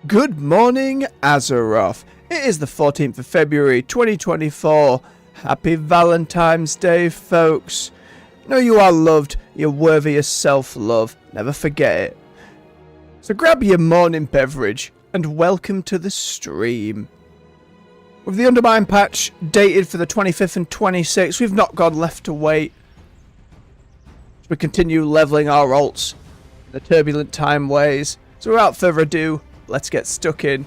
Good morning, Azeroth. It is the 14th of February 2024. Happy Valentine's Day, folks. Know you are loved, you're worthy of self-love. Never forget it. So grab your morning beverage and welcome to the stream. With the undermine patch dated for the 25th and 26th, we've not gone left to wait. We continue leveling our alts in the turbulent time ways. So without further ado, let's get stuck in.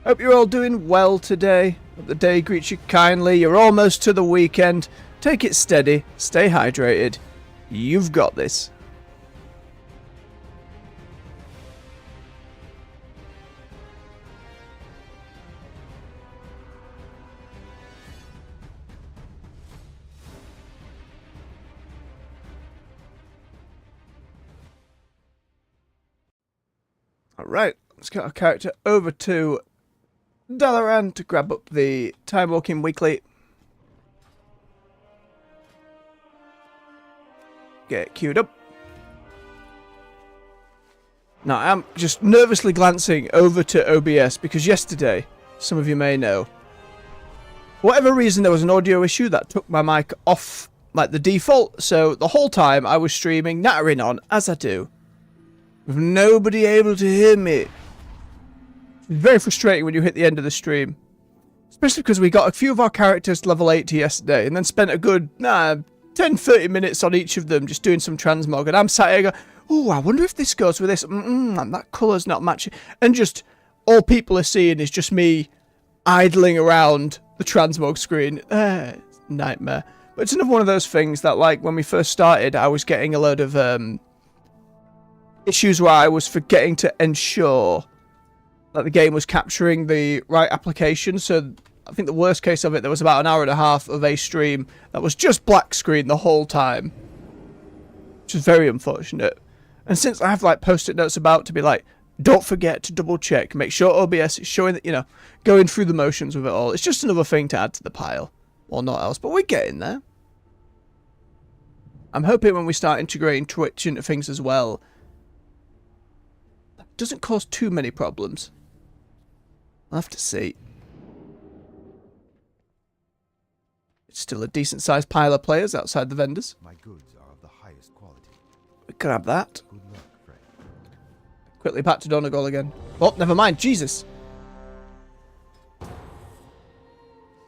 Hope you're all doing well today. Hope the day greets you kindly. You're almost to the weekend. Take it steady. Stay hydrated. You've got this. Alright, let's get our character over to Dalaran to grab up the Time Walking Weekly. Get it queued up. Now, I'm just nervously glancing over to OBS because yesterday, some of you may know, for whatever reason there was an audio issue that took my mic off like the default, so the whole time I was streaming, nattering on, as I do, with nobody able to hear me. It's very frustrating when you hit the end of the stream. Especially because we got a few of our characters to level 80 yesterday and then spent a good 10-30 minutes on each of them just doing some transmog. And I'm sat here going, oh, I wonder if this goes with this. That colour's not matching. And just all people are seeing is just me idling around the transmog screen. It's a nightmare. But it's another one of those things that, like, when we first started, I was getting a load of issues where I was forgetting to ensure that the game was capturing the right application. So I think the worst case of it, there was about an hour and a half of a stream that was just black screen the whole time, which is very unfortunate. And since I have like post-it notes about to be like, don't forget to double check, make sure OBS is showing that, you know, going through the motions with it all. It's just another thing to add to the pile, or not else, but we're getting there. I'm hoping when we start integrating Twitch into things as well, doesn't cause too many problems. I'll have to see. It's still a decent sized pile of players outside the vendors. My goods are of the highest quality. We grab that. Good luck, friend. Quickly back to Donegal again. Oh, never mind. Jesus.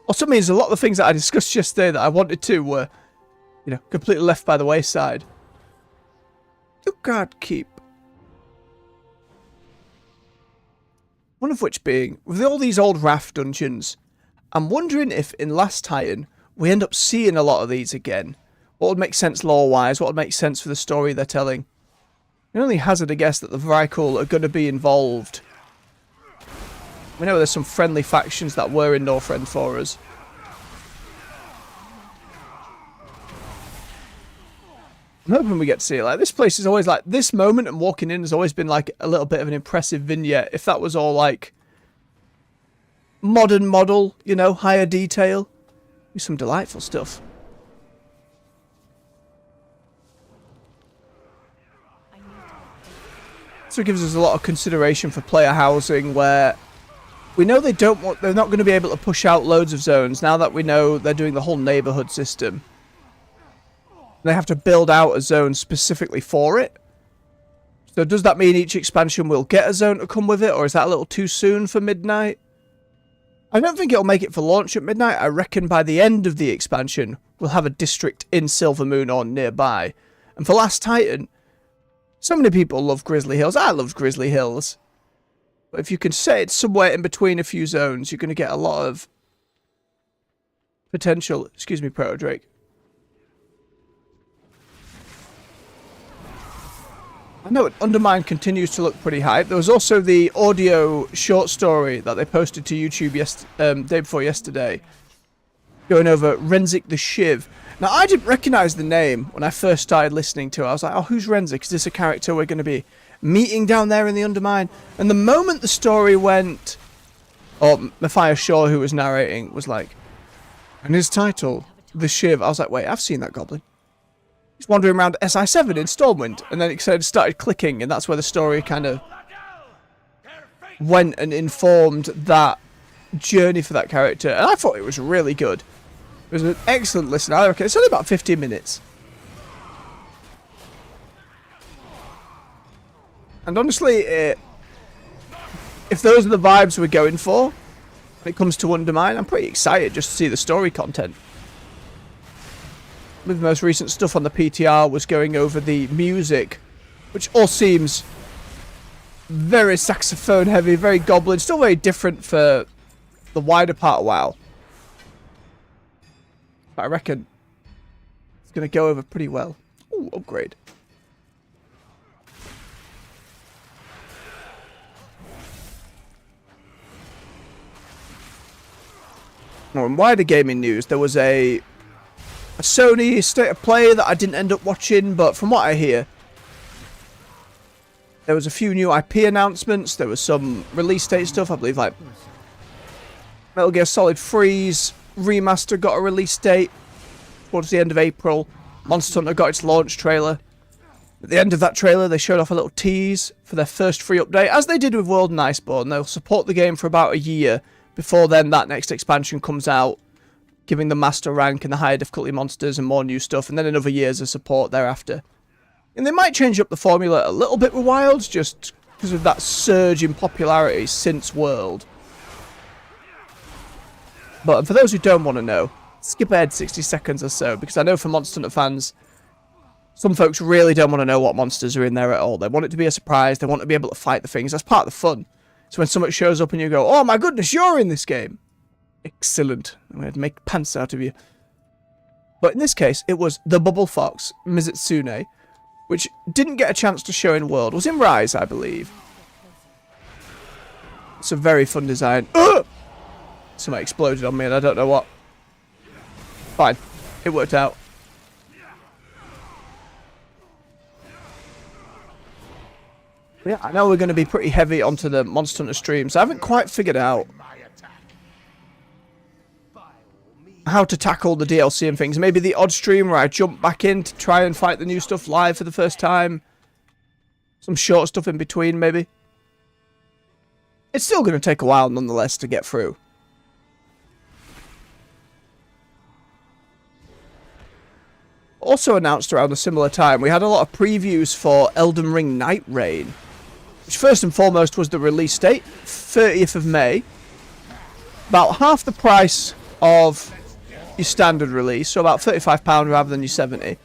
Also means a lot of the things that I discussed yesterday that I wanted to were, you know, completely left by the wayside. You can't keep. One of which being, with all these old raft dungeons, I'm wondering if in Last Titan we end up seeing a lot of these again. What would make sense lore-wise? What would make sense for the story they're telling? I can only hazard a guess that the Vrykul are going to be involved. We know there's some friendly factions that were in Northrend for us. I'm hoping we get to see it. Like, this place is always like, this moment and walking in has always been like a little bit of an impressive vignette. If that was all like modern model, you know, higher detail. Be some delightful stuff. So it gives us a lot of consideration for player housing, where we know they're not going to be able to push out loads of zones now that we know they're doing the whole neighborhood system. They have to build out a zone specifically for it. So does that mean each expansion will get a zone to come with it, or is that a little too soon for midnight? I don't think it'll make it for launch at midnight. I reckon by the end of the expansion, we'll have a district in Silvermoon or nearby. And for Last Titan, so many people love Grizzly Hills. I loved Grizzly Hills. But if you can set it somewhere in between a few zones, you're going to get a lot of potential. Excuse me, Proto Drake. I know Undermine continues to look pretty hype. There was also the audio short story that they posted to YouTube day before yesterday, going over Renzik the Shiv. Now, I didn't recognise the name when I first started listening to it. I was like, oh, who's Renzik? Is this a character we're going to be meeting down there in the Undermine? And the moment the story went, or Matthias Shaw, who was narrating, was like, and his title, The Shiv. I was like, wait, I've seen that goblin. He's wandering around SI7 in Stormwind, and then it started clicking, and that's where the story kind of went and informed that journey for that character, and I thought it was really good. It was an excellent listen. I reckon it's only about 15 minutes. And honestly, if those are the vibes we're going for when it comes to Undermine, I'm pretty excited just to see the story content. The most recent stuff on the PTR was going over the music, which all seems very saxophone heavy, very goblin, still very different for the wider part of WoW. But I reckon it's going to go over pretty well. Ooh, upgrade. Now, in wider gaming news, there was a Sony State of Play that I didn't end up watching, but from what I hear, there was a few new IP announcements, there was some release date stuff, I believe, like Metal Gear Solid 3's remaster got a release date towards the end of April. Monster Hunter got its launch trailer. At the end of that trailer, they showed off a little tease for their first free update, as they did with World and Iceborne. They'll support the game for about a year. Before then, that next expansion comes out, giving the master rank and the higher difficulty monsters and more new stuff, and then another year's of support thereafter. And they might change up the formula a little bit with Wilds, just because of that surge in popularity since World. But for those who don't want to know, skip ahead 60 seconds or so, because I know for Monster Hunter fans, some folks really don't want to know what monsters are in there at all. They want it to be a surprise, they want to be able to fight the things. That's part of the fun. So when somebody shows up and you go, oh my goodness, you're in this game. Excellent. I'm going to make pants out of you. But in this case, it was the Bubble Fox, Mizitsune, which didn't get a chance to show in World. It was in Rise, I believe. It's a very fun design. Ugh! Somebody exploded on me and I don't know what. Fine. It worked out. Yeah, I know we're going to be pretty heavy onto the Monster Hunter streams. I haven't quite figured out how to tackle the DLC and things. Maybe the odd stream where I jump back in to try and fight the new stuff live for the first time. Some short stuff in between, maybe. It's still going to take a while, nonetheless, to get through. Also announced around a similar time, we had a lot of previews for Elden Ring Night Reign, which first and foremost was the release date, 30th of May. About half the price of your standard release, so about £35 rather than your £70.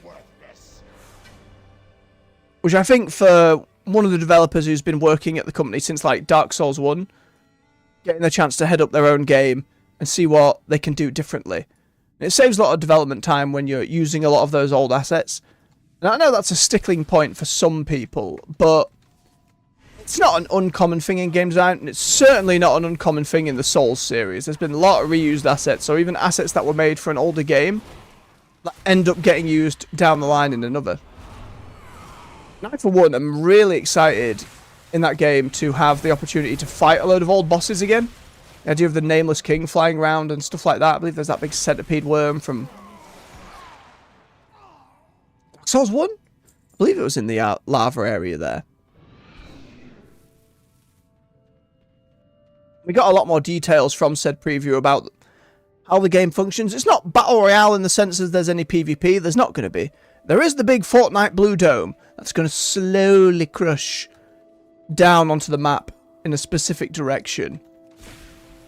Which I think for one of the developers who's been working at the company since like Dark Souls 1, getting the chance to head up their own game and see what they can do differently. It saves a lot of development time when you're using a lot of those old assets. And I know that's a stickling point for some people, but it's not an uncommon thing in game design, and it's certainly not an uncommon thing in the Souls series. There's been a lot of reused assets, or even assets that were made for an older game that end up getting used down the line in another. And I, for one, am really excited in that game to have the opportunity to fight a load of old bosses again. The idea of the Nameless King flying around and stuff like that. I believe there's that big centipede worm from Dark Souls 1? I believe it was in the lava area there. We got a lot more details from said preview about how the game functions. It's not Battle Royale in the sense that there's any PvP. There's not going to be. There is the big Fortnite blue dome that's going to slowly crush down onto the map in a specific direction.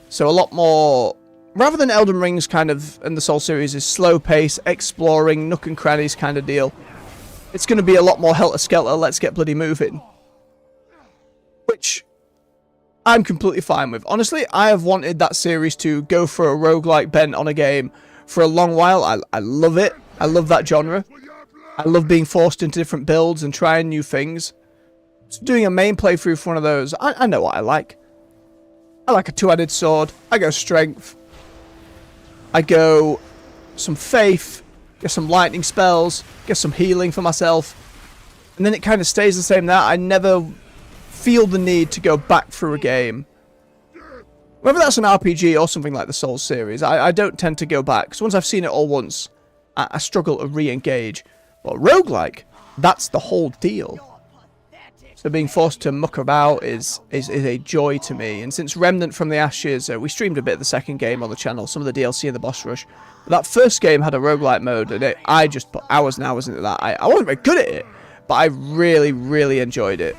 So a lot more, rather than Elden Ring's kind of, and the Soul series is slow pace, exploring, nook and crannies kind of deal. It's going to be a lot more helter-skelter, let's get bloody moving. Which I'm completely fine with. Honestly, I have wanted that series to go for a roguelike bent on a game for a long while. I love it. I love that genre. I love being forced into different builds and trying new things. So doing a main playthrough for one of those, I know what I like. I like a two-handed sword. I go strength. I go some faith. Get some lightning spells. Get some healing for myself. And then it kind of stays the same there. I never feel the need to go back through a game. Whether that's an RPG or something like the Souls series, I don't tend to go back. So once I've seen it all once, I struggle to re-engage. But roguelike, that's the whole deal. So being forced to muck about is a joy to me. And since Remnant from the Ashes, we streamed a bit of the second game on the channel, some of the DLC and the boss rush. But that first game had a roguelite mode, and I just put hours and hours into that. I wasn't very good at it, but I really, really enjoyed it.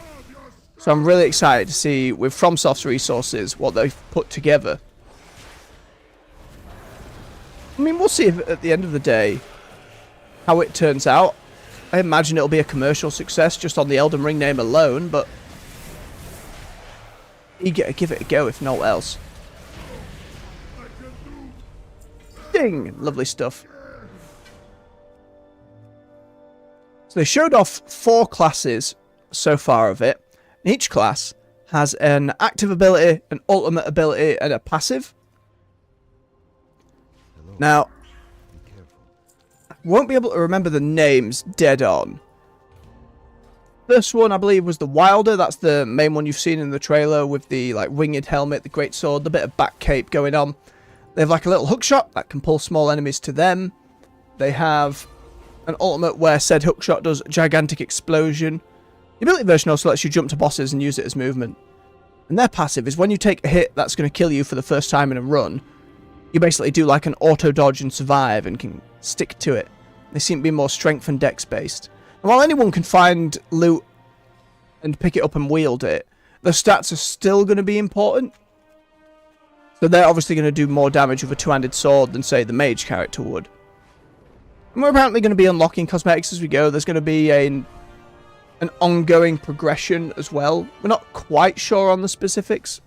So I'm really excited to see, with FromSoft's resources, what they've put together. I mean, we'll see if, at the end of the day how it turns out. I imagine it'll be a commercial success just on the Elden Ring name alone, but you gotta give it a go if not else. Ding! Lovely stuff. So they showed off 4 classes so far of it. Each class has an active ability, an ultimate ability, and a passive. Hello. Now, Be careful. won't be able to remember the names dead on. First one, I believe, was the Wilder. That's the main one you've seen in the trailer with the like winged helmet, the great sword, the bit of back cape going on. They have like a little hookshot that can pull small enemies to them. They have an ultimate where said hookshot does a gigantic explosion. The ability version also lets you jump to bosses and use it as movement. And their passive is when you take a hit that's going to kill you for the first time in a run, you basically do like an auto dodge and survive and can stick to it. They seem to be more strength and dex based. And while anyone can find loot and pick it up and wield it, the stats are still going to be important. So they're obviously going to do more damage with a two-handed sword than, say, the mage character would. And we're apparently going to be unlocking cosmetics as we go. There's going to be an ongoing progression as well. We're not quite sure on the specifics.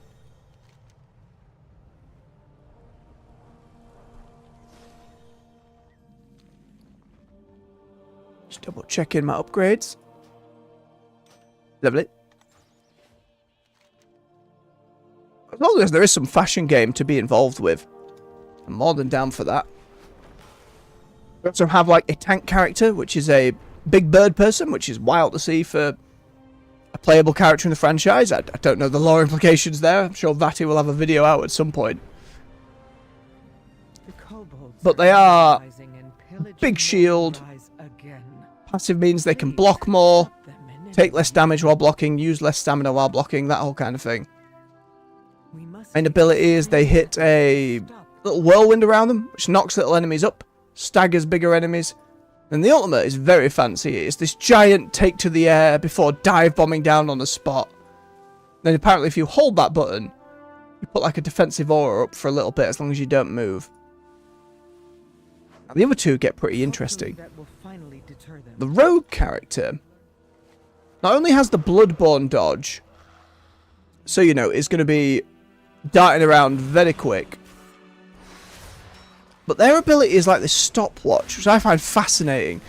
Just double checking my upgrades. Lovely. As long as there is some fashion game to be involved with, I'm more than down for that. We also have like a tank character, which is a big bird person, which is wild to see for a playable character in the franchise. I don't know the lore implications there. I'm sure Vati will have a video out at some point. But they are big shield. Passive means they can block more, take less damage while blocking, use less stamina while blocking, that whole kind of thing. Main ability is they hit a little whirlwind around them, which knocks little enemies up, staggers bigger enemies. And the ultimate is very fancy. It's this giant take to the air before dive bombing down on the spot. Then apparently if you hold that button, you put like a defensive aura up for a little bit as long as you don't move. Now the other two get pretty interesting. The rogue character not only has the Bloodborne dodge, so you know, it's going to be darting around very quick, but their ability is like this stopwatch, which I find fascinating.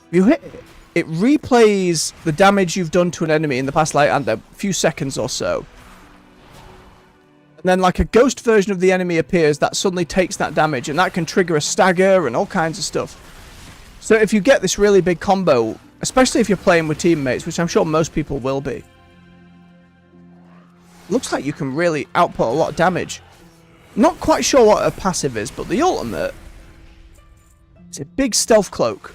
If you hit it, it replays the damage you've done to an enemy in the past like a few seconds or so. And then like a ghost version of the enemy appears that suddenly takes that damage, and that can trigger a stagger and all kinds of stuff. So if you get this really big combo, especially if you're playing with teammates, which I'm sure most people will be, looks like you can really output a lot of damage. Not quite sure what a passive is, but the ultimate is a big stealth cloak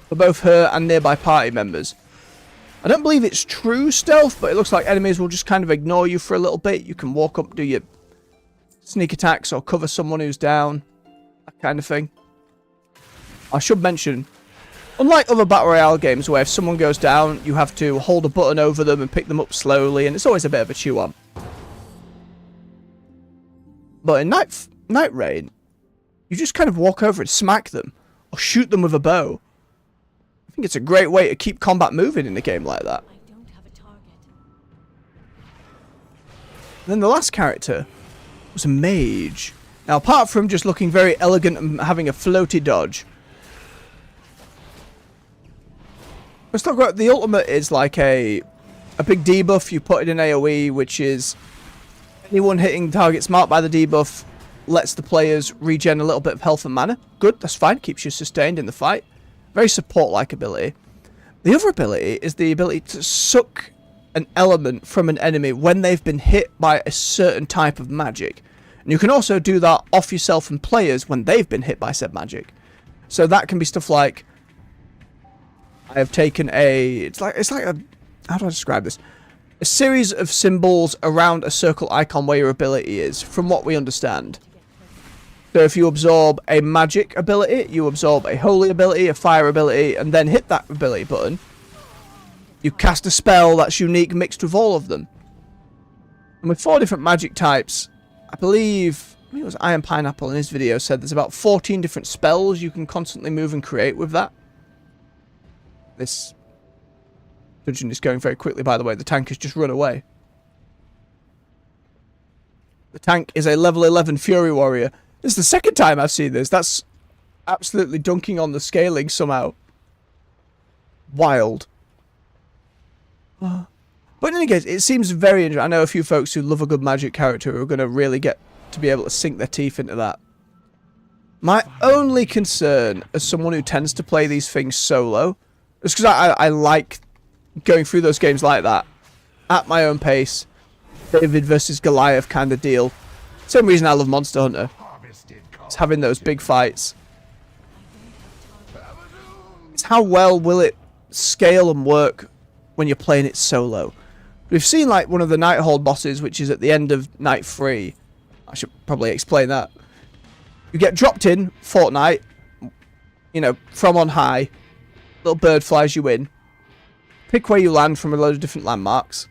for both her and nearby party members. I don't believe it's true stealth, but it looks like enemies will just kind of ignore you for a little bit. You can walk up, do your sneak attacks, or cover someone who's down, that kind of thing. I should mention, unlike other Battle Royale games where if someone goes down, you have to hold a button over them and pick them up slowly, and it's always a bit of a chew on. But in Night Rain, you just kind of walk over and smack them, or shoot them with a bow. I think it's a great way to keep combat moving in a game like that. I don't have a target. Then the last character was a mage. Now, apart from just looking very elegant and having a floaty dodge, let's talk about the ultimate is like a big debuff. You put it in AoE, which is anyone hitting targets marked by the debuff lets the players regen a little bit of health and mana. Good, that's fine. Keeps you sustained in the fight. Very support-like ability. The other ability is the ability to suck an element from an enemy when they've been hit by a certain type of magic. And you can also do that off yourself and players when they've been hit by said magic. So that can be stuff like, I have taken a, it's like a How do I describe this? A series of symbols around a circle icon where your ability is, from what we understand. So if you absorb a magic ability, you absorb a holy ability, a fire ability, and then hit that ability button, you cast a spell that's unique mixed with all of them. And with 4 different magic types, I believe it was Iron Pineapple in his video said there's about 14 different spells you can constantly move and create with that. This dungeon is going very quickly, by the way. The tank has just run away. The tank is a level 11 Fury Warrior. This is the second time I've seen this. That's absolutely dunking on the scaling somehow. Wild. But in any case, it seems very interesting. I know a few folks who love a good magic character who are going to really get to be able to sink their teeth into that. My only concern, as someone who tends to play these things solo, is because I like going through those games like that, at my own pace, David versus Goliath kind of deal. Same reason I love Monster Hunter. It's having those big fights. It's how well will it scale and work when you're playing it solo. We've seen like one of the Nighthold bosses, which is at the end of Night 3. I should probably explain that. You get dropped in, Fortnite, you know, from on high. Little bird flies you in. Pick where you land from a load of different landmarks.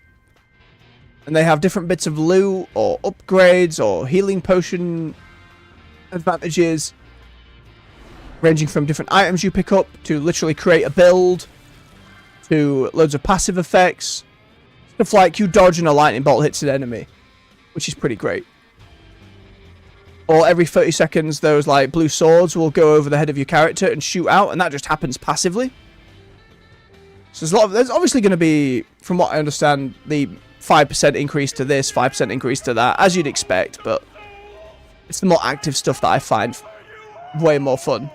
And they have different bits of loot, or upgrades, or healing potion advantages. Ranging from different items you pick up, to literally create a build, to loads of passive effects. Stuff like you dodge and a lightning bolt hits an enemy, which is pretty great. Or every 30 seconds, those like blue swords will go over the head of your character and shoot out, and that just happens passively. So there's obviously going to be, from what I understand, the 5% increase to this, 5% increase to that, as you'd expect, but it's the more active stuff that I find way more fun.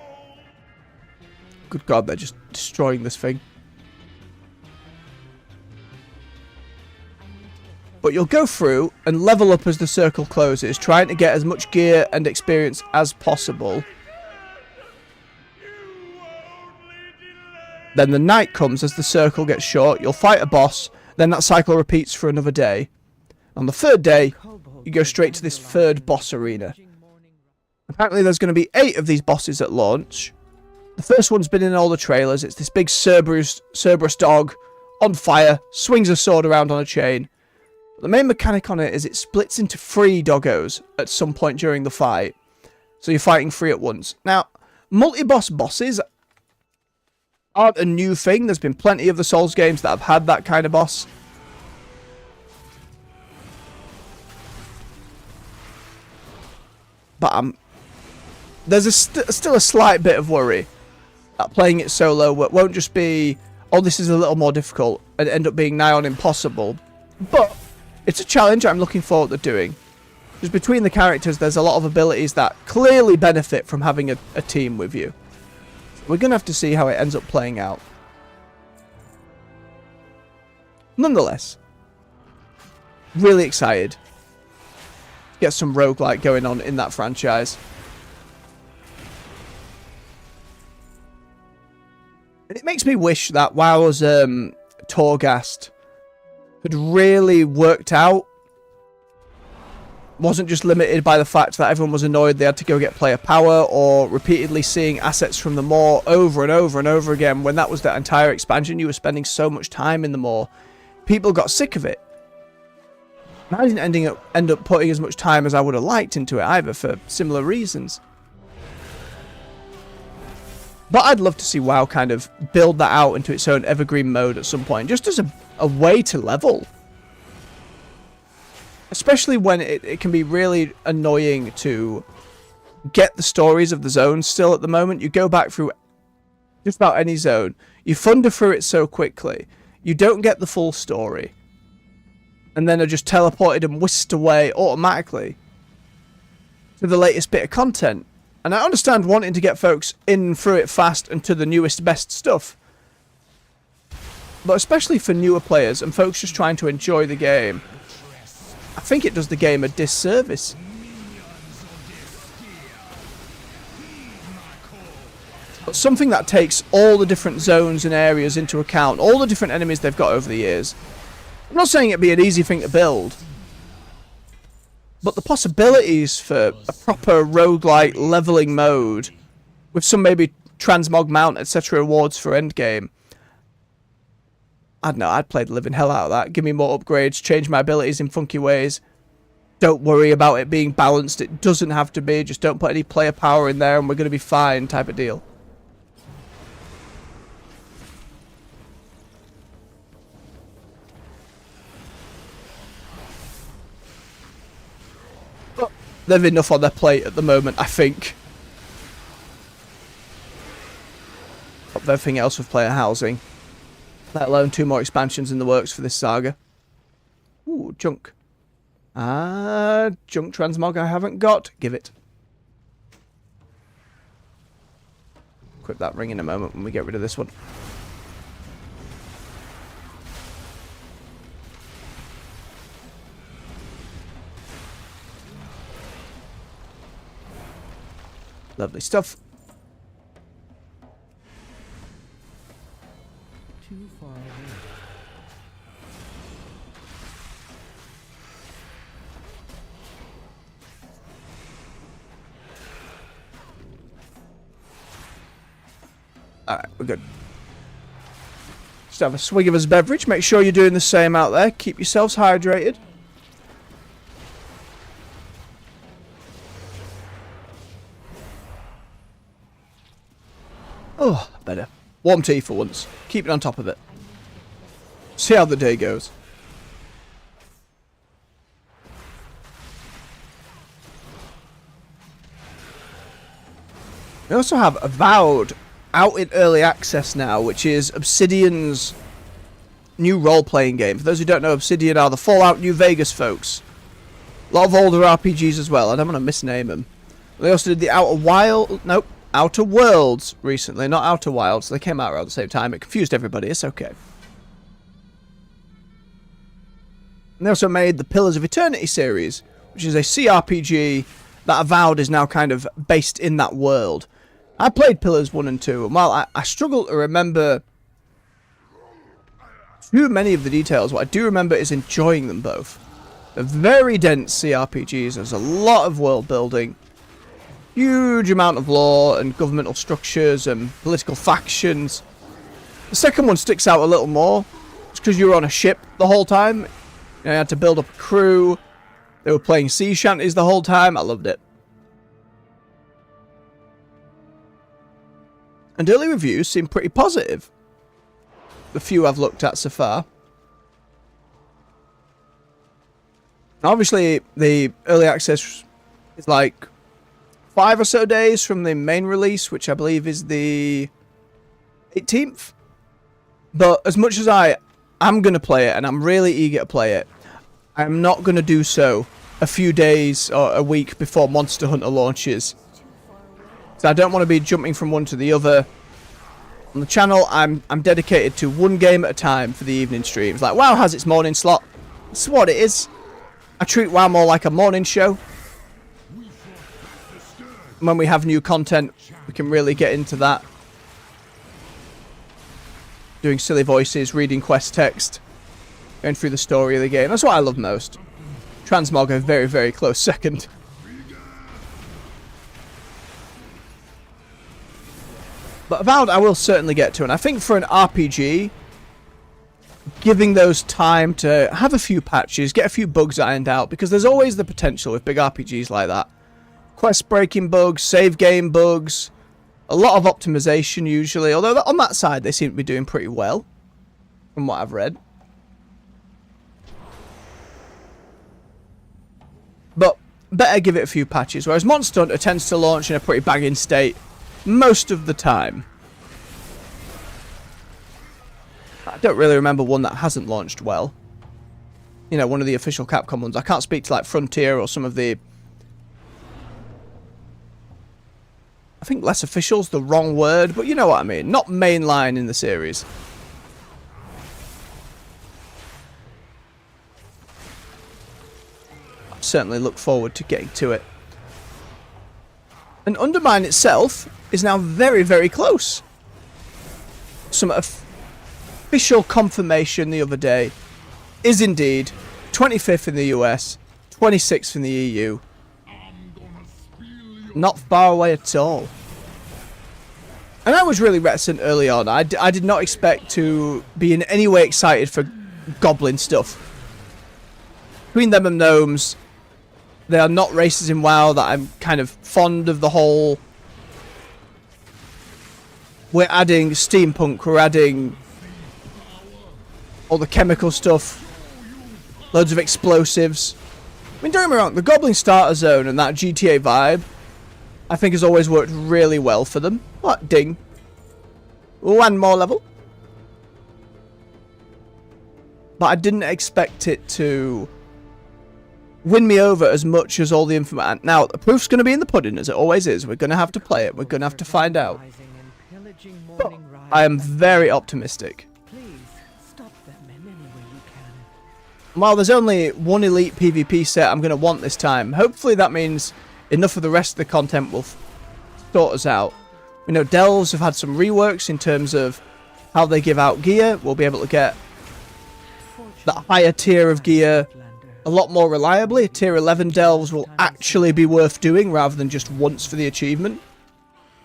Good God, they're just destroying this thing. But you'll go through and level up as the circle closes, trying to get as much gear and experience as possible. Then the night comes as the circle gets short, you'll fight a boss, then that cycle repeats for another day. On the third day, you go straight to this third boss arena. Apparently there's going to be 8 of these bosses at launch. The first one's been in all the trailers. It's this big Cerberus dog, on fire, swings a sword around on a chain. The main mechanic on it is it splits into 3 doggos at some point during the fight. So you're fighting 3 at once. Now, multi-boss bosses aren't a new thing. There's been plenty of the Souls games that have had that kind of boss. But there's still a slight bit of worry that playing it solo won't just be, oh, this is a little more difficult, and end up being nigh on impossible. But it's a challenge I'm looking forward to doing. Because between the characters, there's a lot of abilities that clearly benefit from having a team with you. We're going to have to see how it ends up playing out. Nonetheless, really excited to get some roguelike going on in that franchise. And it makes me wish that WoW's Torghast had really worked out. Wasn't just limited by the fact that everyone was annoyed they had to go get player power, or repeatedly seeing assets from the Maw over and over and over again, when that was the entire expansion. You were spending so much time in the Maw. People got sick of it. And I didn't end up putting as much time as I would have liked into it either, for similar reasons. But I'd love to see WoW kind of build that out into its own evergreen mode at some point, just as a way to level. Especially when it can be really annoying to get the stories of the zones still at the moment. You go back through just about any zone, you thunder through it so quickly, you don't get the full story, and then are just teleported and whisked away automatically to the latest bit of content. And I understand wanting to get folks in through it fast and to the newest, best stuff. But especially for newer players and folks just trying to enjoy the game, I think it does the game a disservice. But something that takes all the different zones and areas into account, all the different enemies they've got over the years. I'm not saying it'd be an easy thing to build, but the possibilities for a proper roguelike leveling mode with some maybe transmog mount, etc. rewards for endgame. I don't know, I'd play the living hell out of that. Give me more upgrades, change my abilities in funky ways. Don't worry about it being balanced. It doesn't have to be. Just don't put any player power in there and we're going to be fine type of deal. But they've enough on their plate at the moment, I think. Of everything else with player housing. Let alone 2 more expansions in the works for this saga. Ooh, junk. Junk transmog I haven't got. Give it. Equip that ring in a moment when we get rid of this one. Lovely stuff. Too far away. Alright, we're good. Just have a swig of his beverage. Make sure you're doing the same out there. Keep yourselves hydrated. Oh, better. Warm tea for once. Keep it on top of it. See how the day goes. We also have Avowed out in early access now, which is Obsidian's new role-playing game. For those who don't know, Obsidian are the Fallout New Vegas folks. A lot of older RPGs as well. I don't want to misname them. They also did the Outer Worlds recently, not Outer Wilds. They came out around the same time. It confused everybody. It's okay. And they also made the Pillars of Eternity series, which is a CRPG that Avowed is now kind of based in that world. I played Pillars 1 and 2, and while I struggle to remember too many of the details, what I do remember is enjoying them both. They're very dense CRPGs. There's a lot of world building, huge amount of lore and governmental structures and political factions. The second one sticks out a little more. It's because you were on a ship the whole time. You had to build up a crew. They were playing sea shanties the whole time. I loved it. And early reviews seem pretty positive. The few I've looked at so far. Obviously, the early access is like 5 or so days from the main release, which I believe is the 18th. But as much as I am going to play it, and I'm really eager to play it, I'm not going to do so a few days or a week before Monster Hunter launches. So I don't want to be jumping from one to the other. On the channel, I'm dedicated to one game at a time for the evening streams. Like, WoW has its morning slot. That's what it is. I treat WoW more like a morning show. When we have new content, we can really get into that. Doing silly voices, reading quest text, going through the story of the game. That's what I love most. Transmog a very, very close second. But Avowed I will certainly get to, and I think for an RPG, giving those time to have a few patches, get a few bugs ironed out, because there's always the potential with big RPGs like that. Quest breaking bugs, save game bugs, a lot of optimization usually, although on that side they seem to be doing pretty well, from what I've read. But better give it a few patches, whereas Monster Hunter tends to launch in a pretty banging state most of the time. I don't really remember one that hasn't launched well. You know, one of the official Capcom ones. I can't speak to like Frontier or some of the... I think less official's the wrong word, but you know what I mean. Not mainline in the series. I certainly look forward to getting to it. And Undermine itself is now very, very close. Some official confirmation the other day is indeed 25th in the US, 26th in the EU. Not far away at all. And I was really reticent early on. I did not expect to be in any way excited for goblin stuff. Between them and gnomes, they are not races in WoW that I'm kind of fond of the whole... We're adding steampunk, we're adding all the chemical stuff, loads of explosives. I mean, don't get me wrong, the Goblin Starter Zone and that GTA vibe, I think has always worked really well for them. What? Ding. One more level. But I didn't expect it to win me over as much as all the information. Now, the proof's going to be in the pudding, as it always is. We're going to have to play it. We're going to have to find out. But I am very optimistic. While there's only one elite PvP set I'm going to want this time, hopefully that means enough of the rest of the content will sort us out. We know Delves have had some reworks in terms of how they give out gear. We'll be able to get that higher tier of gear a lot more reliably. Tier 11 Delves will actually be worth doing rather than just once for the achievement.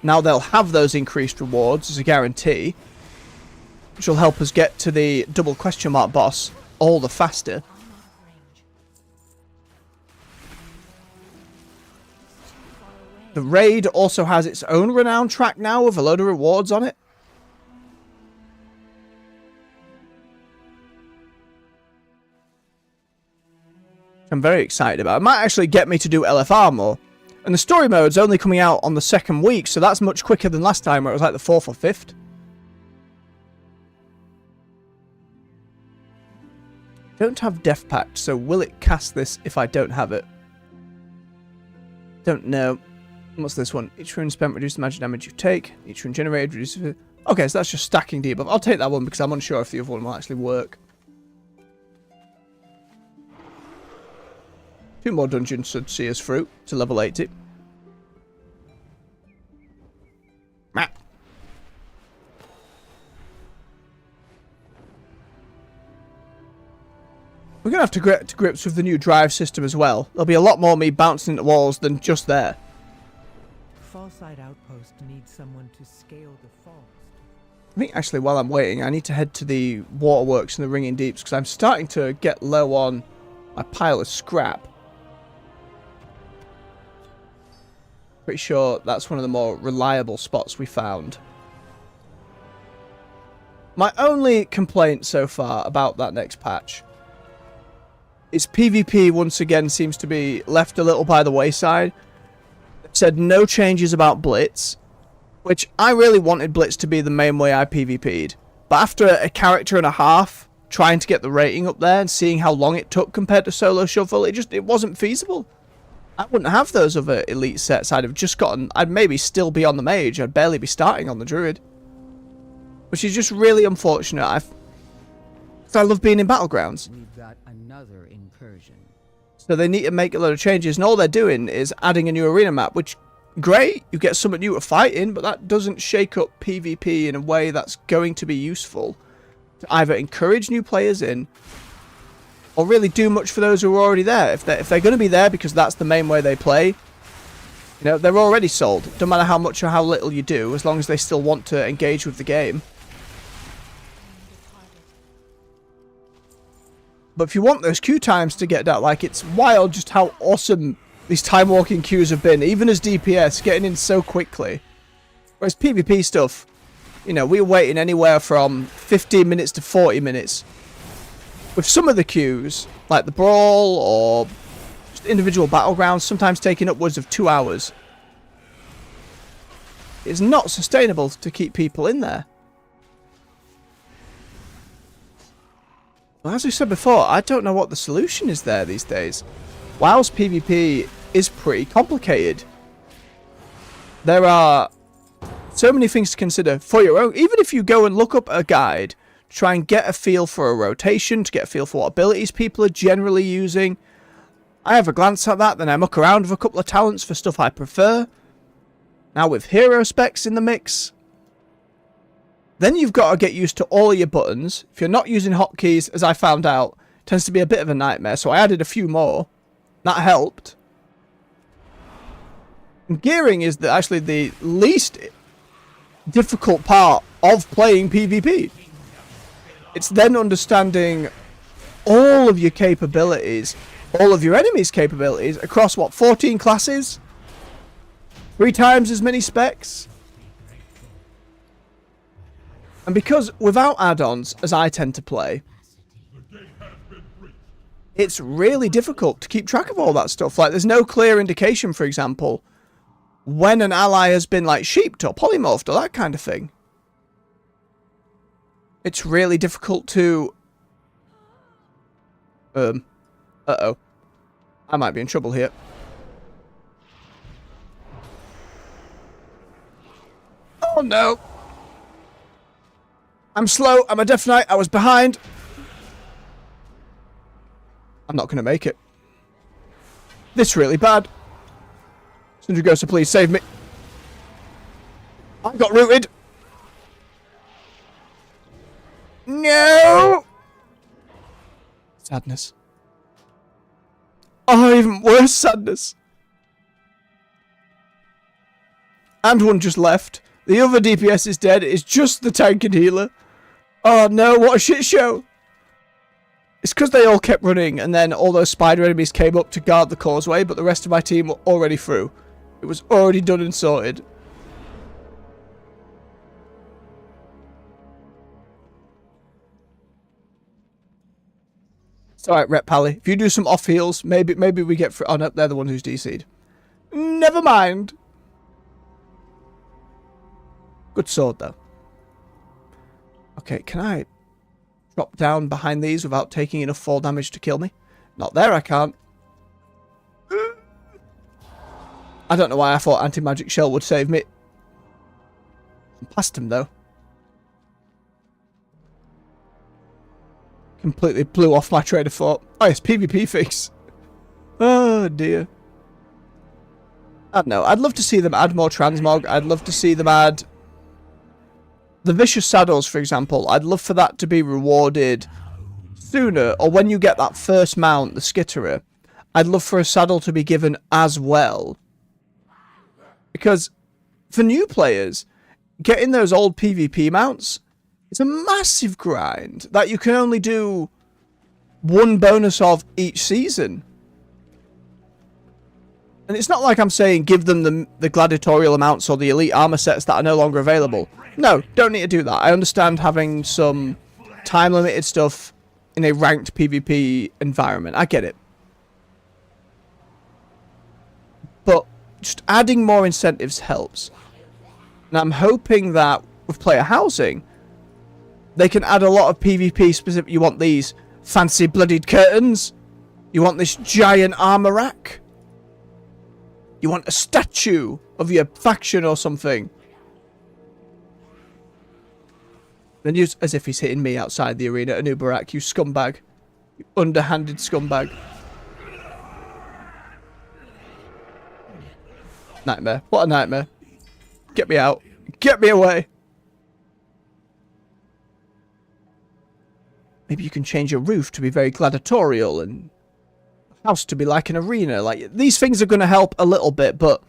Now they'll have those increased rewards as a guarantee, which will help us get to the double question mark boss all the faster. The raid also has its own renown track now with a load of rewards on it. I'm very excited about. It might actually get me to do LFR more. And the story mode's only coming out on the 2nd week, so that's much quicker than last time where it was like the 4th or 5th. Don't have Death Pact, so will it cast this if I don't have it? Don't know. What's this one? Each rune spent reduces the magic damage you take. Each rune generated reduces... Okay, so that's just stacking debuff. I'll take that one because I'm unsure if the other one will actually work. 2 more dungeons should see us through to level 80. Map. We're going to have to get to grips with the new drive system as well. There'll be a lot more me bouncing into walls than just there. Fallside Outpost needs someone to scale the falls. I think actually while I'm waiting, I need to head to the waterworks and the Ringing Deeps because I'm starting to get low on my pile of scrap. Pretty sure that's one of the more reliable spots we found. My only complaint so far about that next patch is PvP once again seems to be left a little by the wayside. They've said no changes about Blitz, which I really wanted Blitz to be the main way I PvP'd. But after a character and a half trying to get the rating up there and seeing how long it took compared to Solo Shuffle, it wasn't feasible. I wouldn't have those other elite sets. I'd maybe still be on the mage. I'd barely be starting on the druid. Which is just really unfortunate. I love being in Battlegrounds. We've got another incursion. So they need to make a lot of changes. And all they're doing is adding a new arena map. Which, great. You get something new to fight in. But that doesn't shake up PvP in a way that's going to be useful. To either encourage new players in, or really do much for those who are already there. If they're going to be there because that's the main way they play, you know, they're already sold. Don't matter how much or how little you do, as long as they still want to engage with the game. But if you want those queue times to get that, like, it's wild just how awesome these time walking queues have been, even as DPS, getting in so quickly. Whereas PvP stuff, you know, we're waiting anywhere from 15 minutes to 40 minutes. With some of the queues, like the Brawl or just individual battlegrounds, sometimes taking upwards of 2 hours. It's not sustainable to keep people in there. Well, as we said before, I don't know what the solution is there these days. WoW's PvP is pretty complicated. There are so many things to consider for your own. Even if you go and look up a guide, try and get a feel for a rotation, to get a feel for what abilities people are generally using. I have a glance at that, then I muck around with a couple of talents for stuff I prefer. Now with hero specs in the mix, then you've got to get used to all of your buttons. If you're not using hotkeys, as I found out, it tends to be a bit of a nightmare. So I added a few more. That helped. And gearing is actually the least difficult part of playing PvP. It's then understanding all of your capabilities, all of your enemies' capabilities across, what, 14 classes? 3 times as many specs? And because without add-ons, as I tend to play, it's really difficult to keep track of all that stuff. Like, there's no clear indication, for example, when an ally has been, like, sheeped or polymorphed or that kind of thing. It's really difficult to... Uh-oh. I might be in trouble here. Oh, no. I'm slow. I'm a Death Knight. I was behind. I'm not going to make it. This really bad. Syndragosa, please save me. I got rooted. No! Sadness. Oh, even worse sadness. And one just left. The other DPS is dead. It's just the tank and healer. Oh no, what a shit show. It's because they all kept running and then all those spider enemies came up to guard the causeway, but the rest of my team were already through. It was already done and sorted. It's alright, Rep Pally. If you do some off heals, maybe we get through. Oh no, they're the one who's DC'd. Never mind. Good sword, though. Okay, can I drop down behind these without taking enough fall damage to kill me? Not there, I can't. I don't know why I thought anti-magic shell would save me. I'm past him, though. Completely blew off my train of thought. Oh, it's PvP fix. Oh, dear. I don't know. I'd love to see them add more transmog. I'd love to see them add... The Vicious Saddles, for example, I'd love for that to be rewarded sooner, or when you get that first mount, the Skitterer, I'd love for a saddle to be given as well. Because for new players, getting those old PvP mounts is a massive grind that you can only do one bonus of each season. And it's not like I'm saying give them the gladiatorial amounts or the elite armor sets that are no longer available. No, don't need to do that. I understand having some time-limited stuff in a ranked PvP environment. I get it. But just adding more incentives helps. And I'm hoping that with player housing, they can add a lot of PvP specific. You want these fancy bloodied curtains? You want this giant armor rack? You want a statue of your faction or something? Then use as if he's hitting me outside the arena, Anubarak, you scumbag. You underhanded scumbag. Nightmare. What a nightmare. Get me out. Get me away. Maybe you can change your roof to be very gladiatorial and house to be like an arena. Like, these things are going to help a little bit, but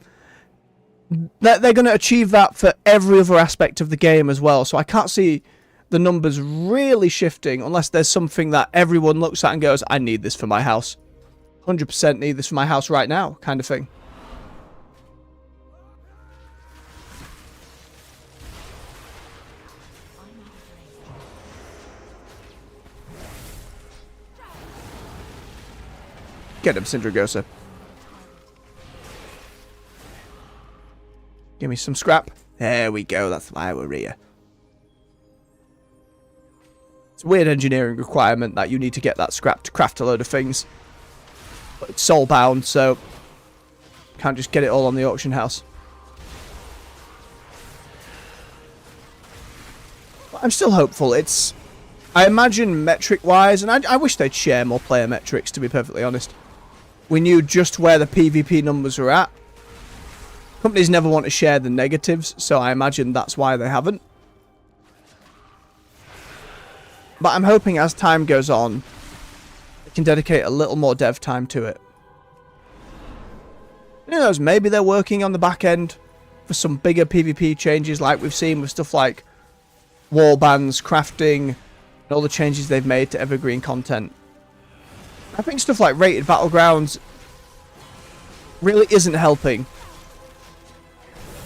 they're going to achieve that for every other aspect of the game as well. So I can't see the numbers really shifting unless there's something that everyone looks at and goes, I need this for my house. 100% need this for my house right now, kind of thing. Get him, Syndragosa. Give me some scrap. There we go, that's why we're here. It's a weird engineering requirement that you need to get that scrap to craft a load of things. But it's soul bound, so can't just get it all on the auction house. But I'm still hopeful. It's, I imagine metric-wise, and I wish they'd share more player metrics, to be perfectly honest. We knew just where the PvP numbers were at. Companies never want to share the negatives, so I imagine that's why they haven't. But I'm hoping as time goes on, they can dedicate a little more dev time to it. Who knows, maybe they're working on the back end for some bigger PvP changes like we've seen with stuff like wall bans, crafting, and all the changes they've made to evergreen content. I think stuff like rated battlegrounds really isn't helping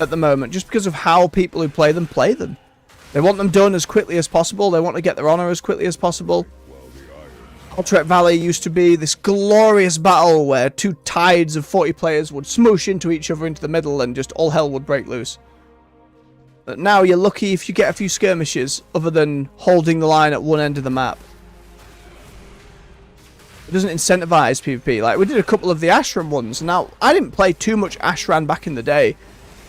at the moment, just because of how people who play them play them. They want them done as quickly as possible. They want to get their honor as quickly as possible. Alterac Valley used to be this glorious battle where two tides of 40 players would smoosh into each other into the middle and just all hell would break loose. But now you're lucky if you get a few skirmishes other than holding the line at one end of the map. It doesn't incentivize PvP. Like, we did a couple of the Ashram ones. Now, I didn't play too much Ashran back in the day,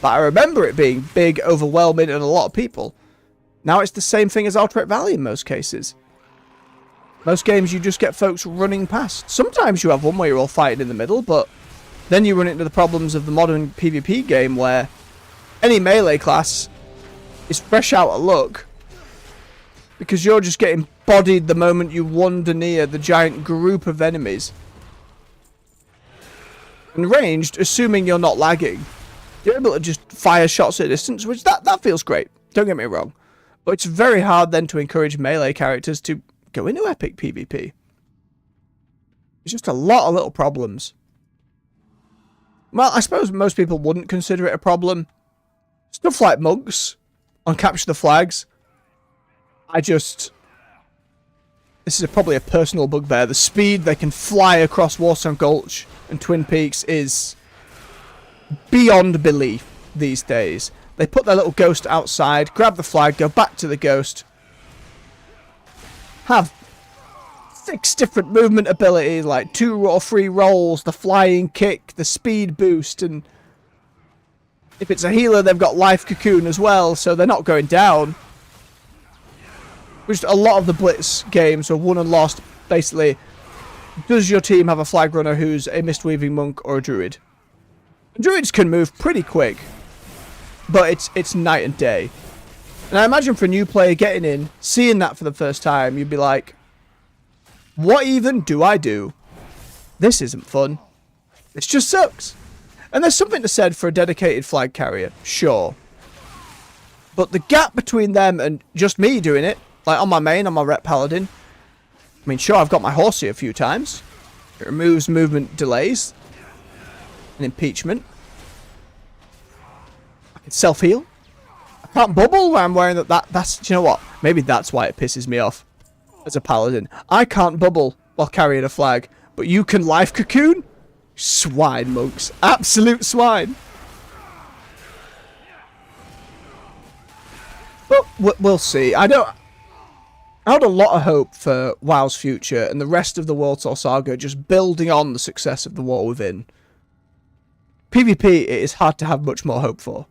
but I remember it being big, overwhelming, and a lot of people. Now it's the same thing as Alterac Valley in most cases. Most games you just get folks running past. Sometimes you have one where you're all fighting in the middle, but then you run into the problems of the modern PvP game where any melee class is fresh out of luck because you're just getting bodied the moment you wander near the giant group of enemies. And ranged, assuming you're not lagging, you're able to just fire shots at a distance, which that feels great. Don't get me wrong. But it's very hard then to encourage melee characters to go into epic PvP. It's just a lot of little problems. Well, I suppose most people wouldn't consider it a problem. Stuff like mugs on Capture the Flags. This is probably a personal bugbear. The speed they can fly across Warsong Gulch and Twin Peaks is beyond belief these days. They put their little ghost outside, grab the flag, go back to the ghost. Have 6 different movement abilities, like 2 or 3 rolls, the flying kick, the speed boost, and if it's a healer, they've got life cocoon as well, so they're not going down. Which a lot of the Blitz games are won and lost, basically. Does your team have a flag runner who's a Mistweaving monk or a druid? Druids can move pretty quick, but it's night and day. And I imagine for a new player getting in, seeing that for the first time, you'd be like, what even do I do? This isn't fun. This just sucks. And there's something to be said for a dedicated flag carrier, sure. But the gap between them and just me doing it, like on my main, on my rep paladin, I mean, sure, I've got my horsey a few times. It removes movement delays and impeachment. I can self-heal. I can't bubble when I'm wearing that's, do you know what? Maybe that's why it pisses me off as a paladin. I can't bubble while carrying a flag, but you can life cocoon? Swine, monks. Absolute swine. But we'll see. I had a lot of hope for WoW's future and the rest of the World Tour saga just building on the success of the War Within. PvP, it is hard to have much more hope for.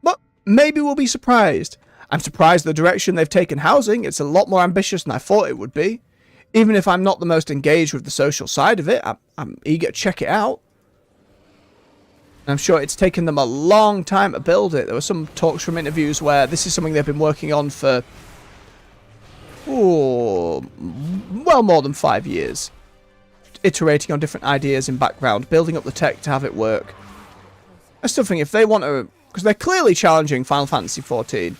But maybe we'll be surprised. I'm surprised the direction they've taken housing. It's a lot more ambitious than I thought it would be. Even if I'm not the most engaged with the social side of it, I'm eager to check it out. And I'm sure it's taken them a long time to build it. There were some talks from interviews where this is something they've been working on for well more than 5 years. Iterating on different ideas in background, building up the tech to have it work. I still think if they want to, because they're clearly challenging Final Fantasy XIV,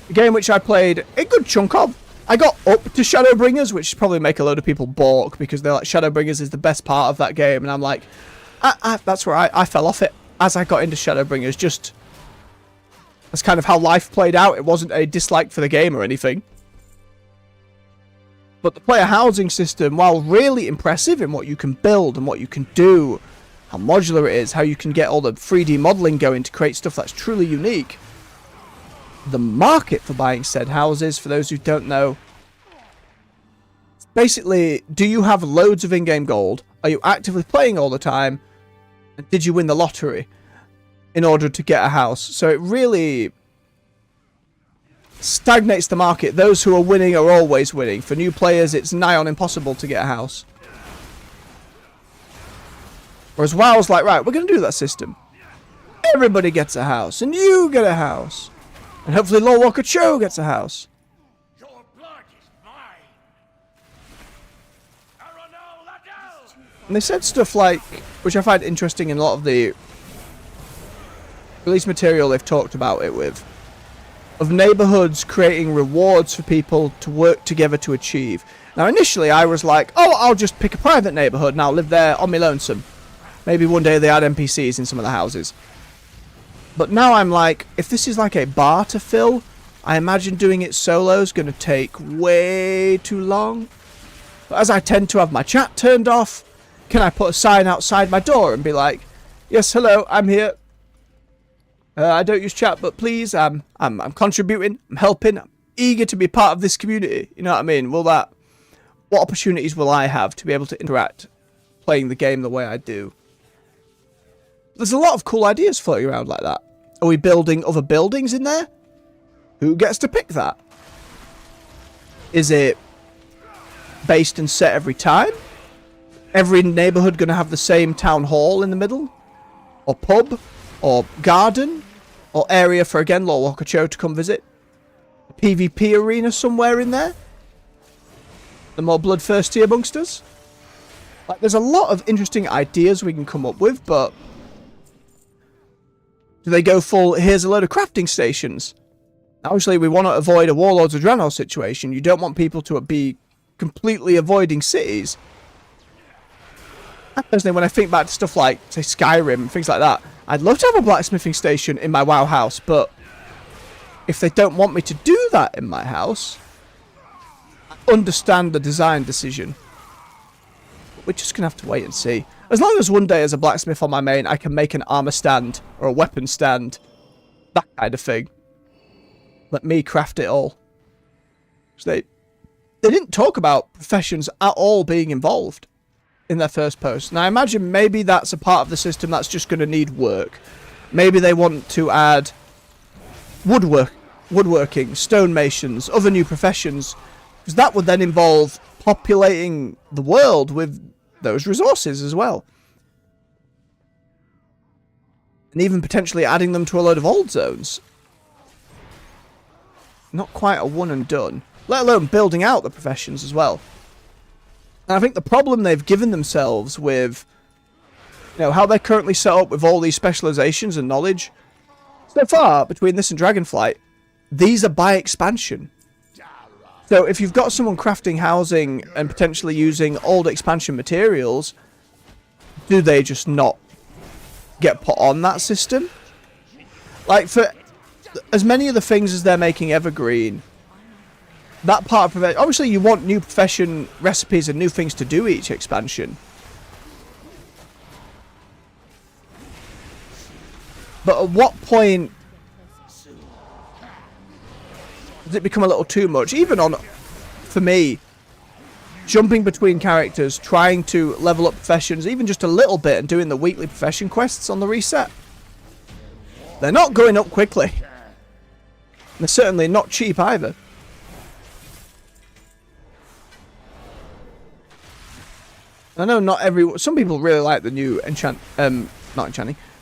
a game which I played a good chunk of. I got up to Shadowbringers, which probably make a load of people balk because they're like, Shadowbringers is the best part of that game, and I'm like, that's where I fell off it as I got into Shadowbringers. Just that's kind of how life played out. It wasn't a dislike for the game or anything. But the player housing system, while really impressive in what you can build and what you can do, how modular it is, how you can get all the 3D modeling going to create stuff that's truly unique, the market for buying said houses, for those who don't know, basically, do you have loads of in-game gold? Are you actively playing all the time? And did you win the lottery in order to get a house? So it really stagnates the market. Those who are winning are always winning. For new players, it's nigh on impossible to get a house. Whereas WoW's like, right, we're going to do that system. everybody gets a house, and you get a house. And hopefully Lord Walker Cho gets a house. Your blood is mine. And they said stuff like, which I find interesting in a lot of the release material they've talked about it with, of neighborhoods creating rewards for people to work together to achieve. Now initially I was like, oh, I'll just pick a private neighborhood and I'll live there on my lonesome. Maybe one day they add NPCs in some of the houses. But now I'm like, if this is like a bar to fill, I imagine doing it solo is going to take way too long. But as I tend to have my chat turned off, can I put a sign outside my door and be like, yes, hello, I'm here. I don't use chat, but please, I'm contributing, I'm helping, I'm eager to be part of this community. You know what I mean? What opportunities will I have to be able to interact playing the game the way I do? There's a lot of cool ideas floating around like that. Are we building other buildings in there? Who gets to pick that? Is it based and set every time? Every neighborhood going to have the same town hall in the middle? Or pub? Or garden? Or area for, again, Lord Walker Cho to come visit? A PvP arena somewhere in there? The more bloodthirsty amongst us? Like, there's a lot of interesting ideas we can come up with, but do they go full, here's a load of crafting stations? Obviously, we want to avoid a Warlords of Draenor situation. You don't want people to be completely avoiding cities. And personally, when I think back to stuff like, say, Skyrim, things like that, I'd love to have a blacksmithing station in my WoW house, but if they don't want me to do that in my house, I understand the design decision. But we're just going to have to wait and see. As long as one day as a blacksmith on my main, I can make an armor stand or a weapon stand, that kind of thing. Let me craft it all. So they didn't talk about professions at all being involved in their first post. Now I imagine maybe that's a part of the system that's just going to need work. Maybe they want to add woodworking, stonemasons, other new professions, because that would then involve populating the world with those resources as well. And even potentially adding them to a load of old zones. Not quite a one and done. Let alone building out the professions as well. And I think the problem they've given themselves with, you know, how they're currently set up with all these specializations and knowledge. So far, between this and Dragonflight, these are by expansion. So if you've got someone crafting housing and potentially using old expansion materials, do they just not get put on that system? Like, for as many of the things as they're making evergreen, that part of profession, obviously you want new profession recipes and new things to do each expansion. But at what point does it become a little too much? Even on, for me, jumping between characters, trying to level up professions, even just a little bit, and doing the weekly profession quests on the reset. They're not going up quickly. They're certainly not cheap either. I know not some people really like the new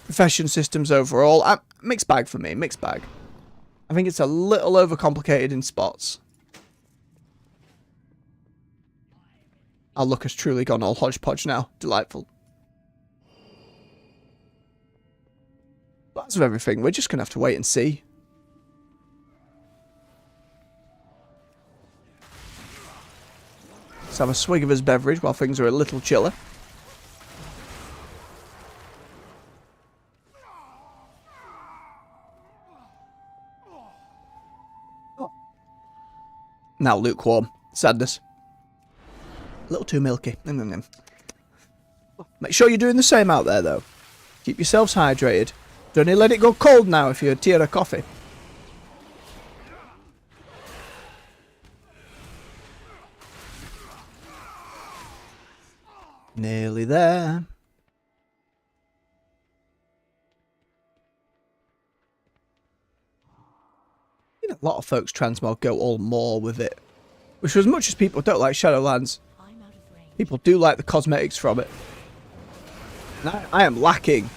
profession systems overall. Mixed bag for me, mixed bag. I think it's a little overcomplicated in spots. Our luck has truly gone all hodgepodge now. Delightful. But as with everything, we're just going to have to wait and see. Let's have a swig of his beverage while things are a little chiller. Now lukewarm. Sadness. A little too milky. Make sure you're doing the same out there, though. Keep yourselves hydrated. Don't let it go cold now if you're a tier of coffee. Nearly there. A lot of folks transmog go all more with it. Which, as much as people don't like Shadowlands, people do like the cosmetics from it. And I am lacking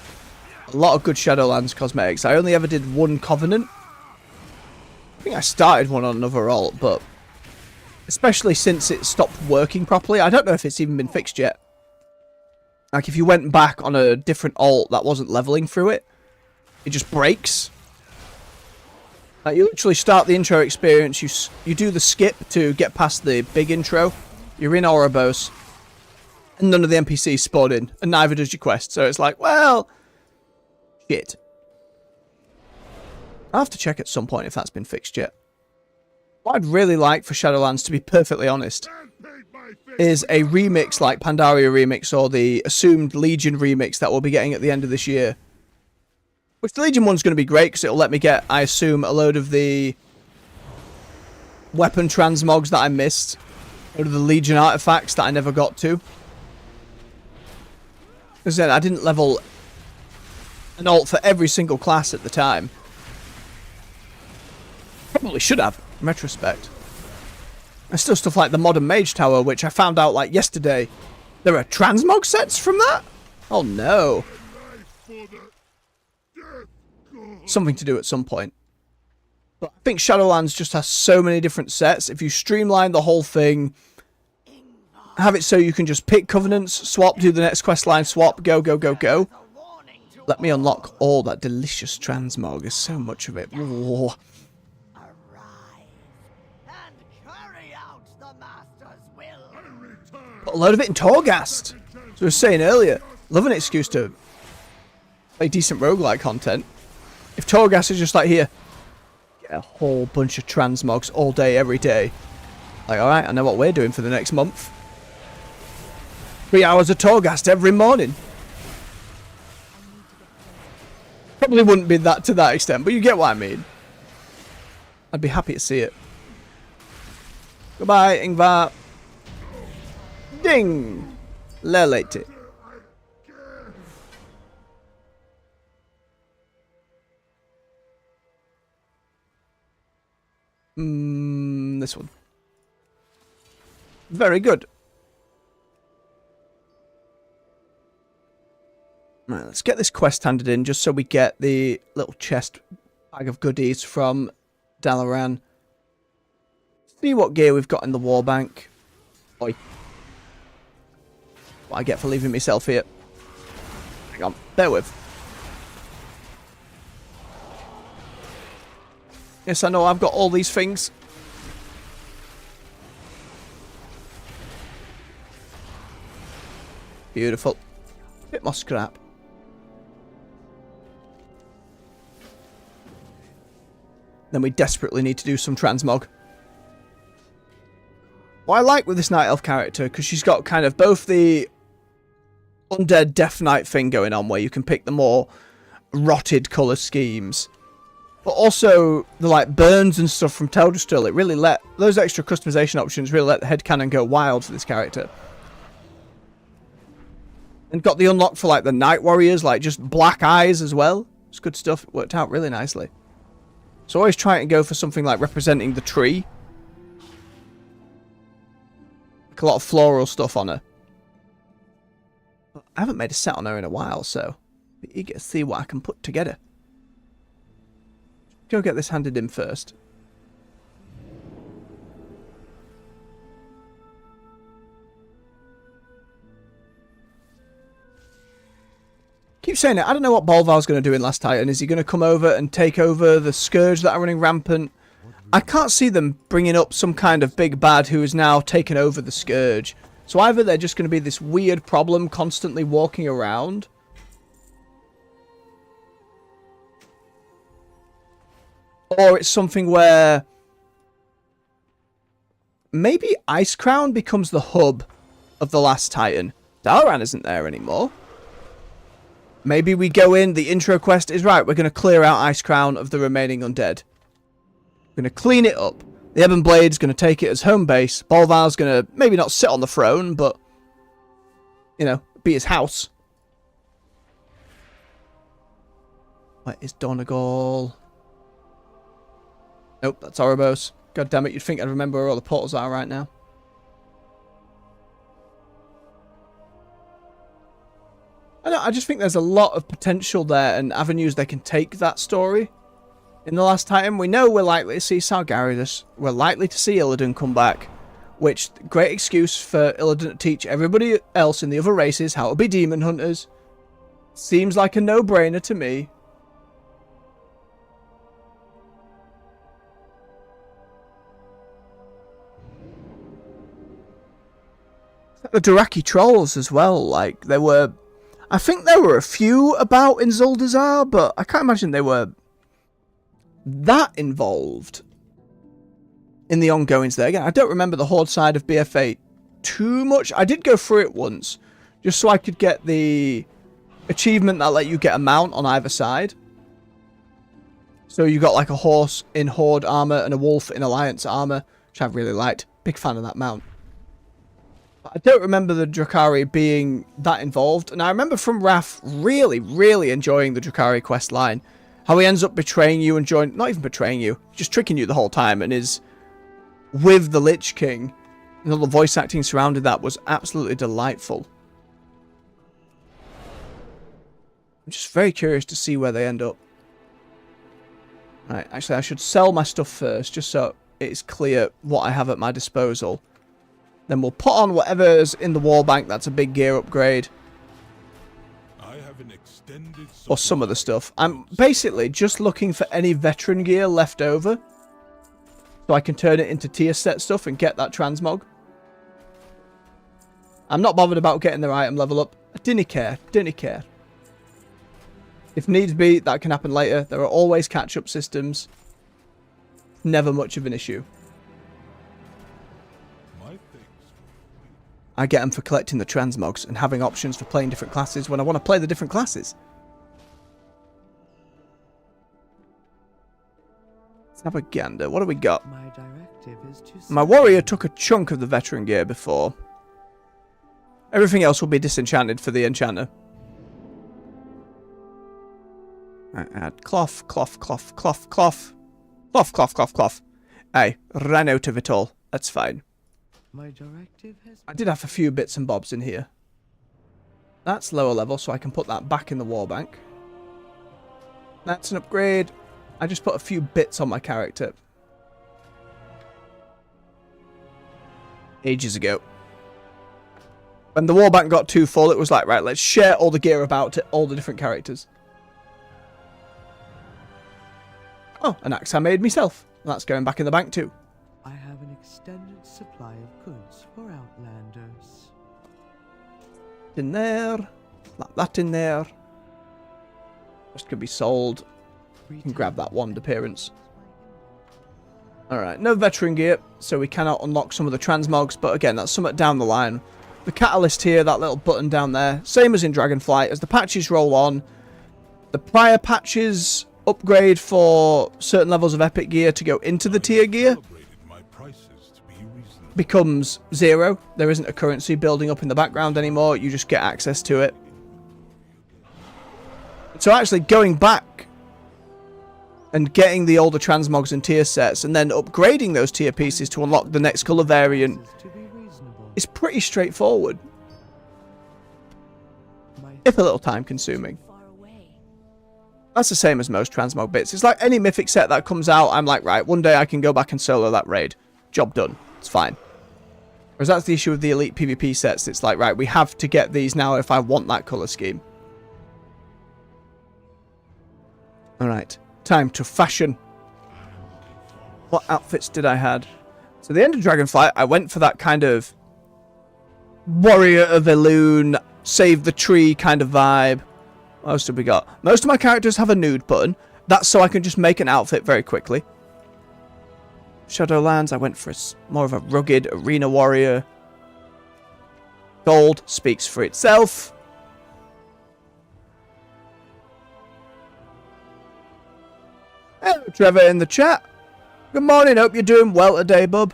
a A lot of good Shadowlands cosmetics. I only ever did one Covenant. I think I started one on another alt, but especially since it stopped working properly, I don't know if it's even been fixed yet. Like, if you went back on a different alt that wasn't leveling through it, it just breaks. Like, you literally start the intro experience, you do the skip to get past the big intro, you're in Oribos, and none of the NPCs spawn in, and neither does your quest. So it's like, well, shit. I'll have to check at some point if that's been fixed yet. What I'd really like for Shadowlands, to be perfectly honest, is a remix like Pandaria Remix or the assumed Legion Remix that we'll be getting at the end of this year. Which the Legion one's going to be great because it'll let me get, I assume, a load of the weapon transmogs that I missed. A load of the Legion artifacts that I never got to. As I said, I didn't level an alt for every single class at the time. Probably should have, in retrospect. And still stuff like the Modern Mage Tower, which I found out like yesterday. There are transmog sets from that? Oh no. Something to do at some point. But I think Shadowlands just has so many different sets. If you streamline the whole thing, have it so you can just pick Covenants, swap, do the next quest line, swap, go, go, go, go. Let me unlock all that delicious transmog. There's so much of it. Whoa. Put a load of it in Torghast. As I was saying earlier, love an excuse to play decent roguelike content. If Torghast is just like, here, get a whole bunch of transmogs all day, every day. Like, alright, I know what we're doing for the next month. 3 hours of Torghast every morning. Probably wouldn't be that to that extent, but you get what I mean. I'd be happy to see it. Goodbye, Ingvar. Ding! Lelete. This one. Very good. Right, let's get this quest handed in just so we get the little chest bag of goodies from Dalaran. See what gear we've got in the war bank. Oi. What I get for leaving myself here. Hang on, bear with. Yes, I know I've got all these things. Beautiful. Bit more scrap. Then we desperately need to do some transmog. What I like with this Night Elf character, because she's got kind of both the Undead Death Knight thing going on, where you can pick the more rotted colour schemes. But also, the like burns and stuff from Teldrassil, it really let, those extra customization options really let the headcanon go wild for this character. And got the unlock for like the Night Warriors, like just black eyes as well. It's good stuff, it worked out really nicely. So always try and go for something like representing the tree. Like a lot of floral stuff on her. I haven't made a set on her in a while, so be eager to see what I can put together. Go get this handed in first. Keep saying it. I don't know what Bolvar's going to do in Last Titan. Is he going to come over and take over the Scourge that are running rampant? I can't see them bringing up some kind of big bad who is now taken over the Scourge. So either they're just going to be this weird problem constantly walking around, or it's something where maybe Ice Crown becomes the hub of the Last Titan. Dalaran isn't there anymore. Maybe we go in, the intro quest is right, we're going to clear out Ice Crown of the remaining undead. We're going to clean it up. The Ebon Blade's going to take it as home base. Bolvar's going to maybe not sit on the throne, but, you know, be his house. Where is Donegal? Nope, that's Oribos. God damn it, you'd think I'd remember where all the portals are right now. I just think there's a lot of potential there and avenues they can take that story. In the last time, we know we're likely to see Sargeras. We're likely to see Illidan come back. Which, great excuse for Illidan to teach everybody else in the other races how to be demon hunters. Seems like a no-brainer to me. The Dothraki trolls as well, like, there were... I think there were a few about in Zuldazar, but I can't imagine they were that involved in the ongoings there. Again, I don't remember the Horde side of BF8 too much. I did go through it once, just so I could get the achievement that let you get a mount on either side. So you got like a horse in Horde armor and a wolf in Alliance armor, which I really liked. Big fan of that mount. I don't remember the Drukhari being that involved, and I remember from Wrath really, really enjoying the Drukhari quest line. How he ends up betraying you and not even betraying you, just tricking you the whole time, and is with the Lich King. And all the voice acting surrounding that was absolutely delightful. I'm just very curious to see where they end up. Right, actually I should sell my stuff first, just so it's clear what I have at my disposal. Then we'll put on whatever's in the wall bank. That's a big gear upgrade. I have an extended Or some of the stuff. I'm basically just looking for any veteran gear left over. So I can turn it into tier set stuff and get that transmog. I'm not bothered about getting their item level up. I didn't care. Didn't care. If needs be, that can happen later. There are always catch-up systems. Never much of an issue. I get them for collecting the transmogs and having options for playing different classes when I want to play the different classes. Let's have a gander. What do we got? My directive is to My warrior took a chunk of the veteran gear before. Everything else will be disenchanted for the enchanter. I add cloth, cloth, cloth, cloth, cloth. Cloth, cloth, cloth, cloth. I ran out of it all. That's fine. My directive has I did have a few bits and bobs in here. That's lower level, so I can put that back in the war bank. That's an upgrade. I just put a few bits on my character. Ages ago. When the war bank got too full, it was like, right, let's share all the gear about to all the different characters. Oh, an axe I made myself. That's going back in the bank too. I have an extended supply of goods for Outlanders. In there. Like that in there. Just could be sold. You can grab that wand appearance. Alright, no veteran gear, so we cannot unlock some of the transmogs, but again, that's somewhat down the line. The catalyst here, that little button down there, same as in Dragonflight, as the patches roll on, the prior patches upgrade for certain levels of epic gear to go into the tier gear becomes 0. There isn't a currency building up in the background anymore, you just get access to it. So actually going back and getting the older transmogs and tier sets and then upgrading those tier pieces to unlock the next colour variant is pretty straightforward. If a little time consuming. That's the same as most transmog bits. It's like any mythic set that comes out, I'm like, right, one day I can go back and solo that raid. Job done. It's fine. Whereas that's the issue with the elite PvP sets. It's like, right, we have to get these now if I want that colour scheme. Alright, time to fashion. What outfits did I had? So the end of Dragonflight, I went for that kind of Warrior of Elune, save the tree kind of vibe. What else have we got? Most of my characters have a nude button. That's so I can just make an outfit very quickly. Shadowlands, I went for more of a rugged arena warrior. Gold speaks for itself. Hello, Trevor in the chat. Good morning, hope you're doing well today, bub.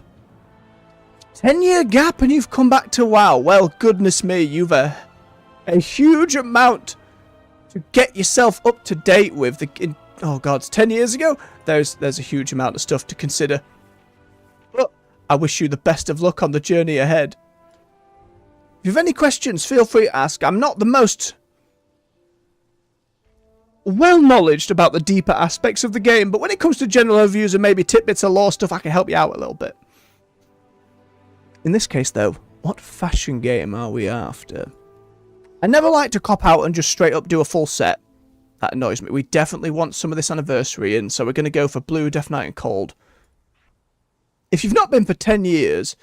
10-year gap and you've come back to WoW. Well, goodness me, you've a huge amount to get yourself up to date with. Oh god, it's 10 years ago? There's a huge amount of stuff to consider. But I wish you the best of luck on the journey ahead. If you have any questions, feel free to ask. I'm not the most well knowledged about the deeper aspects of the game, but when it comes to general overviews and maybe tidbits of lore stuff, I can help you out a little bit. In this case, though, what fashion game are we after? I never like to cop out and just straight up do a full set. That annoys me. We definitely want some of this anniversary in, so we're going to go for blue, Death Knight, and cold. If you've not been for 10 years,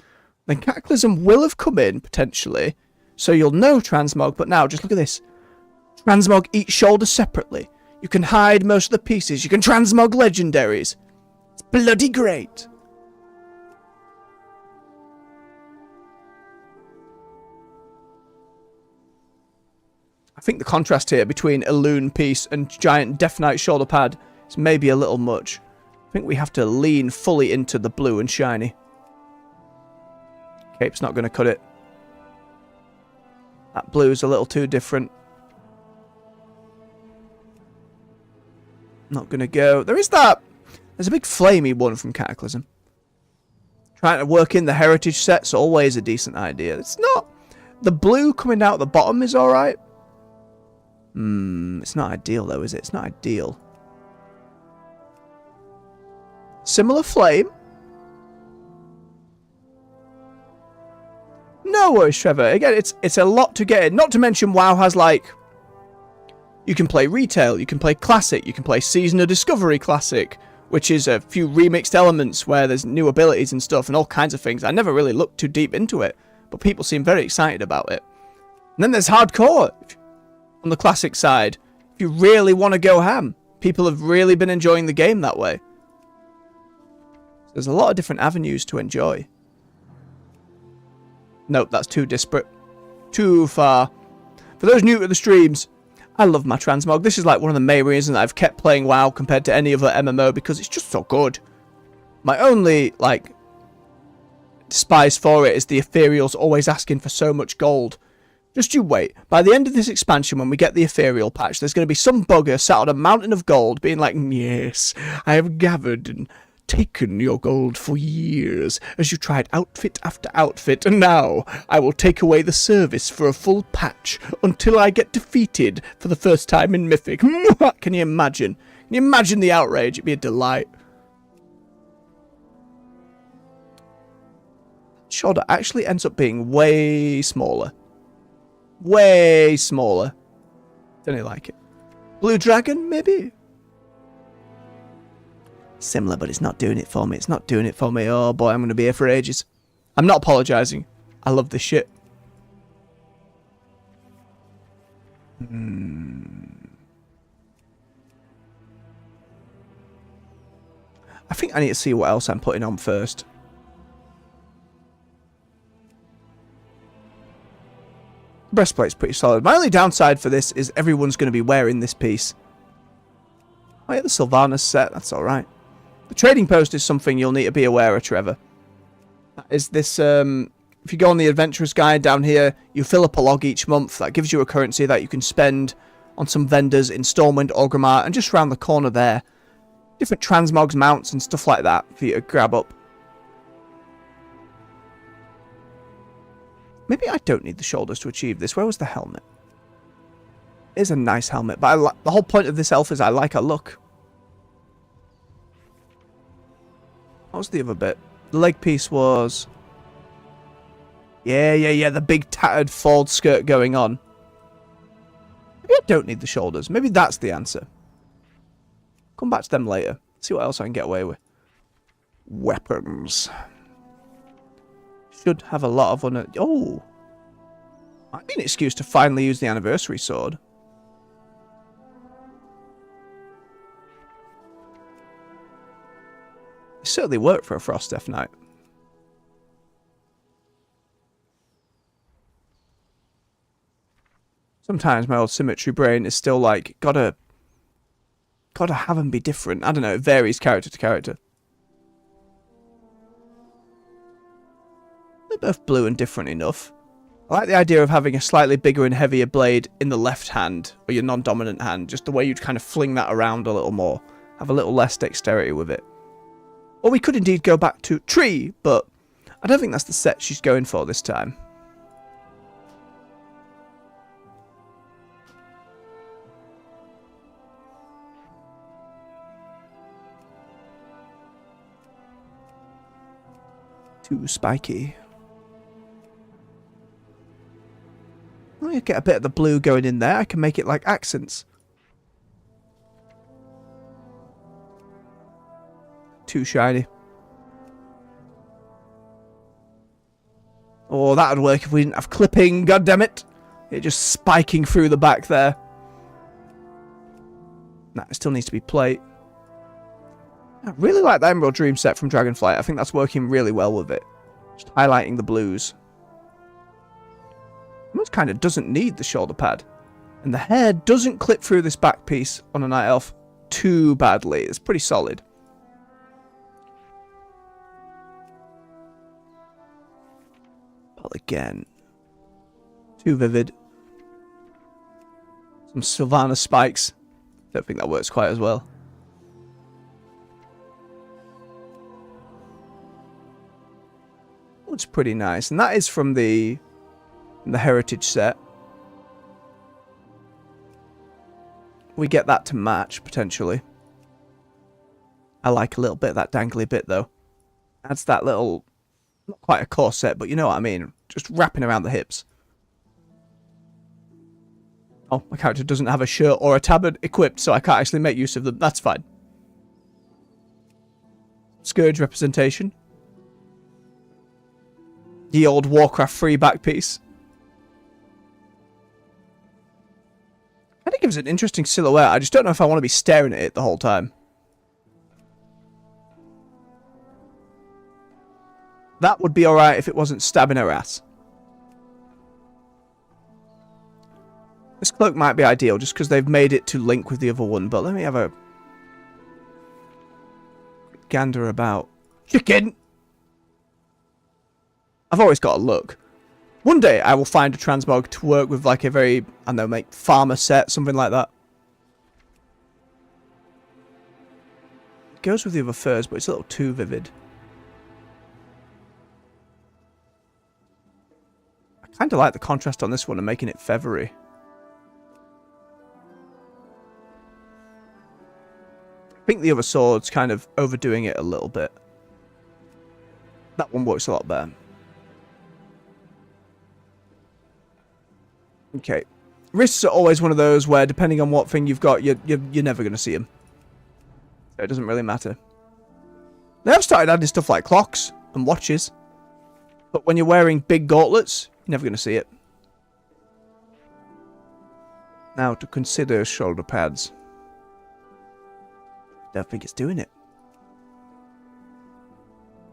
then Cataclysm will have come in, potentially, so you'll know Transmog, but now, just look at this. Transmog each shoulder separately. You can hide most of the pieces. You can transmog legendaries. It's bloody great. I think the contrast here between a loon piece and giant Death Knight shoulder pad is maybe a little much. I think we have to lean fully into the blue and shiny. Cape's not going to cut it. That blue is a little too different. Not going to go. There is that. There's a big flamey one from Cataclysm. Trying to work in the heritage set's always a decent idea. It's not. The blue coming out the bottom is alright. It's not ideal though, is it? It's not ideal. Similar flame. No worries, Trevor. Again, it's a lot to get in. Not to mention WoW has like... You can play retail, you can play classic, you can play season of discovery classic, which is a few remixed elements where there's new abilities and stuff and all kinds of things. I never really looked too deep into it, but people seem very excited about it. And then there's hardcore on the classic side. If you really want to go ham, people have really been enjoying the game that way. There's a lot of different avenues to enjoy. Nope, that's too disparate. Too far. For those new to the streams, I love my transmog. This is like one of the main reasons I've kept playing WoW compared to any other MMO, because it's just so good. My only, like, despise for it is the Ethereals always asking for so much gold. Just you wait. By the end of this expansion, when we get the Ethereal patch, there's going to be some bugger sat on a mountain of gold being like, yes, I have gathered and taken your gold for years as you tried outfit after outfit, and now I will take away the service for a full patch until I get defeated for the first time in Mythic. Can you imagine? Can you imagine the outrage? It'd be a delight. Shoulder actually ends up being way smaller. Way smaller. Don't really like it. Blue Dragon, maybe? Similar, but it's not doing it for me. It's not doing it for me. Oh boy, I'm going to be here for ages. I'm not apologising. I love this shit. I think I need to see what else I'm putting on first. Breastplate's pretty solid. My only downside for this is everyone's going to be wearing this piece. Oh yeah, the Sylvanas set. That's alright. The trading post is something you'll need to be aware of, Trevor. That is this, if you go on the Adventurer's Guide down here, you fill up a log each month. That gives you a currency that you can spend on some vendors in Stormwind, Orgrimmar, and just round the corner there. Different transmogs, mounts, and stuff like that for you to grab up. Maybe I don't need the shoulders to achieve this. Where was the helmet? It is a nice helmet, but the whole point of this elf is I like her look. What was the other bit? The leg piece was... Yeah, the big tattered fold skirt going on. Maybe I don't need the shoulders. Maybe that's the answer. Come back to them later. See what else I can get away with. Weapons. Should have a lot of... Oh! Might be an excuse to finally use the anniversary sword. It certainly worked for a Frost Death Knight. Sometimes my old symmetry brain is still like, gotta have them be different. I don't know, it varies character to character. They're both blue and different enough. I like the idea of having a slightly bigger and heavier blade in the left hand, or your non-dominant hand, just the way you'd kind of fling that around a little more. Have a little less dexterity with it. Or we could indeed go back to tree, but I don't think that's the set she's going for this time. Too spiky. Oh, you get a bit of the blue going in there. I can make it like accents. Too shiny. Oh, that would work if we didn't have clipping, goddammit. It just spiking through the back there. Nah, it still needs to be plate. I really like the Emerald Dream set from Dragonflight. I think that's working really well with it. Just highlighting the blues. Almost kind of doesn't need the shoulder pad. And the hair doesn't clip through this back piece on a Night Elf too badly. It's pretty solid. But again, too vivid. Some Sylvana spikes. Don't think that works quite as well. Looks pretty nice. And that is from the Heritage set. We get that to match, potentially. I like a little bit of that dangly bit, though. Adds that little... Not quite a corset, but you know what I mean. Just wrapping around the hips. Oh, my character doesn't have a shirt or a tabard equipped, so I can't actually make use of them. That's fine. Scourge representation. The old Warcraft 3 back piece. I think it gives an interesting silhouette. I just don't know if I want to be staring at it the whole time. That would be alright if it wasn't stabbing her ass. This cloak might be ideal just because they've made it to link with the other one, but let me have a gander about. Chicken! I've always got a look. One day I will find a transmog to work with like a very, I don't know, make farmer set, something like that. It goes with the other furs, but it's a little too vivid. I kind of like the contrast on this one and making it feathery. I think the other sword's kind of overdoing it a little bit. That one works a lot better. Okay. Wrists are always one of those where, depending on what thing you've got, you're never going to see them. So it doesn't really matter. They have started adding stuff like clocks and watches. But when you're wearing big gauntlets, you're never going to see it. Now to consider shoulder pads. Don't think it's doing it.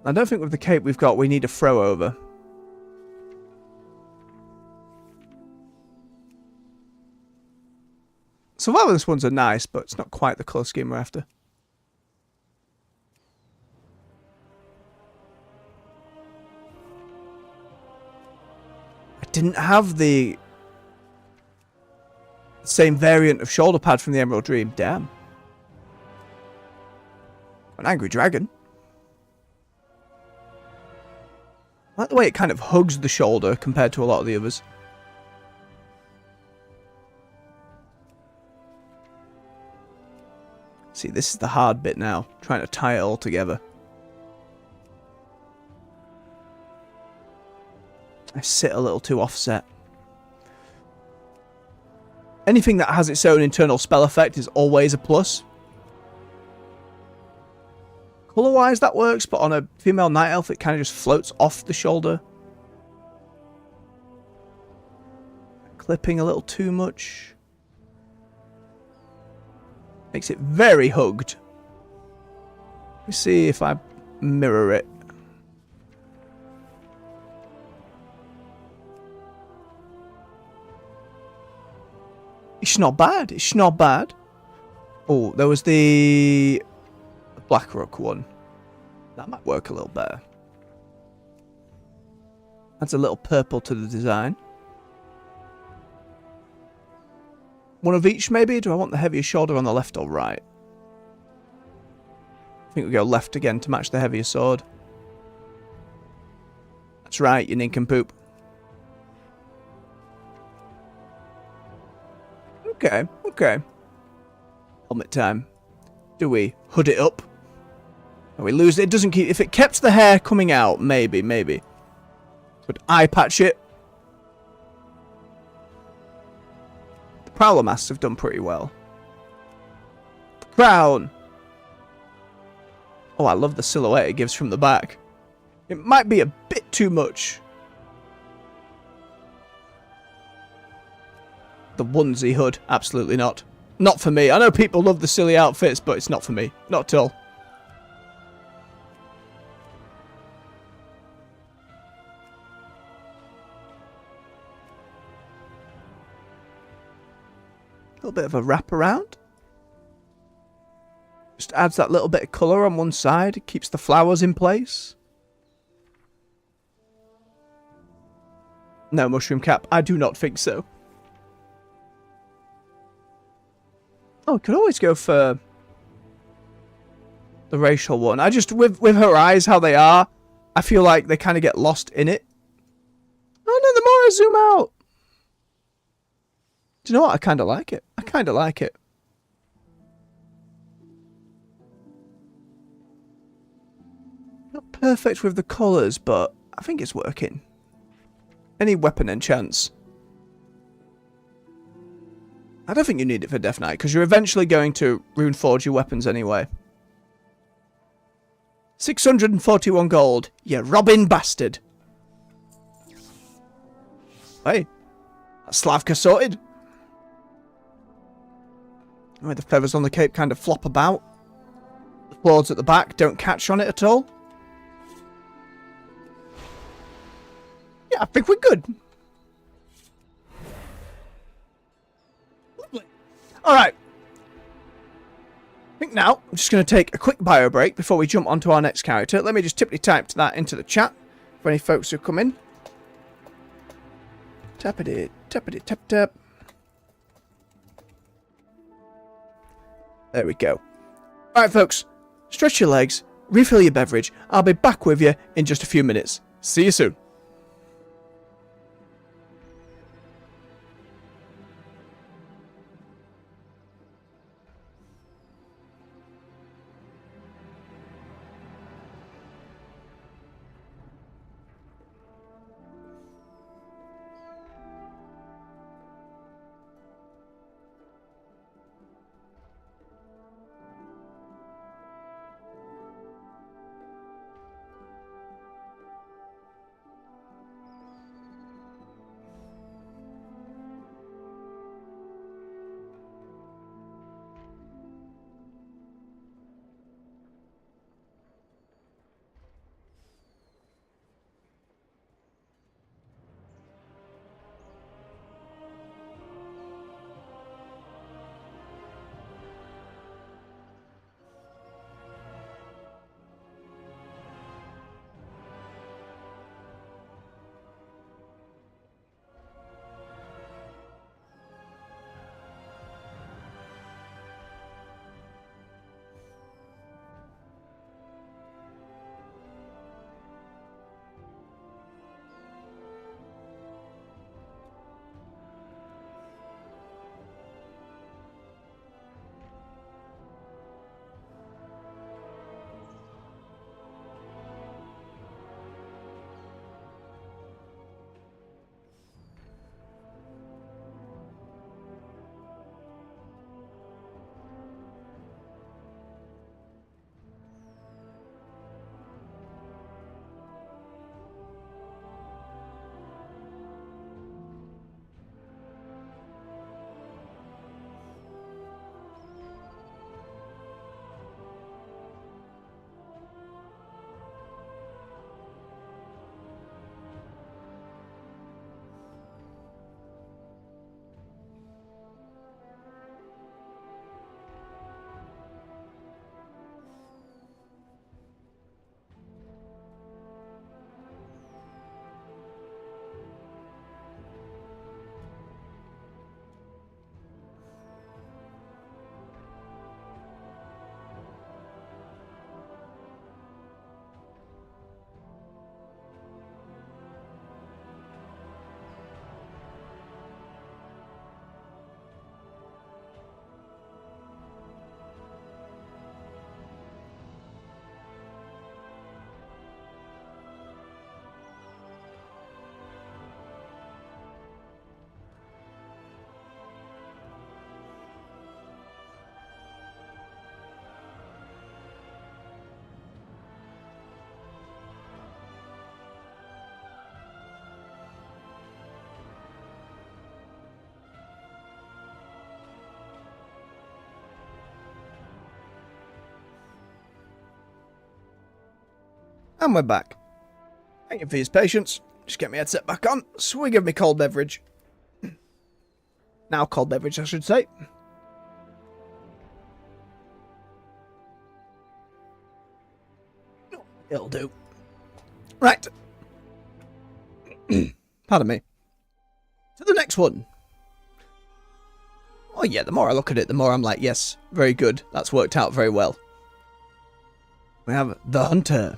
I don't think with the cape we've got, we need a throw over. Survivalist ones are nice, but it's not quite the close scheme we're after. I didn't have the same variant of shoulder pad from the Emerald Dream. Damn. An angry dragon. I like the way it kind of hugs the shoulder compared to a lot of the others. See, this is the hard bit now, trying to tie it all together. I sit a little too offset. Anything that has its own internal spell effect is always a plus. Colour-wise that works, but on a female night elf it kind of just floats off the shoulder. Clipping a little too much. Makes it very hugged. Let me see if I mirror it. It's not bad. It's not bad. Oh, there was the Blackrock one. That might work a little better. Adds a little purple to the design. One of each, maybe? Do I want the heavier shoulder on the left or right? I think we go left again to match the heavier sword. That's right, you nincompoop. Okay, okay. Helmet time. Do we hood it up? Oh, we lose it. It doesn't keep... If it kept the hair coming out, maybe. Would eye patch it? The Prowler masks have done pretty well. The crown. Oh, I love the silhouette it gives from the back. It might be a bit too much. The onesie hood, absolutely not. Not for me. I know people love the silly outfits, but it's not for me. Not at all. A little bit of a wraparound. Just adds that little bit of colour on one side. It keeps the flowers in place. No mushroom cap. I do not think so. Oh, could always go for the racial one. I just, with her eyes, how they are, I feel like they kind of get lost in it. Oh no, the more I zoom out. Do you know what? I kind of like it. I kind of like it. Not perfect with the colours, but I think it's working. Any weapon enchants. I don't think you need it for Death Knight, because you're eventually going to Runeforge your weapons anyway. 641 gold. You robbing bastard. Hey. That's Slavka sorted. Where the feathers on the cape kind of flop about. The claws at the back don't catch on it at all. Yeah, I think we're good. Lovely. Alright. I think now I'm just going to take a quick bio break before we jump onto our next character. Let me just tippity-type that into the chat for any folks who come in. Tappity, tappity, tap, tap. There we go. Alright folks, stretch your legs, refill your beverage. I'll be back with you in just a few minutes. See you soon. And we're back. Thank you for your patience. Just get my headset back on. Swig of me cold beverage. Now cold beverage, I should say. It'll do. Right. Pardon me. To the next one. Oh yeah, the more I look at it, the more I'm like, yes, very good. That's worked out very well. We have the Hunter.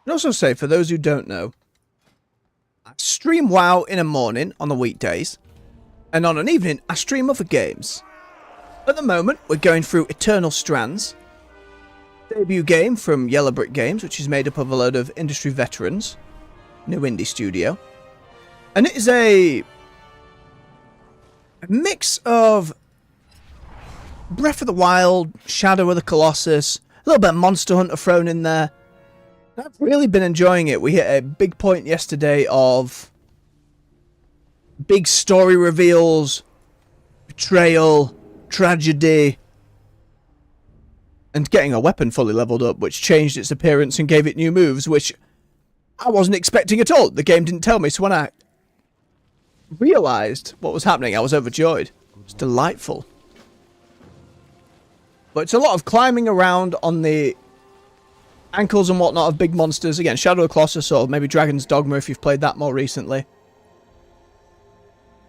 I'd also say, for those who don't know, I stream WoW in a morning on the weekdays, and on an evening I stream other games. At the moment, we're going through Eternal Strands, debut game from Yellow Brick Games, which is made up of a load of industry veterans, new indie studio, and it is a mix of Breath of the Wild, Shadow of the Colossus, a little bit of Monster Hunter thrown in there. I've really been enjoying it. We hit a big point yesterday of big story reveals, betrayal, tragedy, and getting a weapon fully leveled up, which changed its appearance and gave it new moves, which I wasn't expecting at all. The game didn't tell me, so when I realised what was happening, I was overjoyed. It's delightful. But it's a lot of climbing around on the ankles and whatnot of big monsters. Again, Shadow of the Colossus or maybe Dragon's Dogma if you've played that more recently.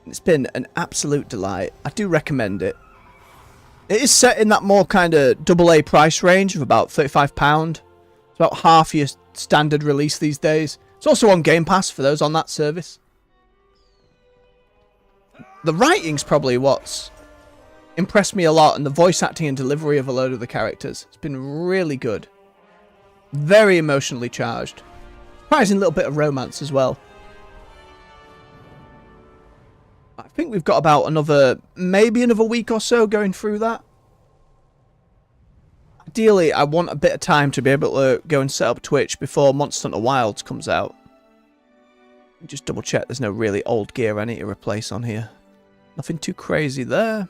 It's been an absolute delight. I do recommend it. It is set in that more kind of AA price range of about £35. It's about half your standard release these days. It's also on Game Pass for those on that service. The writing's probably what's impressed me a lot, and the voice acting and delivery of a load of the characters. It's been really good. Very emotionally charged. Surprising little bit of romance as well. I think we've got about maybe another week or so going through that. Ideally, I want a bit of time to be able to go and set up Twitch before Monster Hunter Wilds comes out. Just double check there's no really old gear I need to replace on here. Nothing too crazy there.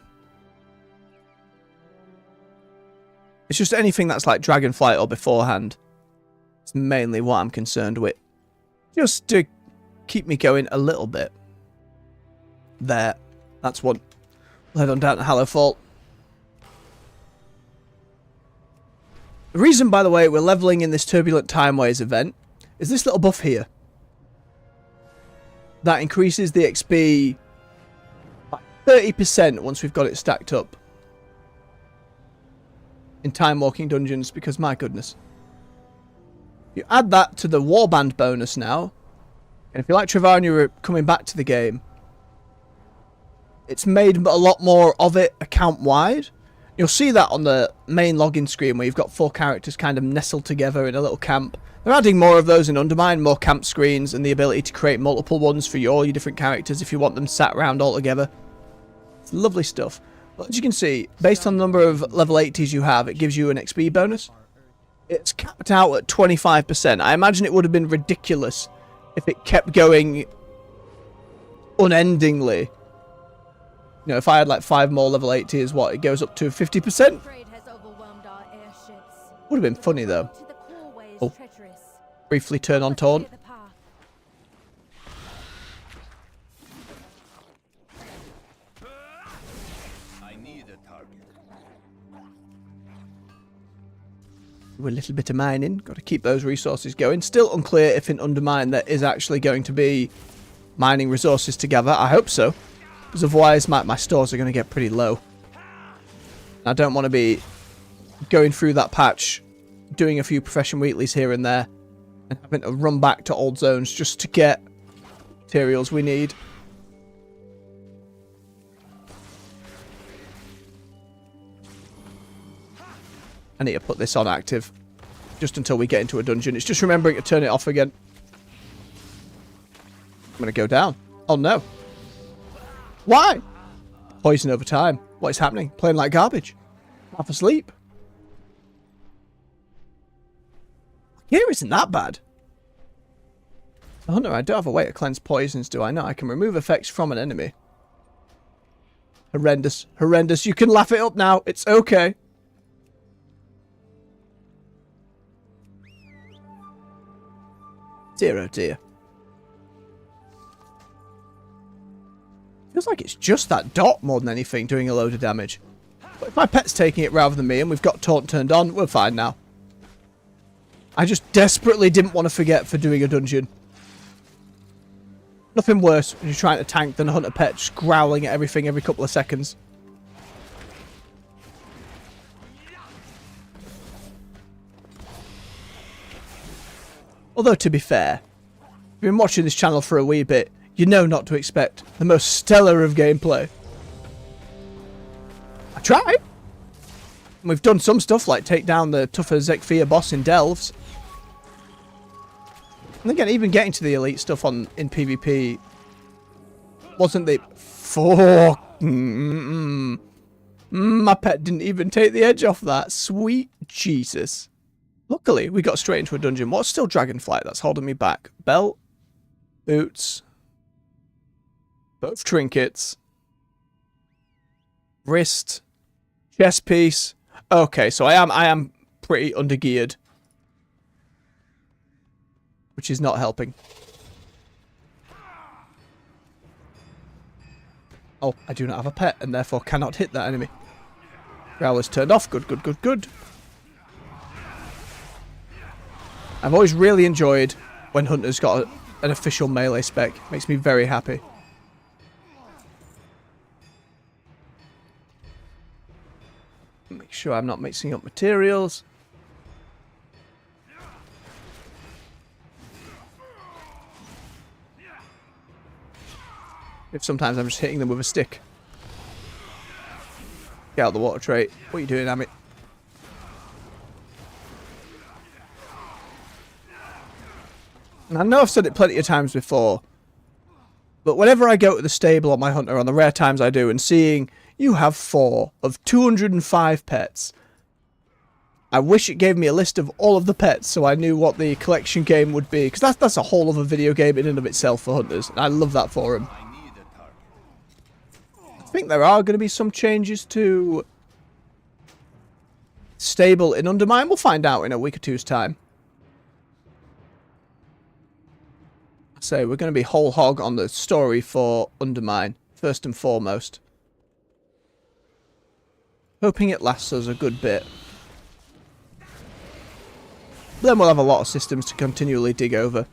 It's just anything that's like Dragonflight or beforehand. It's mainly what I'm concerned with. Just to keep me going a little bit. There. That's one. We'll head on down to Hallowfall. The reason, by the way, we're leveling in this Turbulent Timeways event is this little buff here. That increases the XP by 30% once we've got it stacked up. In time walking dungeons, because my goodness. You add that to the warband bonus now, and if you like Trevor and you're coming back to the game, it's made a lot more of it account wide. You'll see that on the main login screen where you've got 4 characters kind of nestled together in a little camp. They're adding more of those in Undermine, more camp screens, and the ability to create multiple ones for all your different characters if you want them sat around all together. It's lovely stuff. But as you can see, based on the number of level 80s you have, it gives you an XP bonus. It's capped out at 25%. I imagine it would have been ridiculous if it kept going unendingly. You know, if I had like 5 more level 80s, what, it goes up to 50%? Would have been funny though. Oh. Briefly turn on taunt. With a little bit of mining. Got to keep those resources going. Still unclear if in Undermine there is actually going to be mining resources together. I hope so. Because otherwise my stores are going to get pretty low. I don't want to be going through that patch, doing a few profession weeklies here and there, and having to run back to old zones just to get materials we need. I need to put this on active just until we get into a dungeon. It's just remembering to turn it off again. I'm going to go down. Oh no. Why? Poison over time. What is happening? Playing like garbage. Half asleep. Gear isn't that bad. Oh no, I don't have a way to cleanse poisons, do I? No, I can remove effects from an enemy. Horrendous. Horrendous. You can laugh it up now. It's okay. Dear oh dear. Feels like it's just that dot more than anything doing a load of damage. But if my pet's taking it rather than me and we've got taunt turned on, we're fine now. I just desperately didn't want to forget for doing a dungeon. Nothing worse when you're trying to tank than a hunter pet just growling at everything every couple of seconds. Although, to be fair, if you've been watching this channel for a wee bit, you know not to expect the most stellar of gameplay. I tried. We've done some stuff like take down the tougher Zekfia boss in Delves. And again, even getting to the elite stuff in PvP wasn't the... my pet didn't even take the edge off that. Sweet Jesus. Luckily, we got straight into a dungeon. What's still Dragonflight that's holding me back? Belt, boots, both trinkets, wrist, chest piece. Okay, so I am pretty undergeared, which is not helping. Oh, I do not have a pet and therefore cannot hit that enemy. Growler's turned off. Good, good, good, good. I've always really enjoyed when Hunter's got an official melee spec. Makes me very happy. Make sure I'm not mixing up materials. If sometimes I'm just hitting them with a stick. Get out the water tray. What are you doing, Amit? And I know I've said it plenty of times before, but whenever I go to the stable on my hunter, on the rare times I do, and seeing you have 4 of 205 pets, I wish it gave me a list of all of the pets so I knew what the collection game would be, because that's a whole other video game in and of itself for hunters, and I love that for them. I think there are going to be some changes to stable in Undermine. We'll find out in a week or two's time. So we're going to be whole hog on the story for Undermine, first and foremost. Hoping it lasts us a good bit. Then we'll have a lot of systems to continually dig over.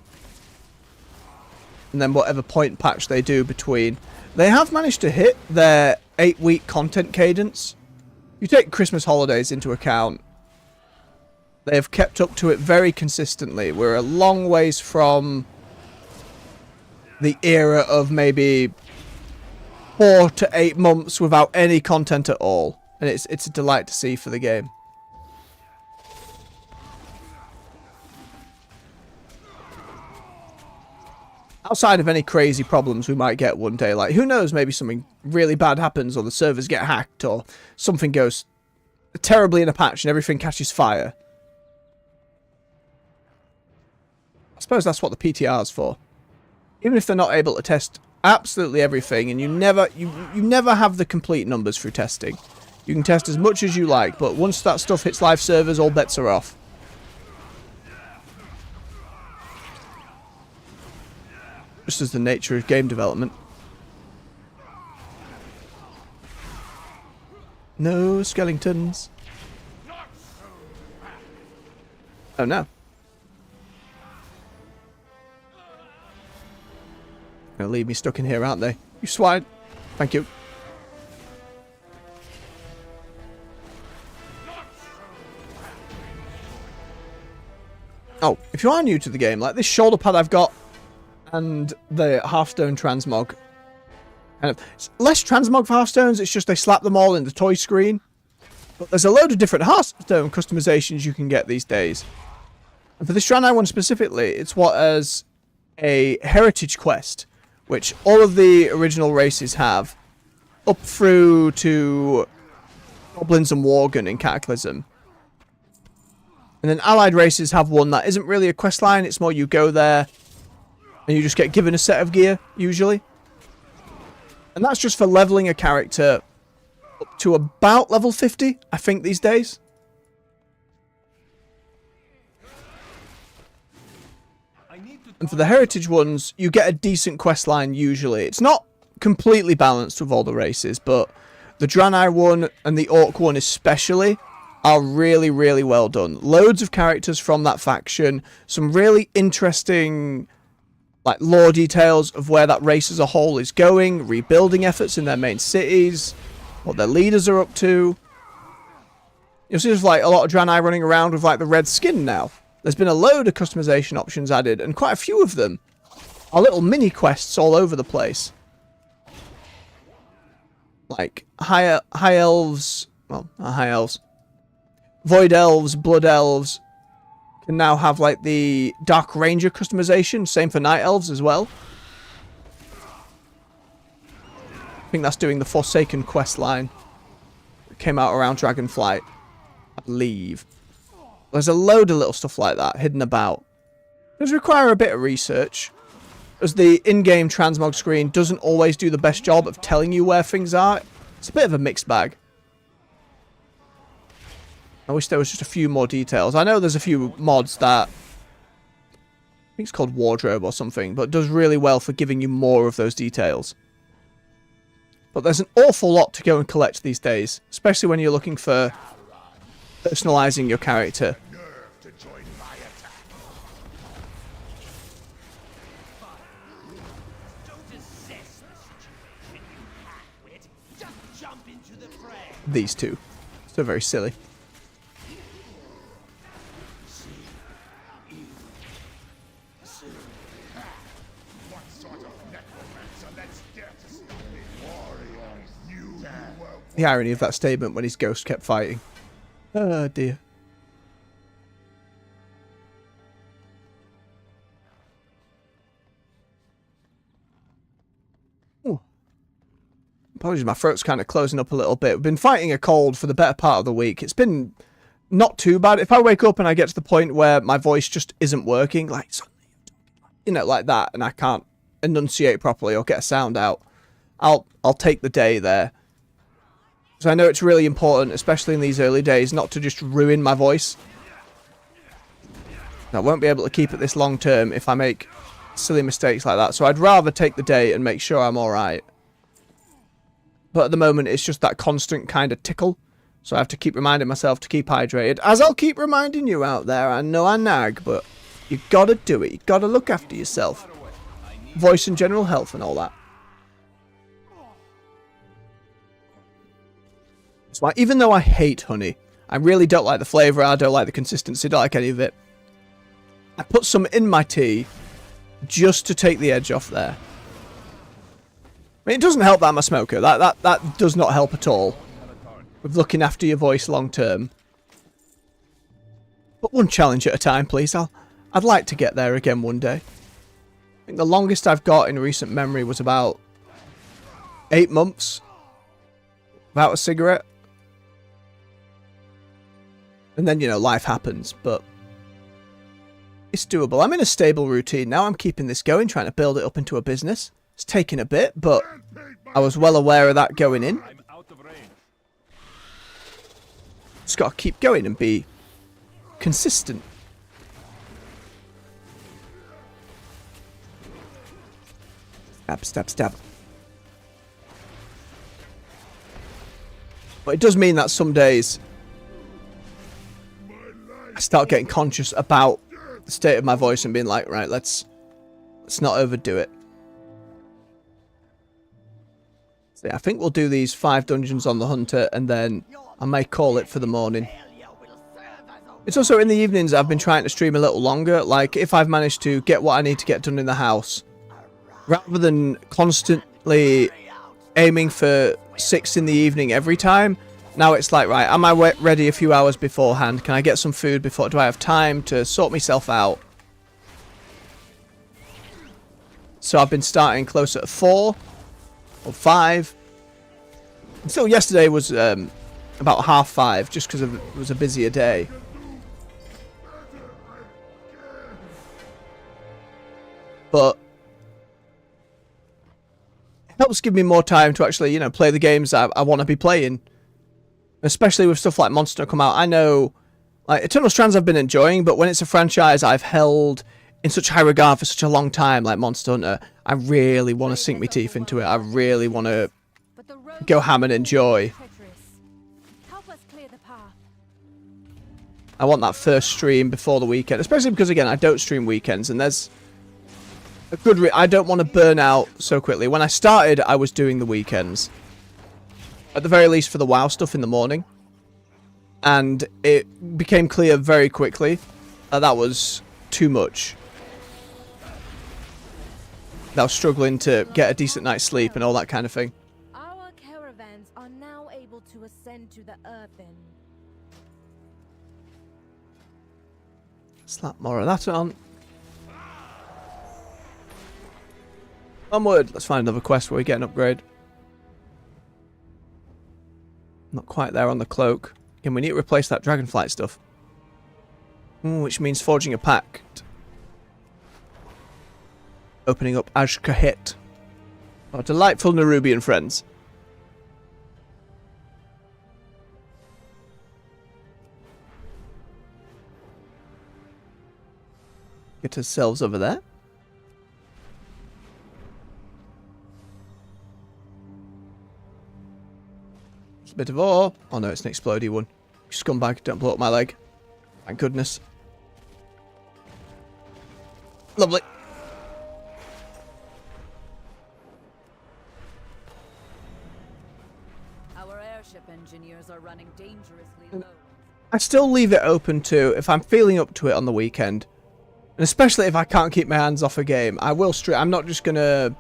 And then whatever point patch they do between... They have managed to hit their 8-week content cadence. If you take Christmas holidays into account, they have kept up to it very consistently. We're a long ways from the era of maybe 4 to 8 months without any content at all. And it's a delight to see for the game. Outside of any crazy problems we might get one day, like who knows, maybe something really bad happens or the servers get hacked or something goes terribly in a patch and everything catches fire. I suppose that's what the PTR is for. Even if they're not able to test absolutely everything, and you never have the complete numbers through testing. You can test as much as you like, but once that stuff hits live servers, all bets are off. Just as the nature of game development. No skeletons. Oh no. Gonna leave me stuck in here, aren't they? You swine. Thank you. Oh, if you are new to the game, like this shoulder pad I've got and the Hearthstone transmog. Kind of, it's less transmog for Hearthstones, it's just they slap them all in the toy screen. But there's a load of different Hearthstone customizations you can get these days. And for this Draenei one specifically, it's what as a heritage quest, which all of the original races have, up through to Goblins and Worgen in Cataclysm. And then allied races have one that isn't really a quest line, it's more you go there, And you just get given a set of gear, usually. And that's just for leveling a character up to about level 50, I think, these days. And for the heritage ones, you get a decent quest line usually. It's not completely balanced with all the races, but the Draenei one and the Orc one especially are really, really well done. Loads of characters from that faction, some really interesting like lore details of where that race as a whole is going, rebuilding efforts in their main cities, what their leaders are up to. You'll see there's like a lot of Draenei running around with like the red skin now. There's been a load of customization options added, and quite a few of them are little mini quests all over the place. Like high elves, well, not high elves, void elves, blood elves can now have like the Dark Ranger customization. Same for night elves as well. I think that's doing the Forsaken quest line. It came out around Dragonflight, I believe. There's a load of little stuff like that hidden about. It does require a bit of research, as the in-game transmog screen doesn't always do the best job of telling you where things are. It's a bit of a mixed bag. I wish there was just a few more details. I know there's a few mods that, I think it's called Wardrobe or something, but does really well for giving you more of those details. But there's an awful lot to go and collect these days, especially when you're looking for personalizing your character. These two. So very silly. The irony of that statement when his ghost kept fighting. Oh dear. Ooh. Apologies, my throat's kind of closing up a little bit. We've been fighting a cold for the better part of the week. It's been not too bad. If I wake up and I get to the point where my voice just isn't working, like, you know, like that, and I can't enunciate properly or get a sound out, I'll take the day there. So I know it's really important, especially in these early days, not to just ruin my voice. I won't be able to keep it this long term if I make silly mistakes like that. So I'd rather take the day and make sure I'm alright. But at the moment, it's just that constant kind of tickle. So I have to keep reminding myself to keep hydrated. As I'll keep reminding you out there. I know I nag, but you gotta do it. You gotta look after yourself. Voice and general health and all that. So even though I hate honey, I really don't like the flavour, I don't like the consistency, don't like any of it. I put some in my tea just to take the edge off there. I mean, it doesn't help that I'm a smoker. That does not help at all with looking after your voice long term. But one challenge at a time, please. I'd like to get there again one day. I think the longest I've got in recent memory was about 8 months without a cigarette. And then, you know, life happens, but it's doable. I'm in a stable routine now. I'm keeping this going, trying to build it up into a business. It's taken a bit, but I was well aware of that going in. Just got to keep going and be consistent. Stab, stab, stab. But it does mean that some days I start getting conscious about the state of my voice and being like, right, let's not overdo it. So yeah, I think we'll do these 5 dungeons on the Hunter, and then I may call it for the morning. It's also in the evenings I've been trying to stream a little longer. Like, if I've managed to get what I need to get done in the house, rather than constantly aiming for 6 in the evening every time, now it's like, right, am I ready a few hours beforehand? Can I get some food before? Do I have time to sort myself out? So I've been starting closer to 4 or 5. Until yesterday was about 5:30, just because it was a busier day. But helps give me more time to actually, you know, play the games I want to be playing. Especially with stuff like Monster Hunter come out. I know, like, Eternal Strands I've been enjoying, but when it's a franchise I've held in such high regard for such a long time, like Monster Hunter, I really want to sink my teeth into it. I really want to go ham and enjoy. I want that first stream before the weekend, especially because, again, I don't stream weekends, and there's a good I don't want to burn out so quickly. When I started, I was doing the weekends. At the very least for the WoW stuff in the morning. And it became clear very quickly that that was too much. That I was struggling to get a decent night's sleep and all that kind of thing. Our caravans are now able to ascend to the earthen. Slap more of that on. Onward. Let's find another quest where we get an upgrade. Not quite there on the cloak. And we need to replace that dragonflight stuff. Which means forging a pact. Opening up Ashkahet. Our delightful Nerubian friends. Get ourselves over there. It's a bit of ore. Oh no, it's an explodey one. You scumbag, don't blow up my leg. Thank goodness. Lovely. Our airship engineers are running dangerously low. I still leave it open to, if I'm feeling up to it on the weekend, and especially if I can't keep my hands off a game, I will stream. I'm not just gonna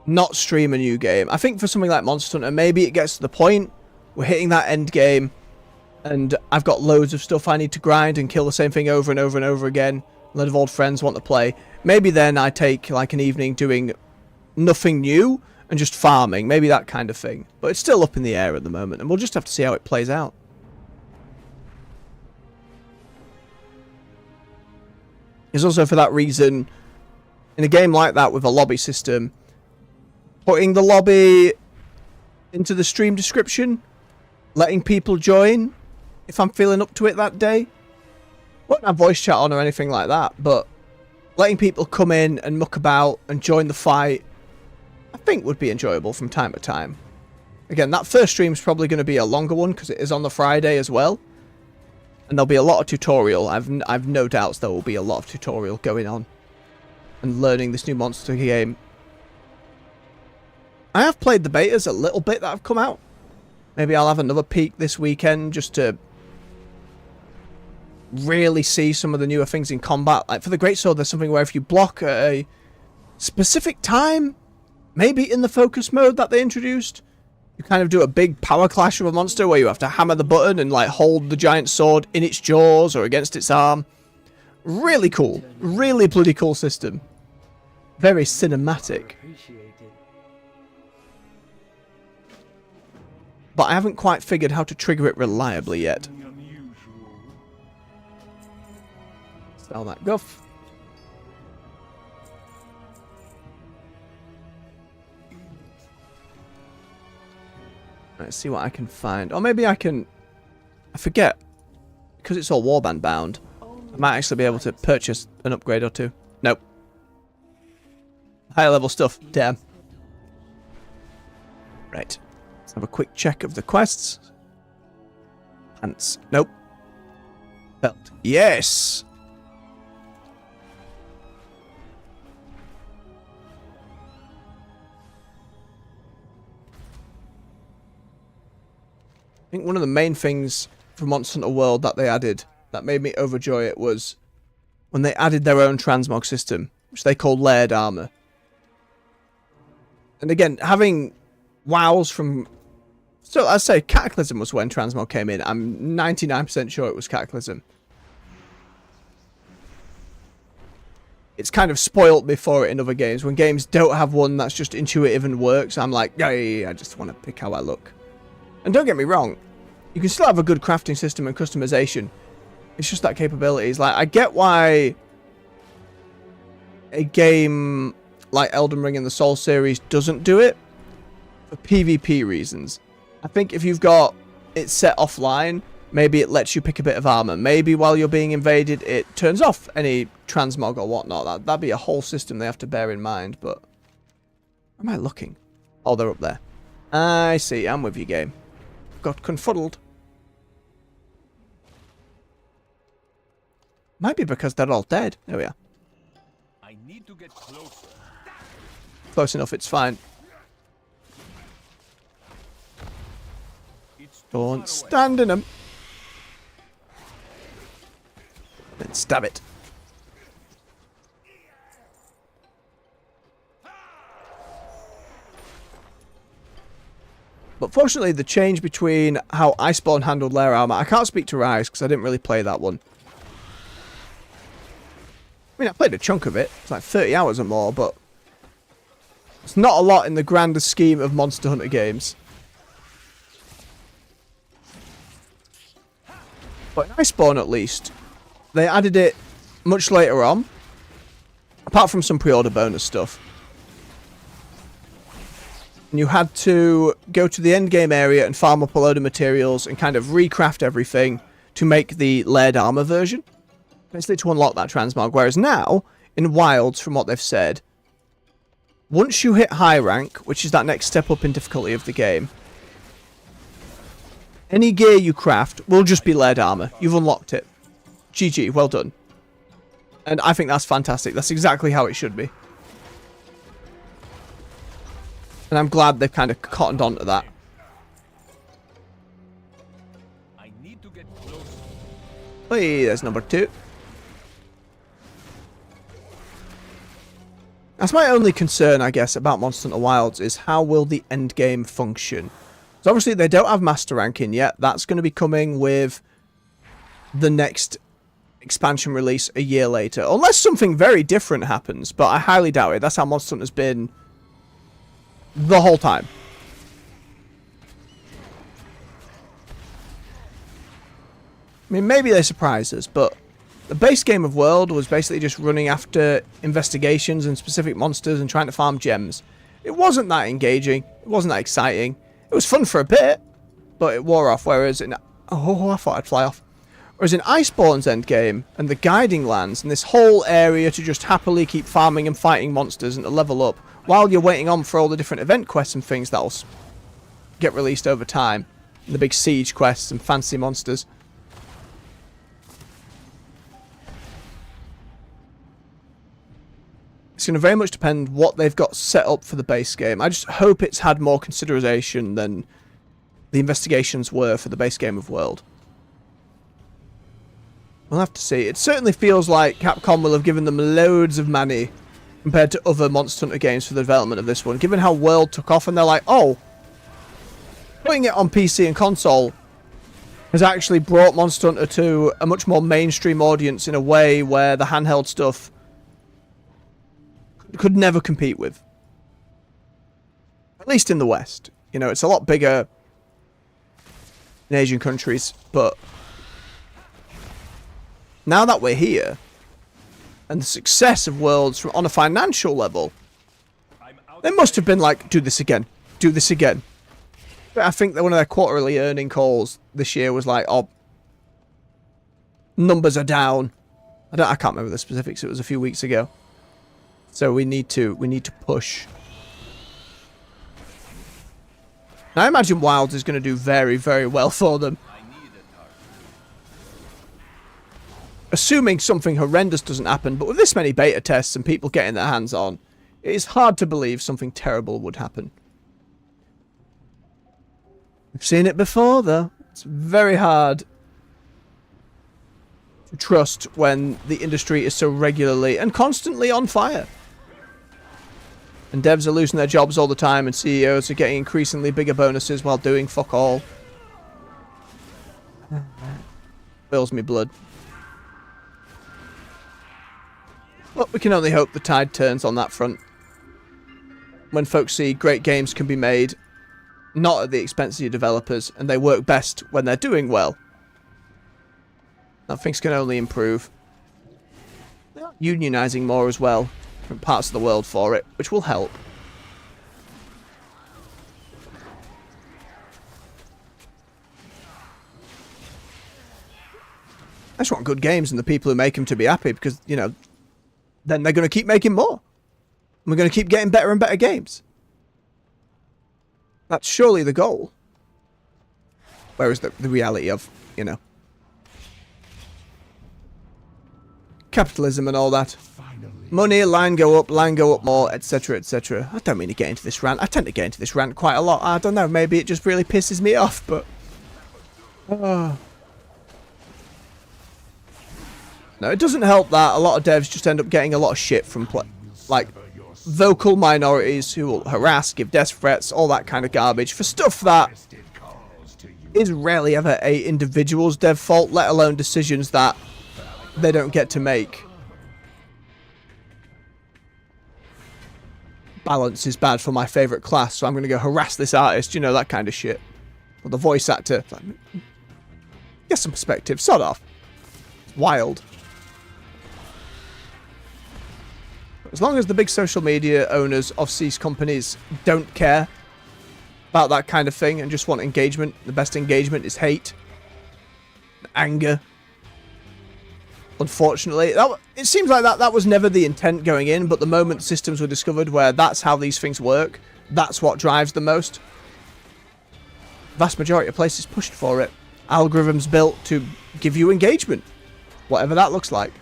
not stream a new game. I think for something like Monster Hunter, maybe it gets to the point we're hitting that end game and I've got loads of stuff I need to grind and kill the same thing over and over and over again. A lot of old friends want to play. Maybe then I take like an evening doing nothing new and just farming. Maybe that kind of thing. But it's still up in the air at the moment and we'll just have to see how it plays out. It's also for that reason, in a game like that with a lobby system, putting the lobby into the stream description, letting people join if I'm feeling up to it that day. Won't have voice chat on or anything like that, but letting people come in and muck about and join the fight, I think would be enjoyable from time to time. Again, that first stream's probably going to be a longer one because it is on the Friday as well. And there'll be a lot of tutorial. I've no doubts there will be a lot of tutorial going on. And learning this new monster game. I have played the betas a little bit that have come out. Maybe I'll have another peek this weekend just to really see some of the newer things in combat. Like for the Greatsword, there's something where if you block at a specific time, maybe in the focus mode that they introduced, you kind of do a big power clash with a monster where you have to hammer the button and like hold the giant sword in its jaws or against its arm. Really cool. Really bloody cool system. Very cinematic. But I haven't quite figured how to trigger it reliably yet. Sell that guff. Let's see what I can find. Or maybe I can... I forget. Because it's all warband bound. I might actually be able to purchase an upgrade or two. Nope. Higher level stuff. Damn. Right. Let's have a quick check of the quests. Pants. Nope. Belt. Yes! I think one of the main things from Monster Hunter World that they added that made me overjoy it was when they added their own transmog system, which they called layered armor. And again, having wows from... So, I'd say Cataclysm was when transmog came in. I'm 99% sure it was Cataclysm. It's kind of spoilt before it in other games. When games don't have one that's just intuitive and works, I'm like, yay, I just want to pick how I look. And don't get me wrong, you can still have a good crafting system and customization. It's just that capabilities. Like, I get why a game like Elden Ring and the Soul series doesn't do it for PvP reasons. I think if you've got it set offline, maybe it lets you pick a bit of armor. Maybe while you're being invaded, it turns off any transmog or whatnot. That'd be a whole system they have to bear in mind, but... Where am I looking? Oh, they're up there. I see, I'm with you, game. Got confuddled. Might be because they're all dead. There we are. I need to get closer. Close enough, it's fine. It's too far Don't away. stand in them. Then stab it. But fortunately, the change between how Iceborne handled their armor... I can't speak to Rise, because I didn't really play that one. I mean, I played a chunk of it. It's like 30 hours or more, but... It's not a lot in the grander scheme of Monster Hunter games. But in Iceborne, at least, they added it much later on. Apart from some pre-order bonus stuff. And you had to go to the endgame area and farm up a load of materials and kind of recraft everything to make the layered armor version. Basically to unlock that transmog. Whereas now, in Wilds, from what they've said, once you hit high rank, which is that next step up in difficulty of the game, any gear you craft will just be layered armor. You've unlocked it. GG, well done. And I think that's fantastic. That's exactly how it should be. And I'm glad they've kind of cottoned onto that. I need to get closer. Hey, there's number 2. That's my only concern, I guess, about Monster Hunter Wilds, is how will the end game function? So obviously they don't have master ranking yet. That's going to be coming with the next expansion release a year later. Unless something very different happens, but I highly doubt it. That's how Monster Hunter's been the whole time. I mean, maybe they surprise us, but the base game of World was basically just running after investigations and specific monsters and trying to farm gems. It wasn't that engaging. It wasn't that exciting. It was fun for a bit, but it wore off. Whereas in... Oh, I thought I'd fly off. Whereas in Iceborne's endgame and the guiding lands and this whole area to just happily keep farming and fighting monsters and to level up while you're waiting on for all the different event quests and things that'll get released over time. And the big siege quests and fancy monsters. It's going to very much depend what they've got set up for the base game. I just hope it's had more consideration than the investigations were for the base game of World. We'll have to see. It certainly feels like Capcom will have given them loads of money compared to other Monster Hunter games for the development of this one. Given how World took off and they're like, oh, putting it on PC and console has actually brought Monster Hunter to a much more mainstream audience in a way where the handheld stuff could never compete with. At least in the West. You know, it's a lot bigger in Asian countries, but now that we're here, and the success of Worlds on a financial level, they must have been like, do this again, do this again. But I think that one of their quarterly earning calls this year was like, oh, numbers are down. I can't remember the specifics, it was a few weeks ago. So we need to push. Now I imagine Wilds is going to do very, very well for them. Assuming something horrendous doesn't happen, but with this many beta tests and people getting their hands on, it is hard to believe something terrible would happen. We've seen it before, though. It's very hard to trust when the industry is so regularly and constantly on fire. And devs are losing their jobs all the time, and CEOs are getting increasingly bigger bonuses while doing fuck all. Fills me blood. But we can only hope the tide turns on that front. When folks see great games can be made, not at the expense of your developers, and they work best when they're doing well. That things can only improve. They are unionizing more as well. different parts of the world for it, which will help. I just want good games and the people who make them to be happy because, you know, then they're going to keep making more. And we're going to keep getting better and better games. That's surely the goal. Whereas the reality of, you know, capitalism and all that. Money, line go up more, etc, etc. I don't mean to get into this rant. I tend to get into this rant quite a lot. I don't know, maybe it just really pisses me off, but... No, it doesn't help that a lot of devs just end up getting a lot of shit from, like, vocal minorities who will harass, give death threats, all that kind of garbage for stuff that is rarely ever a individual's dev fault, let alone decisions that they don't get to make. Balance is bad for my favourite class, so I'm going to go harass this artist, you know, that kind of shit. Or the voice actor. Like, get some perspective, sod off. It's wild. As long as the big social media owners of these companies don't care about that kind of thing and just want engagement, the best engagement is hate, anger. Unfortunately, it seems like that was never the intent going in, but the moment systems were discovered where that's how these things work, that's what drives the most. Vast majority of places pushed for it. Algorithms built to give you engagement, whatever that looks like.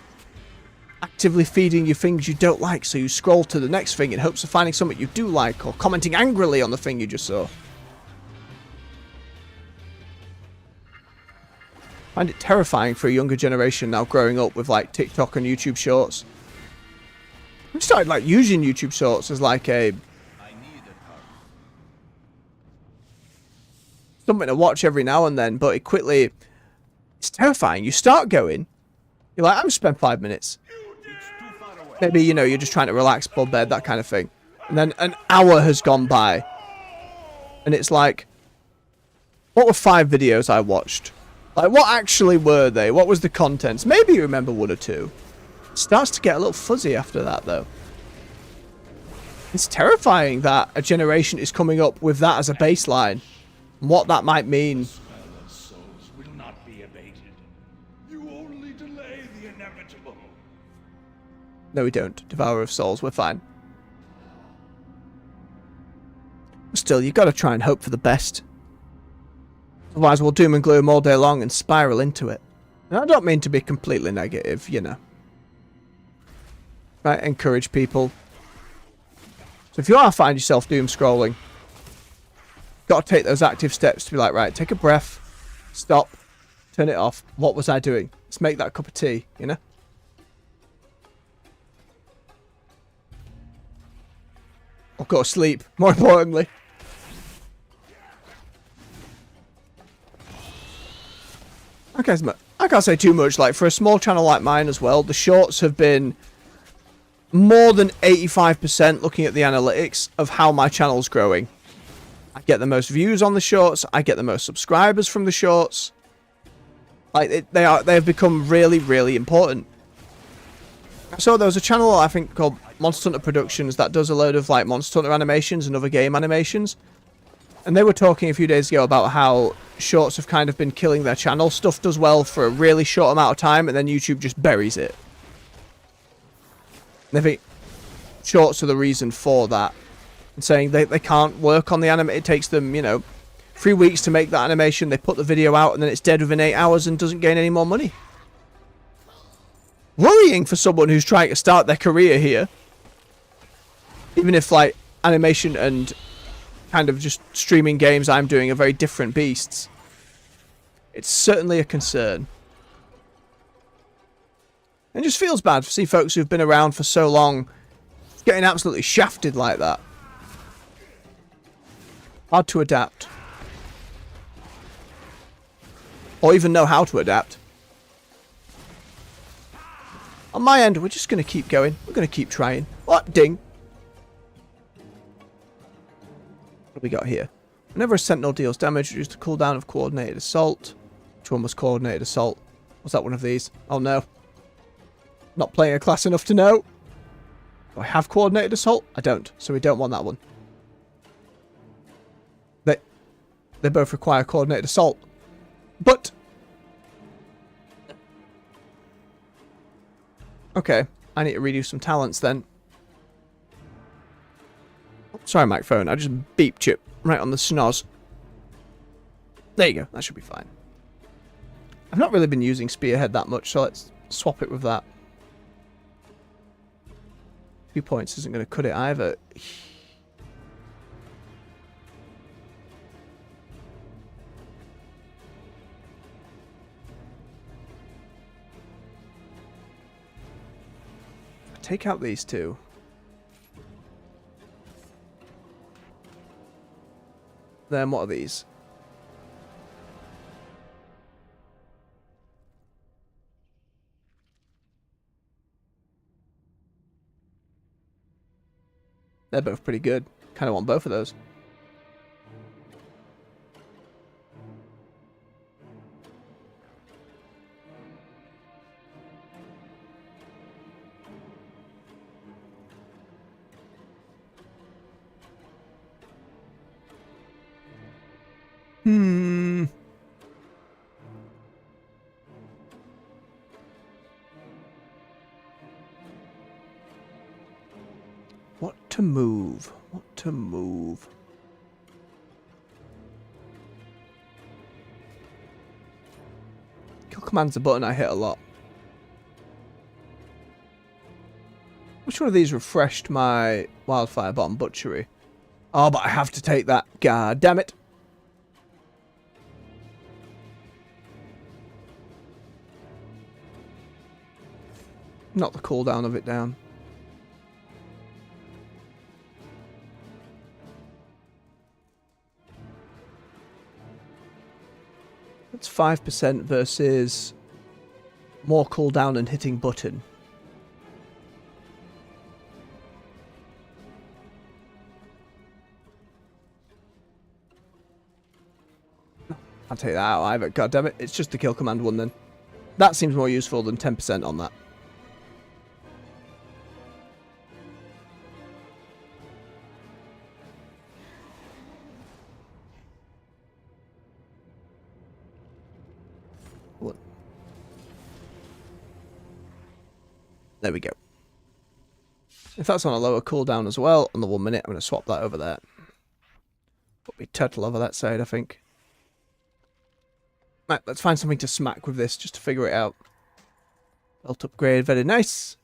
Actively feeding you things you don't like, so you scroll to the next thing in hopes of finding something you do like, or commenting angrily on the thing you just saw. I find it terrifying for a younger generation now growing up with like TikTok and YouTube Shorts. I started like using YouTube Shorts as like something to watch every now and then, but it's terrifying. You start going, you're like, I'm spend 5 minutes. Maybe, you know, you're just trying to relax before bed, that kind of thing. And then an hour has gone by. And it's like, what were 5 videos I watched? Like, what actually were they? What was the contents? Maybe you remember 1 or 2. It starts to get a little fuzzy after that, though. It's terrifying that a generation is coming up with that as a baseline. And what that might mean. Souls will not be abated. You only delay the inevitable. No, we don't. Devourer of Souls, we're fine. Still, you've got to try and hope for the best. Otherwise, we'll doom and gloom all day long and spiral into it. And I don't mean to be completely negative, you know. I encourage people. So if you are find yourself doom scrolling, got to take those active steps to be like, right, take a breath, stop, turn it off. What was I doing? Let's make that cup of tea, you know? Or go to sleep, more importantly. I can't say too much. Like, for a small channel like mine as well, the shorts have been more than 85% looking at the analytics of how my channel's growing. I get the most views on the shorts. I get the most subscribers from the shorts. Like, they have become really, really important. So there was a channel, I think, called Monster Hunter Productions that does a load of, like, Monster Hunter animations and other game animations. And they were talking a few days ago about how shorts have kind of been killing their channel. Stuff does well for a really short amount of time, and then YouTube just buries it. And I think shorts are the reason for that. And saying they can't work on the anime. It takes them, you know, 3 weeks to make that animation. They put the video out, and then it's dead within 8 hours and doesn't gain any more money. Worrying for someone who's trying to start their career here. Even if, like, animation and kind of just streaming games I'm doing are very different beasts. It's certainly a concern. It just feels bad to see folks who've been around for so long getting absolutely shafted like that. Hard to adapt. Or even know how to adapt. On my end, we're just going to keep going. We're going to keep trying. What? Ding. What have we got here? Whenever a sentinel deals damage, reduce the cooldown of coordinated assault. Which one was coordinated assault? Was that one of these? Oh no. Not playing a class enough to know. Do I have coordinated assault? I don't, so we don't want that one. They both require coordinated assault. But... okay, I need to redo some talents then. Sorry, microphone, I just beeped you right on the snoz. There you go, that should be fine. I've not really been using Spearhead that much, so let's swap it with that. 2 points isn't going to cut it either. Take out these two. Then what are these? They're both pretty good. Kind of want both of those. What to move? What to move? Kill command's a button I hit a lot. Which one of these refreshed my wildfire bottom butchery? Oh, but I have to take that. God damn it. Knock the cooldown of it down. That's 5% versus more cooldown and hitting button. I'll take that out either. God damn it. It's just the kill command one then. That seems more useful than 10% on that. There we go. If that's on a lower cooldown as well, on the 1 minute, I'm going to swap that over there. Put me turtle over that side, I think. Right, let's find something to smack with this, just to figure it out. Belt upgrade, very nice.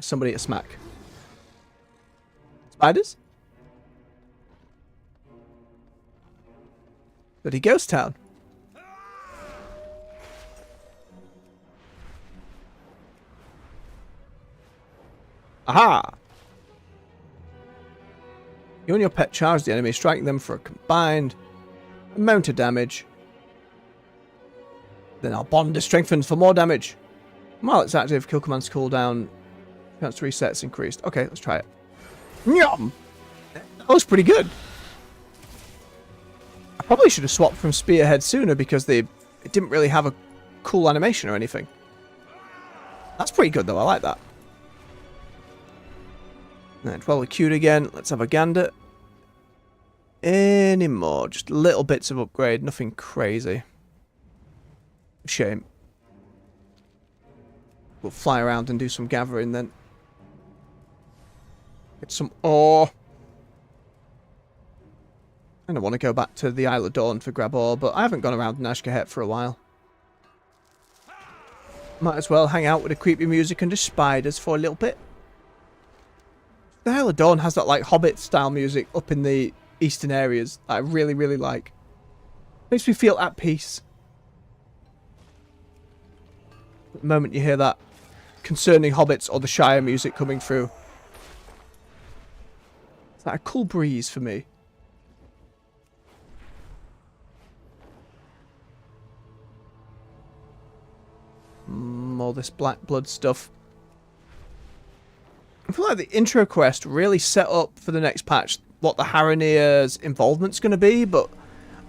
Somebody to smack. Spiders? Bloody ghost town. Aha! You and your pet charge the enemy, striking them for a combined amount of damage. Then our bond is strengthened for more damage. While it's active, kill command's cooldown. Chance to reset is increased. Okay, let's try it. Nyam! That was pretty good. I probably should have swapped from Spearhead sooner because it didn't really have a cool animation or anything. That's pretty good though, I like that. Right, well, we're queued again. Let's have a gander. Any more? Just little bits of upgrade, nothing crazy. Shame. We'll fly around and do some gathering then. Get some ore. And I want to go back to the Isle of Dawn for grab ore, but I haven't gone around Nashkahet for a while. Might as well hang out with the creepy music and the spiders for a little bit. The Isle of Dawn has that like Hobbit style music up in the eastern areas that I really, really like. Makes me feel at peace. The moment you hear that concerning hobbits or the Shire music coming through. It's like a cool breeze for me. All this black blood stuff. I feel like the intro quest really set up for the next patch what the Haranir's involvement's going to be, but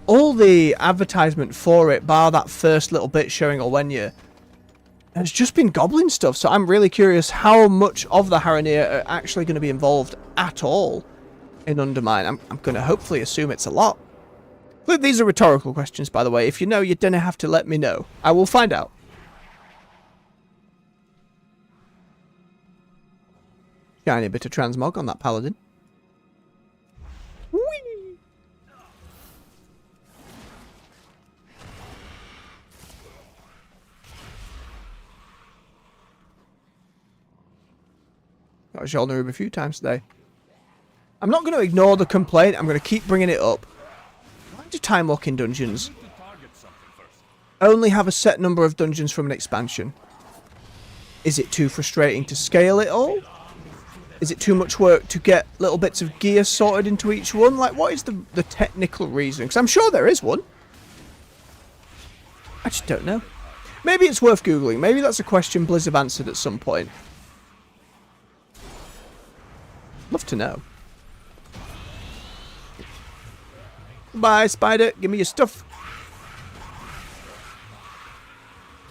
all the advertisement for it, bar that first little bit showing Olwenya, It's just been goblin stuff, so I'm really curious how much of the Haranir are actually going to be involved at all in Undermine. I'm going to hopefully assume it's a lot. Look, these are rhetorical questions, by the way. If you know, you don't have to let me know. I will find out. Shiny bit of transmog on that paladin. Whee! Got a shoulder room a few times today. I'm not going to ignore the complaint. I'm going to keep bringing it up. Why do time walking dungeons only have a set number of dungeons from an expansion? Is it too frustrating to scale it all? Is it too much work to get little bits of gear sorted into each one? Like, what is the technical reason? Because I'm sure there is one. I just don't know. Maybe it's worth Googling. Maybe that's a question Blizz have answered at some point. Love to know. Bye, spider. Give me your stuff.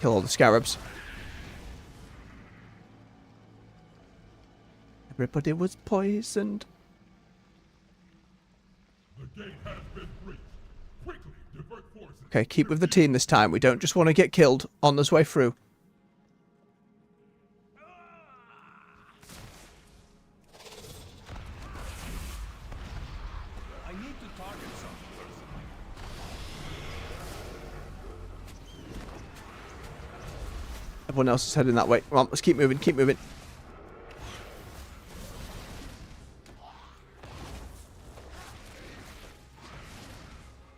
Kill all the scarabs. Everybody was poisoned. The gate has been breached. Quickly divert forces. Okay, keep with the team this time. We don't just want to get killed on this way through. I need to target something first. Everyone else is heading that way. Come on, let's keep moving, keep moving.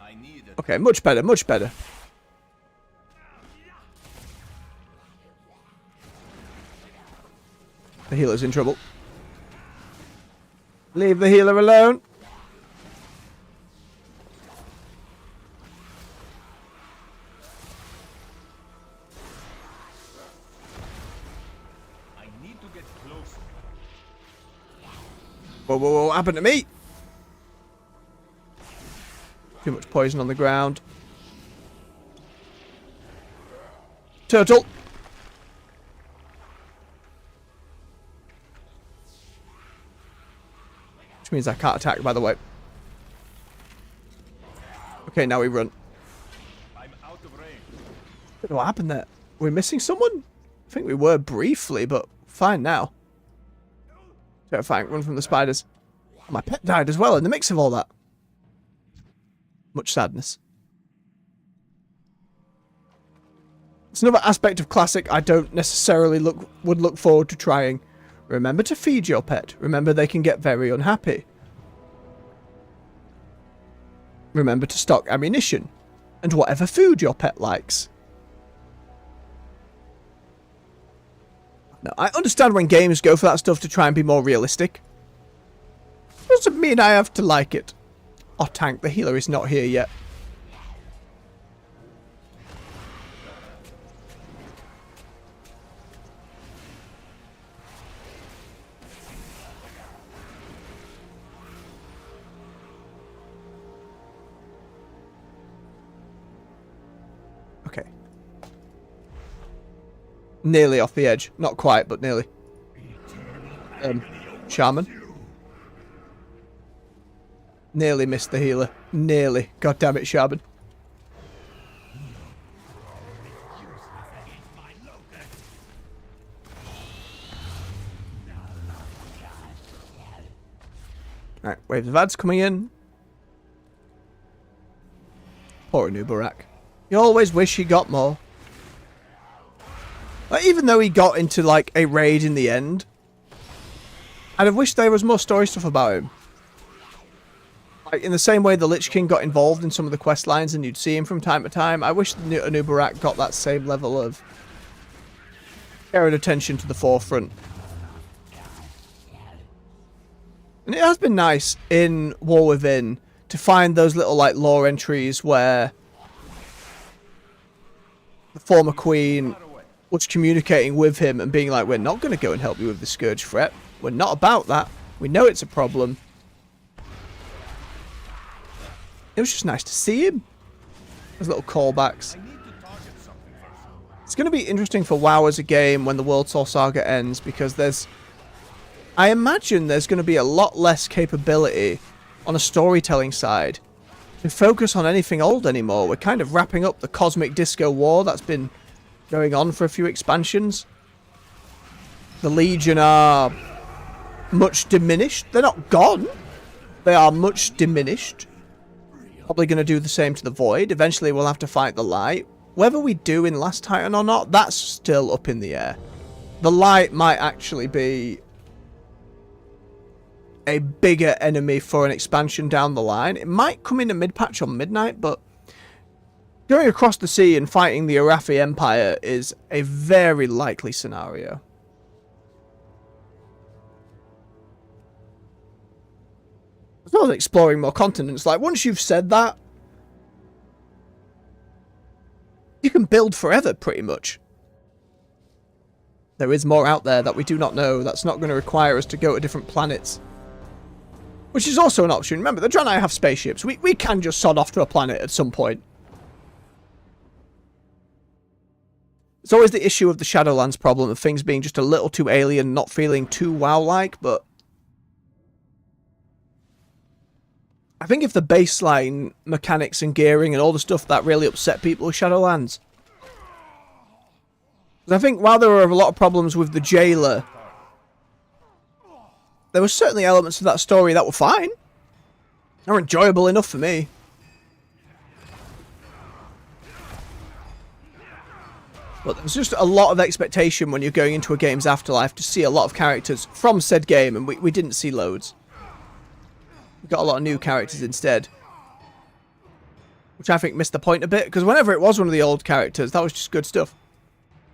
I need it. Okay, much better, much better. The healer's in trouble. Leave the healer alone. I need to get closer. Whoa, whoa, whoa, what happened to me? Too much poison on the ground. Turtle. Which means I can't attack, by the way. Okay, now we run. I'm out of range. Don't know what happened there. Were we missing someone? I think we were briefly, but fine now. Terrifying. Run from the spiders. Oh, my pet died as well in the mix of all that. Much sadness. It's another aspect of Classic I don't necessarily would look forward to trying. Remember to feed your pet. Remember they can get very unhappy. Remember to stock ammunition. And whatever food your pet likes. Now, I understand when games go for that stuff to try and be more realistic. Doesn't mean I have to like it. Oh, tank, the healer is not here yet. Okay. Nearly off the edge. Not quite, but nearly. Shaman. Nearly missed the healer. Nearly. God damn it, Shaman. Right, waves of ads coming in. Poor Anubarak. You always wish he got more. Like, even though he got into, like, a raid in the end, I'd have wished there was more story stuff about him. Like, in the same way the Lich King got involved in some of the quest lines and you'd see him from time to time, I wish Anubarak got that same level of care and attention to the forefront. And it has been nice in War Within to find those little, like, lore entries where the former queen was communicating with him and being like, we're not going to go and help you with the Scourge threat. We're not about that. We know it's a problem. It was just nice to see him. Those little callbacks. I need to target something first. It's going to be interesting for WoW as a game when the World Soul Saga ends, because I imagine there's going to be a lot less capability on a storytelling side to focus on anything old anymore. We're kind of wrapping up the Cosmic Disco War that's been going on for a few expansions. The Legion are much diminished. They're not gone. They are much diminished. Probably going to do the same to the Void. Eventually we'll have to fight the Light. Whether we do in Last Titan or not, that's still up in the air. The Light might actually be a bigger enemy for an expansion down the line. It might come in a mid-patch on Midnight, but going across the sea and fighting the Arathi Empire is a very likely scenario. As well as exploring more continents. Like, once you've said that, you can build forever, pretty much. There is more out there that we do not know. That's not going to require us to go to different planets. Which is also an option. Remember, the Draenei have spaceships. We can just sod off to a planet at some point. It's always the issue of the Shadowlands problem of things being just a little too alien, not feeling too WoW-like, but I think if the baseline mechanics and gearing and all the stuff that really upset people with Shadowlands. I think while there were a lot of problems with the Jailer, there were certainly elements of that story that were fine. They were enjoyable enough for me. But there's just a lot of expectation when you're going into a game's afterlife to see a lot of characters from said game, and we didn't see loads. We got a lot of new characters instead. Which I think missed the point a bit, because whenever it was one of the old characters, that was just good stuff.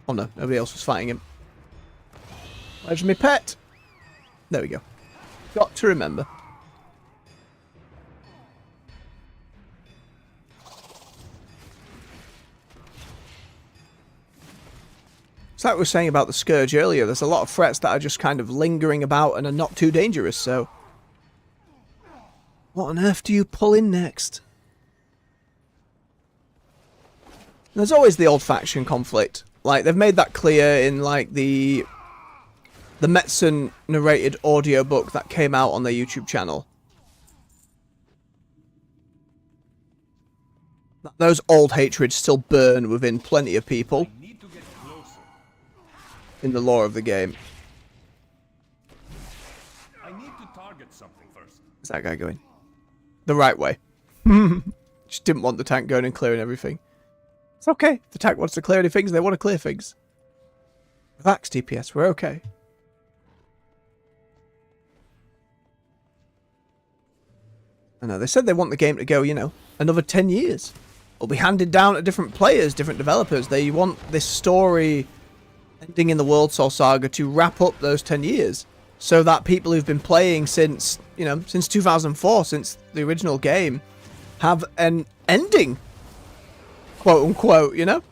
Oh no, nobody else was fighting him. Where's my pet? There we go. Got to remember. It's like we were saying about the Scourge earlier, there's a lot of threats that are just kind of lingering about and are not too dangerous, so what on earth do you pull in next? There's always the old faction conflict. Like, they've made that clear in, like, the Metzen narrated audiobook that came out on their YouTube channel. Those old hatreds still burn within plenty of people in the lore of the game. I need to target something first. Where's that guy going? The right way. Just didn't want the tank going and clearing everything. It's okay. If the tank wants to clear any things, they want to clear things. Relax, DPS. We're okay. I know. They said they want the game to go, you know, another 10 years. It'll be handed down to different players, different developers. They want this story ending in the World Soul Saga to wrap up those 10 years. So that people who've been playing since, you know, since 2004, since the original game, have an ending. Quote unquote, you know?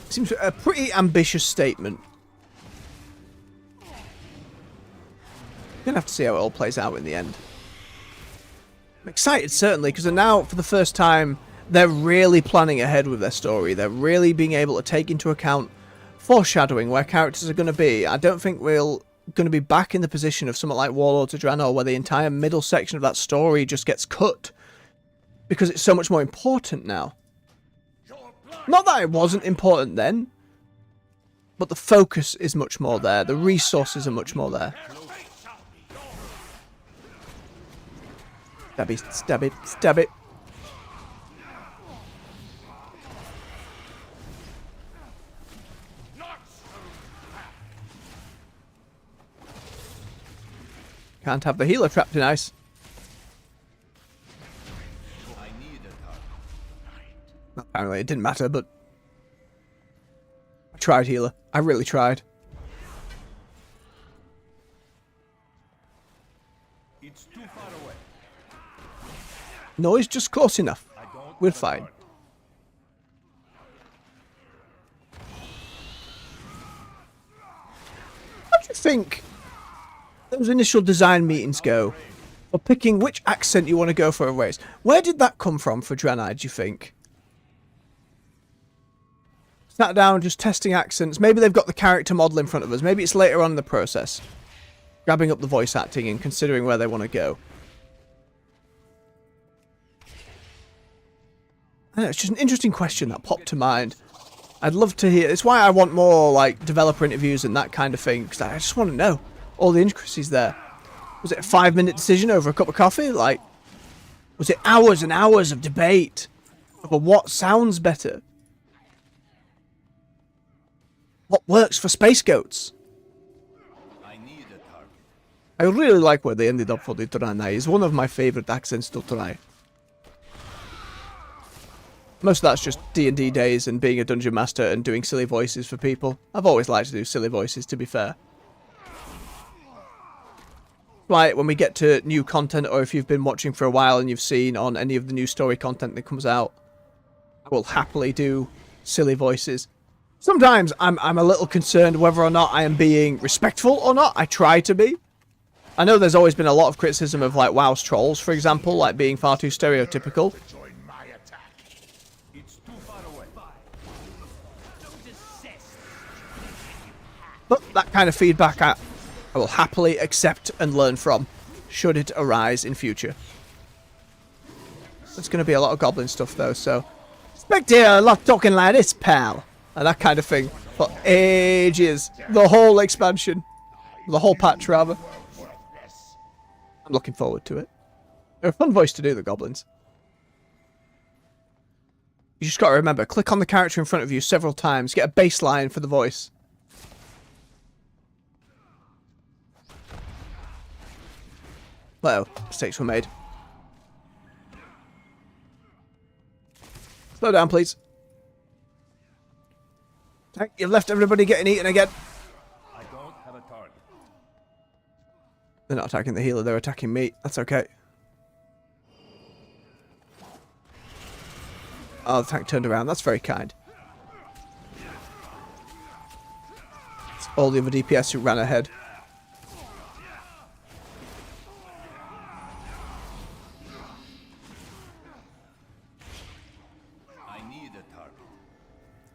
Seems a pretty ambitious statement. Gonna have to see how it all plays out in the end. I'm excited, certainly, because now, for the first time, they're really planning ahead with their story. They're really being able to take into account foreshadowing where characters are going to be. I don't think we're going to be back in the position of something like Warlords of Draenor, where the entire middle section of that story just gets cut because it's so much more important now. Not that it wasn't important then, but the focus is much more there. The resources are much more there. Stab it, stab it, stab it. Can't have the healer trapped in ice. Apparently it didn't matter, but I tried, healer. I really tried. It's too far away. No, it's just close enough. We're fine. How do you think those initial design meetings go for picking which accent you want to go for a race. Where did that come from for Draenei, do you think? Sat down, just testing accents. Maybe they've got the character model in front of us. Maybe it's later on in the process. Grabbing up the voice acting and considering where they want to go. I don't know, it's just an interesting question that popped to mind. I'd love to hear. It's why I want more like developer interviews and that kind of thing, because I just want to know all the intricacies there. Was it a 5-minute decision over a cup of coffee? Like, was it hours and hours of debate over what sounds better? What works for space goats? I really like where they ended up for the Draenei. It's one of my favourite accents to try. Most of that's just D&D days and being a dungeon master and doing silly voices for people. I've always liked to do silly voices, to be fair. Like when we get to new content, or if you've been watching for a while and you've seen on any of the new story content that comes out, I will happily do silly voices. Sometimes I'm a little concerned whether or not I am being respectful or not. I try to be. I know there's always been a lot of criticism of like WoW's trolls, for example, like being far too stereotypical. But that kind of feedback I will happily accept and learn from, should it arise in future. There's going to be a lot of goblin stuff though, so expect to hear a lot talking like this, pal, and that kind of thing for ages. The whole expansion, the whole patch rather. I'm looking forward to it. They're a fun voice to do, the goblins. You just got to remember, click on the character in front of you several times, get a baseline for the voice. Well, mistakes were made. Slow down, please. Tank, you've left everybody getting eaten again. I don't have a target. They're not attacking the healer, they're attacking me. That's okay. Oh, the tank turned around. That's very kind. It's all the other DPS who ran ahead.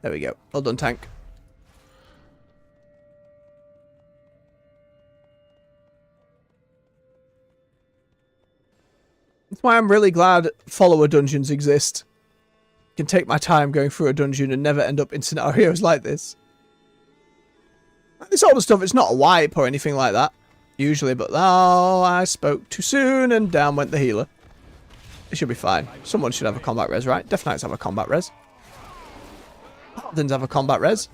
There we go. Well done, tank. That's why I'm really glad follower dungeons exist. I can take my time going through a dungeon and never end up in scenarios like this. This sort of stuff, it's not a wipe or anything like that, usually, but oh, I spoke too soon and down went the healer. It should be fine. Someone should have a combat res, right? Death Knights have a combat res. Paladins have a combat res.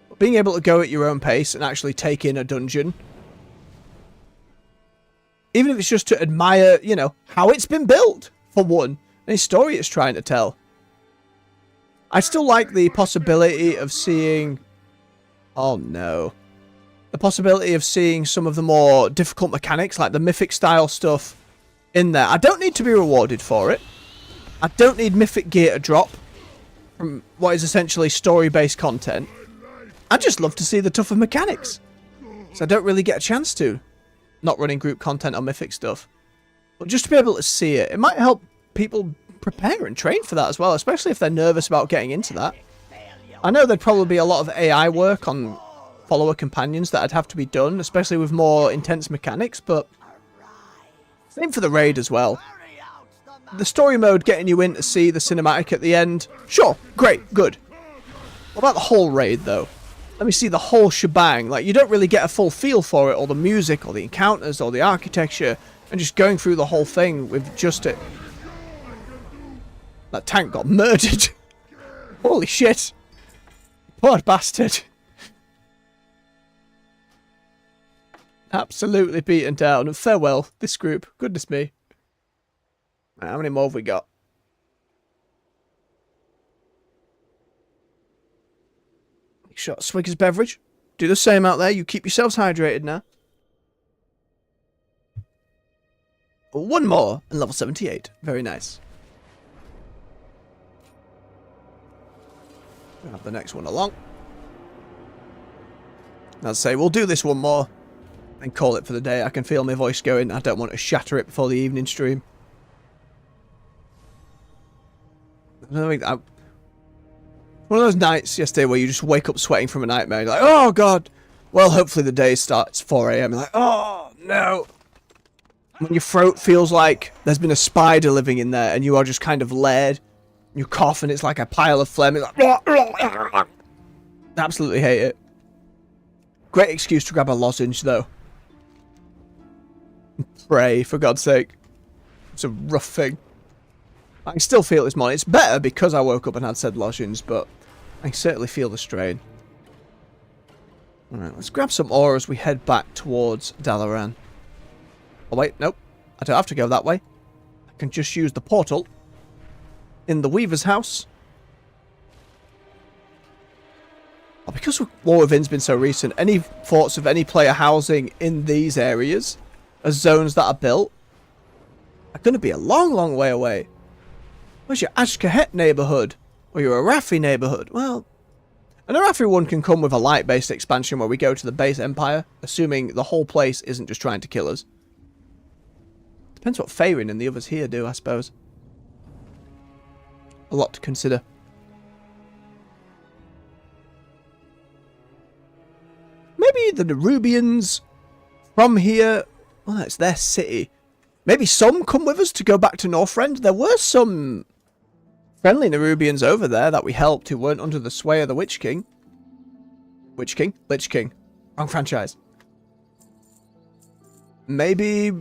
But being able to go at your own pace and actually take in a dungeon, even if it's just to admire, you know, how it's been built, for one, any story it's trying to tell. I still like the possibility of seeing... Oh no. The possibility of seeing some of the more difficult mechanics, like the mythic style stuff, in there. I don't need to be rewarded for it. I don't need mythic gear to drop from what is essentially story-based content. I just love to see the tougher mechanics. So I don't really get a chance to. Not running group content on mythic stuff. But just to be able to see it, it might help people prepare and train for that as well, especially if they're nervous about getting into that. I know there'd probably be a lot of AI work on follower companions that'd have to be done, especially with more intense mechanics, but same for the raid as well. The story mode getting you in to see the cinematic at the end, sure, great, good. What about the whole raid though? Let me see the whole shebang. Like, you don't really get a full feel for it, or the music, or the encounters, or the architecture, and just going through the whole thing with just it. That tank got murdered. Holy shit. Poor bastard. Absolutely beaten down. And farewell, this group. Goodness me. How many more have we got? Make sure Swigger's beverage. Do the same out there. You keep yourselves hydrated now. One more and level 78. Very nice. Have the next one along. I'd say we'll do this one more and call it for the day. I can feel my voice going. I don't want to shatter it before the evening stream. I don't think that... One of those nights yesterday where you just wake up sweating from a nightmare. You're like, oh god. Well, hopefully the day starts 4 a.m. You're like, oh no. When your throat feels like there's been a spider living in there and you are just kind of laid. You cough and it's like a pile of phlegm. It's like, absolutely hate it. Great excuse to grab a lozenge, though. Pray, for God's sake. It's a rough thing. I can still feel it this morning. It's better because I woke up and had said lozenge, but I can certainly feel the strain. Alright, let's grab some ore as we head back towards Dalaran. Oh wait, nope. I don't have to go that way. I can just use the portal in the Weaver's house. Oh, because War Within's been so recent, any thoughts of any player housing in these areas as zones that are built are going to be a long, long way away. Where's your Ashkahet neighbourhood? Or your Arathi neighbourhood? Well, an Arathi one can come with a light-based expansion where we go to the base empire, assuming the whole place isn't just trying to kill us. Depends what Faerun and the others here do, I suppose. A lot to consider. Maybe the Nerubians from here... Well, it's their city. Maybe some come with us to go back to Northrend. There were some friendly Nerubians over there that we helped who weren't under the sway of the Witch King. Witch King? Lich King. Wrong franchise. Maybe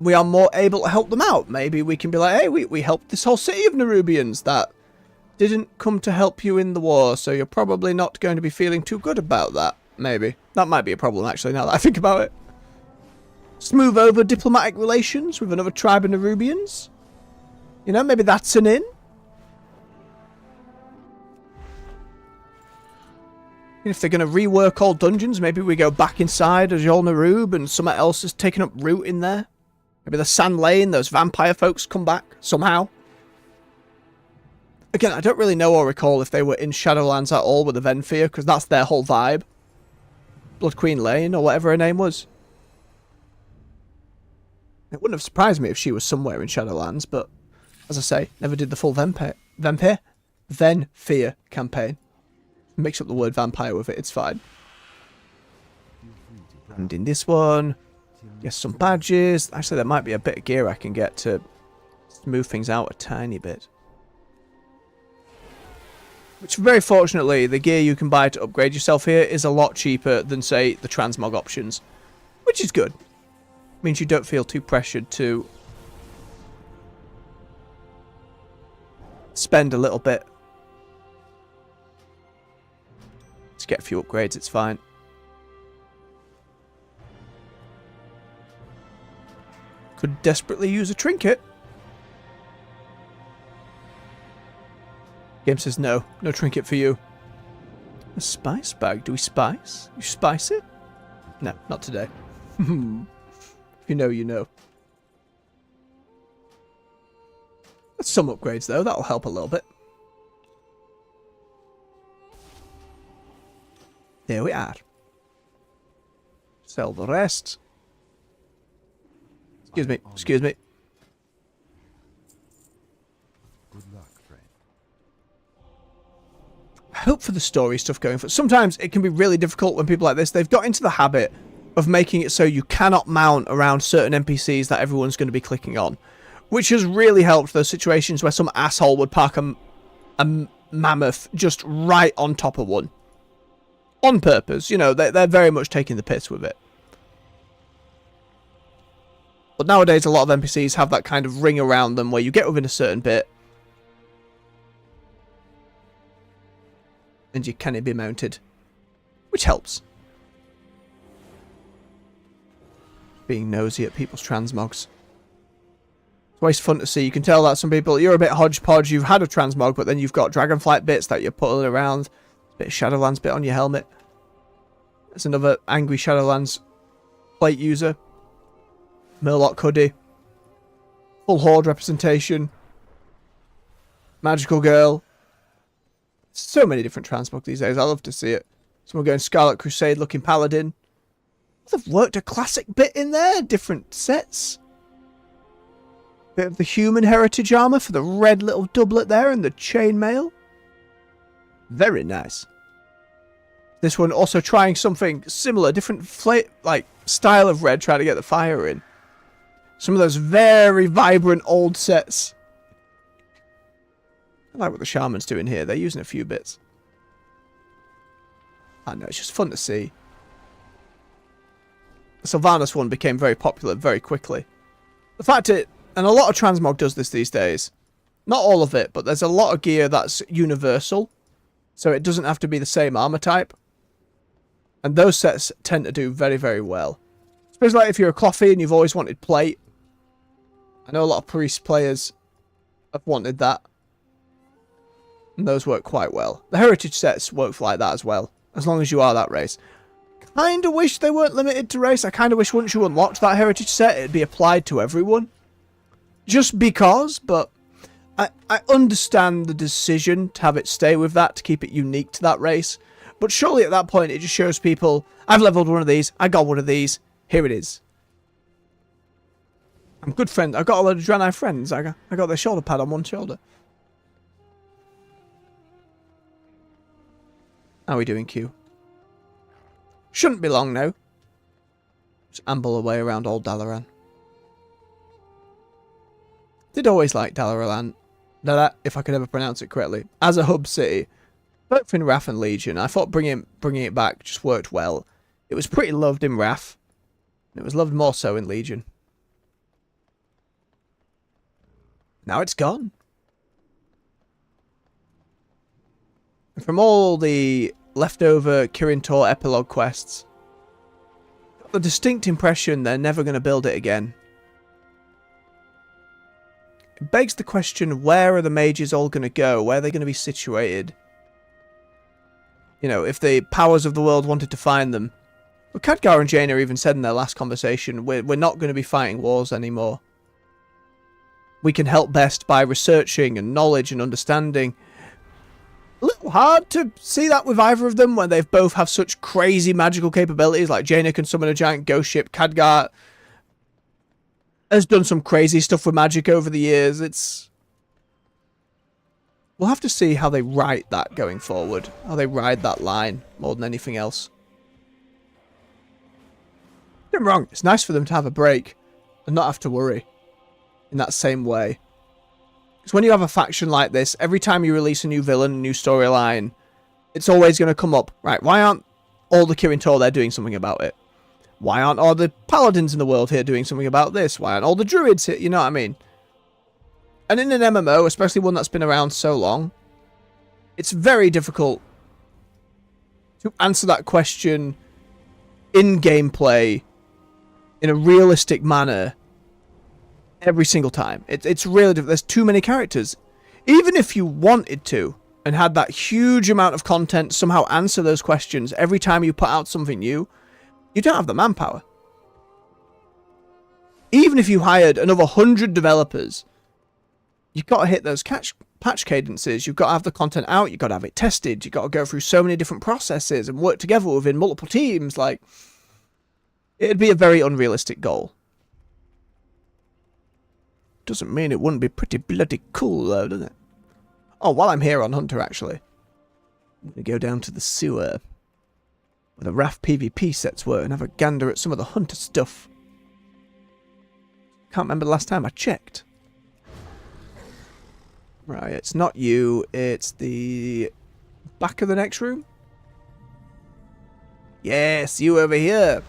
we are more able to help them out. Maybe we can be like, hey, we helped this whole city of Nerubians that didn't come to help you in the war, so you're probably not going to be feeling too good about that. Maybe. That might be a problem, actually, now that I think about it. Smooth over diplomatic relations with another tribe of Nerubians. You know, maybe that's an in. If they're going to rework all dungeons, maybe we go back inside as Yol Nerub and something else has taken up root in there. Maybe the Sand Lane, those vampire folks come back somehow. Again, I don't really know or recall if they were in Shadowlands at all with the Venfir, because that's their whole vibe. Blood Queen Lane, or whatever her name was. It wouldn't have surprised me if she was somewhere in Shadowlands, but as I say, never did the full Venfir campaign. Mix up the word vampire with it, it's fine. And in this one, yes, some badges. Actually, there might be a bit of gear I can get to smooth things out a tiny bit. Which, very fortunately, the gear you can buy to upgrade yourself here is a lot cheaper than, say, the transmog options. Which is good. Means you don't feel too pressured to spend a little bit to get a few upgrades, it's fine. Could desperately use a trinket. Game says no. No trinket for you. A spice bag. Do we spice? You spice it? No, not today. If you know, you know. That's some upgrades though. That'll help a little bit. There we are. Sell the rest. Excuse me. Excuse me. Good luck, friend. I hope for the story stuff going for. Sometimes it can be really difficult when people like this, they've got into the habit of making it so you cannot mount around certain NPCs that everyone's going to be clicking on. Which has really helped those situations where some asshole would park a mammoth just right on top of one. On purpose, you know, they're very much taking the piss with it. But nowadays, a lot of NPCs have that kind of ring around them where you get within a certain bit and you can be mounted, which helps. Being nosy at people's transmogs. It's always fun to see. You can tell that some people, you're a bit hodgepodge, you've had a transmog, but then you've got Dragonflight bits that you're putting around. A bit of Shadowlands bit on your helmet. There's another angry Shadowlands plate user. Murloc hoodie. Full Horde representation. Magical girl. So many different transmog these days. I love to see it. Someone going Scarlet Crusade looking Paladin. They've worked a classic bit in there. Different sets. Bit of the human heritage armor for the red little doublet there and the chainmail. Very nice. This one also trying something similar, different style of red, trying to get the fire in. Some of those very vibrant old sets. I like what the Shaman's doing here. They're using a few bits. I know, it's just fun to see. The Sylvanas one became very popular very quickly. The fact it, and a lot of transmog does this these days. Not all of it, but there's a lot of gear that's universal. So it doesn't have to be the same armor type. And those sets tend to do very, very well. Especially like if you're a Clothy and you've always wanted plate. I know a lot of priest players have wanted that. And those work quite well. The heritage sets work like that as well. As long as you are that race. Kinda wish they weren't limited to race. I kinda wish once you unlocked that heritage set, it'd be applied to everyone. Just because, but I understand the decision to have it stay with that, to keep it unique to that race. But surely at that point, it just shows people, I've leveled one of these, I got one of these, here it is. I'm good friends. I've got a lot of Draenei friends. I got their shoulder pad on one shoulder. How are we doing, Q? Shouldn't be long now. Just amble away around old Dalaran. Did always like Dalaran. If I could ever pronounce it correctly. As a hub city. Both in Wrath and Legion. I thought bringing it back just worked well. It was pretty loved in Wrath. And it was loved more so in Legion. Now it's gone. And from all the leftover Kirin Tor epilogue quests, got the distinct impression they're never going to build it again. It begs the question, where are the mages all going to go? Where are they going to be situated? You know, if the powers of the world wanted to find them. Well, Khadgar and Jaina even said in their last conversation, we're not going to be fighting wars anymore. We can help best by researching and knowledge and understanding. A little hard to see that with either of them when they both have such crazy magical capabilities. Like Jaina can summon a giant ghost ship. Khadgar has done some crazy stuff with magic over the years. We'll have to see how they write that going forward. How they ride that line more than anything else. Don't get me wrong, it's nice for them to have a break and not have to worry in that same way. Because when you have a faction like this, every time you release a new villain, a new storyline, it's always going to come up. Right, why aren't all the Kirin Tor there doing something about it? Why aren't all the paladins in the world here doing something about this? Why aren't all the druids here? You know what I mean? And in an MMO, especially one that's been around so long, it's very difficult to answer that question in gameplay in a realistic manner every single time. It's really difficult. There's too many characters. Even if you wanted to and had that huge amount of content somehow answer those questions every time you put out something new, you don't have the manpower. Even if you hired another 100 developers, you've got to hit those patch cadences. You've got to have the content out. You've got to have it tested. You've got to go through so many different processes and work together within multiple teams. Like, it'd be a very unrealistic goal. Doesn't mean it wouldn't be pretty bloody cool, though, does it? Oh, while I'm here on Hunter, actually, I'm going to go down to the sewer where the Wrath PvP sets were and have a gander at some of the Hunter stuff. Can't remember the last time I checked. Right, it's not you, it's the back of the next room. Yes, you over here.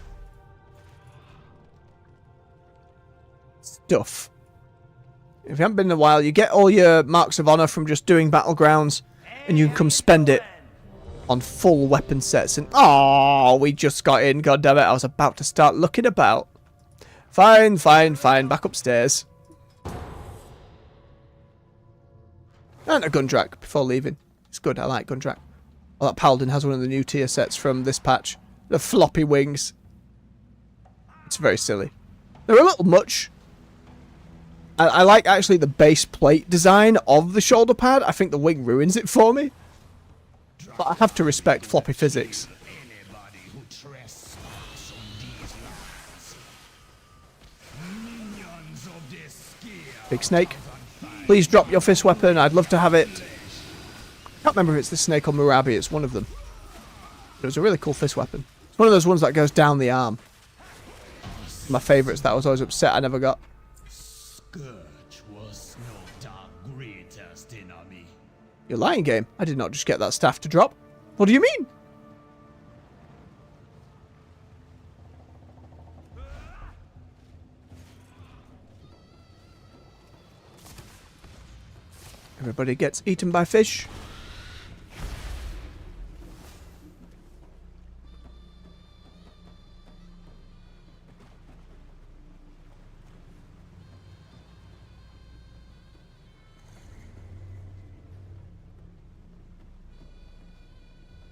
Stuff. If you haven't been in a while, you get all your marks of honor from just doing battlegrounds, and you can come spend it on full weapon sets. And oh, we just got in. God damn it! I was about to start looking about. Fine, fine, fine. Back upstairs. And a Gundrak before leaving. It's good. I like Gundrak. Oh, that Paladin has one of the new tier sets from this patch. The floppy wings. It's very silly. They're a little much. I like actually the base plate design of the shoulder pad. I think the wing ruins it for me. But I have to respect floppy physics. Big snake. Please drop your fist weapon. I'd love to have it. I can't remember if it's the snake or Murabi. It's one of them. It was a really cool fist weapon. It's one of those ones that goes down the arm. My favourites that I was always upset I never got. Scourge was no dark greatest enemy. You're lying, game. I did not just get that staff to drop. What do you mean? Everybody gets eaten by fish.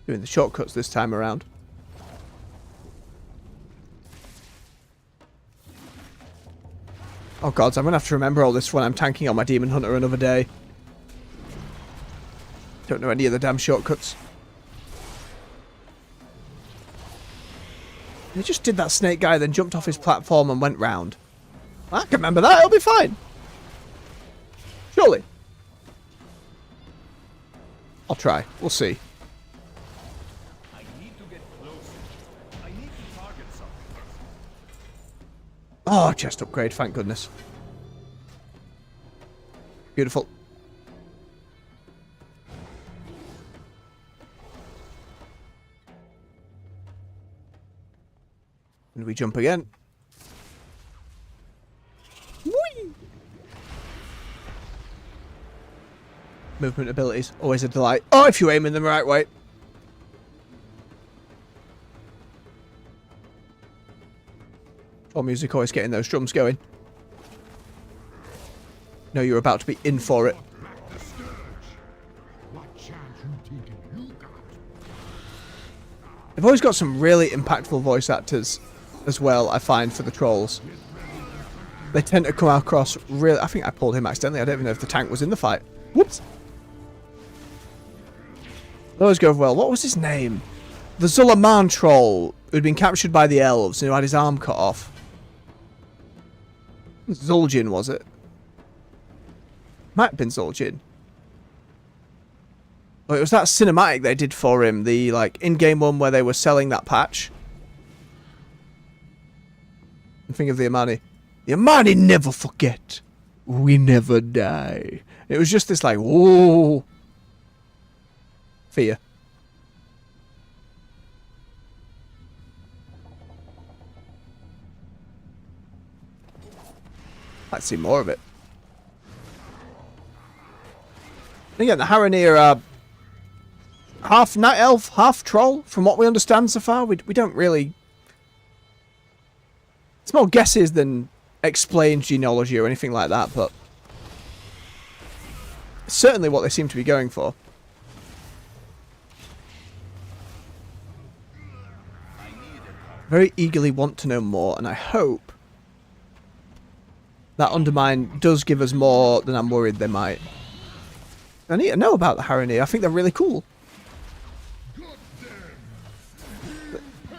Doing the shortcuts this time around. Oh gods, I'm gonna have to remember all this when I'm tanking on my Demon Hunter another day. Don't know any of the damn shortcuts. They just did that snake guy, then jumped off his platform and went round. I can remember that, it'll be fine. Surely. I'll try, we'll see. Oh, chest upgrade, thank goodness. Beautiful. And we jump again. Whee! Movement abilities, always a delight. Oh, if you aim in the right way. Or music, always getting those drums going. No, you're about to be in for it. They've always got some really impactful voice actors as well, I find, for the trolls. They tend to come across really... I think I pulled him accidentally. I don't even know if the tank was in the fight. Whoops. Those go well. What was his name? The Zulaman troll, who'd been captured by the elves and who had his arm cut off. Zul'jin, was it? Might have been Zul'jin. Oh, it was that cinematic they did for him. The, like, in-game one where they were selling that patch. And think of the Amani. The Amani never forget. We never die. It was just this, like, whoa. Fear. Let's see more of it. And again, the Haranir are half night elf, half troll, from what we understand so far. We don't really... It's more guesses than explained genealogy or anything like that, but... It's certainly what they seem to be going for. Very eagerly want to know more, and I hope that Undermine does give us more than I'm worried they might. I need to know about the Haranir. I think they're really cool.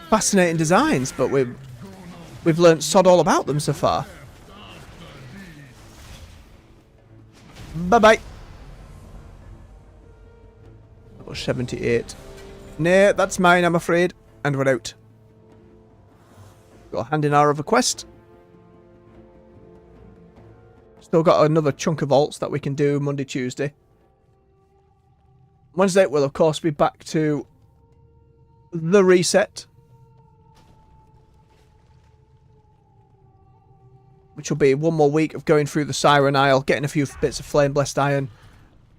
Fascinating designs, but we've learnt sod all about them so far. Bye-bye. Level 78. Nah, that's mine, I'm afraid. And we're out. Got a hand in our other quest. Still got another chunk of alts that we can do Monday, Tuesday. Wednesday we'll of course be back to the reset. Which will be one more week of going through the Siren Isle, getting a few bits of Flame Blessed Iron.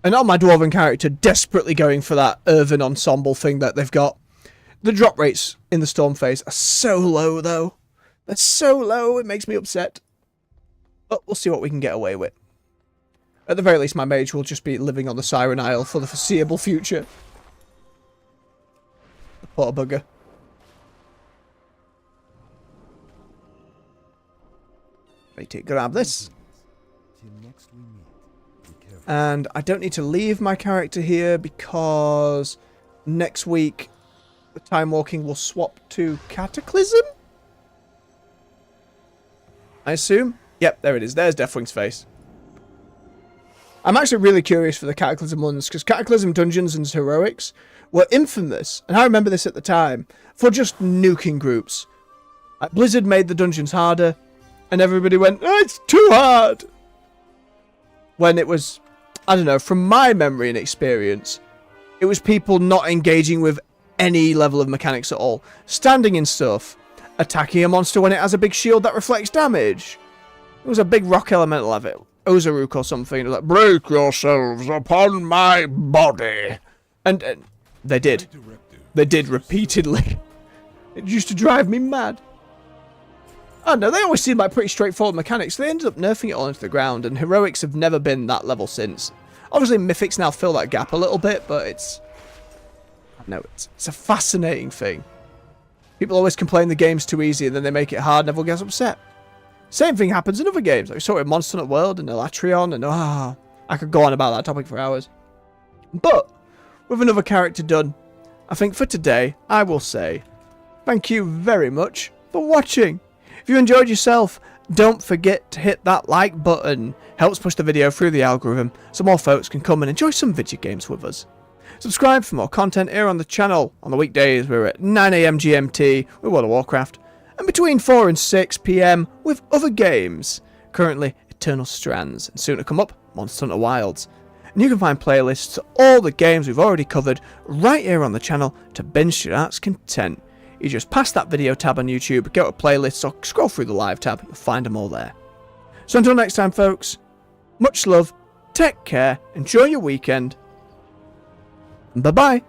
And on my Dwarven character, desperately going for that Irvin ensemble thing that they've got. The drop rates in the Storm Phase are so low though. They're so low, it makes me upset. But we'll see what we can get away with. At the very least, my mage will just be living on the Siren Isle for the foreseeable future. The poor bugger. Right, grab this. And I don't need to leave my character here because next week the Time Walking will swap to Cataclysm? I assume? Yep, there it is. There's Deathwing's face. I'm actually really curious for the Cataclysm ones, because Cataclysm Dungeons and Heroics were infamous, and I remember this at the time, for just nuking groups. Like, Blizzard made the dungeons harder, and everybody went, oh, it's too hard! When it was, I don't know, from my memory and experience, it was people not engaging with any level of mechanics at all. Standing in stuff, attacking a monster when it has a big shield that reflects damage. It was a big rock elemental of it. Ozaruk or something. It was like, break yourselves upon my body. And they did. They did repeatedly. It used to drive me mad. I don't know, they always seemed like pretty straightforward mechanics. They ended up nerfing it all into the ground, and Heroics have never been that level since. Obviously, Mythics now fill that gap a little bit, but it's a fascinating thing. People always complain the game's too easy, and then they make it hard, and everyone gets upset. Same thing happens in other games. Like we saw it with Monster Hunter World and Elatrion, and I could go on about that topic for hours. But with another character done, I think for today, I will say thank you very much for watching. If you enjoyed yourself, don't forget to hit that like button. Helps push the video through the algorithm so more folks can come and enjoy some video games with us. Subscribe for more content here on the channel. On the weekdays, we're at 9 AM GMT with World of Warcraft, and between 4 and 6 PM with other games. Currently, Eternal Strands, and soon to come up, Monster Hunter Wilds. And you can find playlists of all the games we've already covered right here on the channel to binge to your heart's content. You just pass that video tab on YouTube, go to playlists, or scroll through the live tab, you'll find them all there. So until next time, folks, much love, take care, enjoy your weekend, and bye-bye.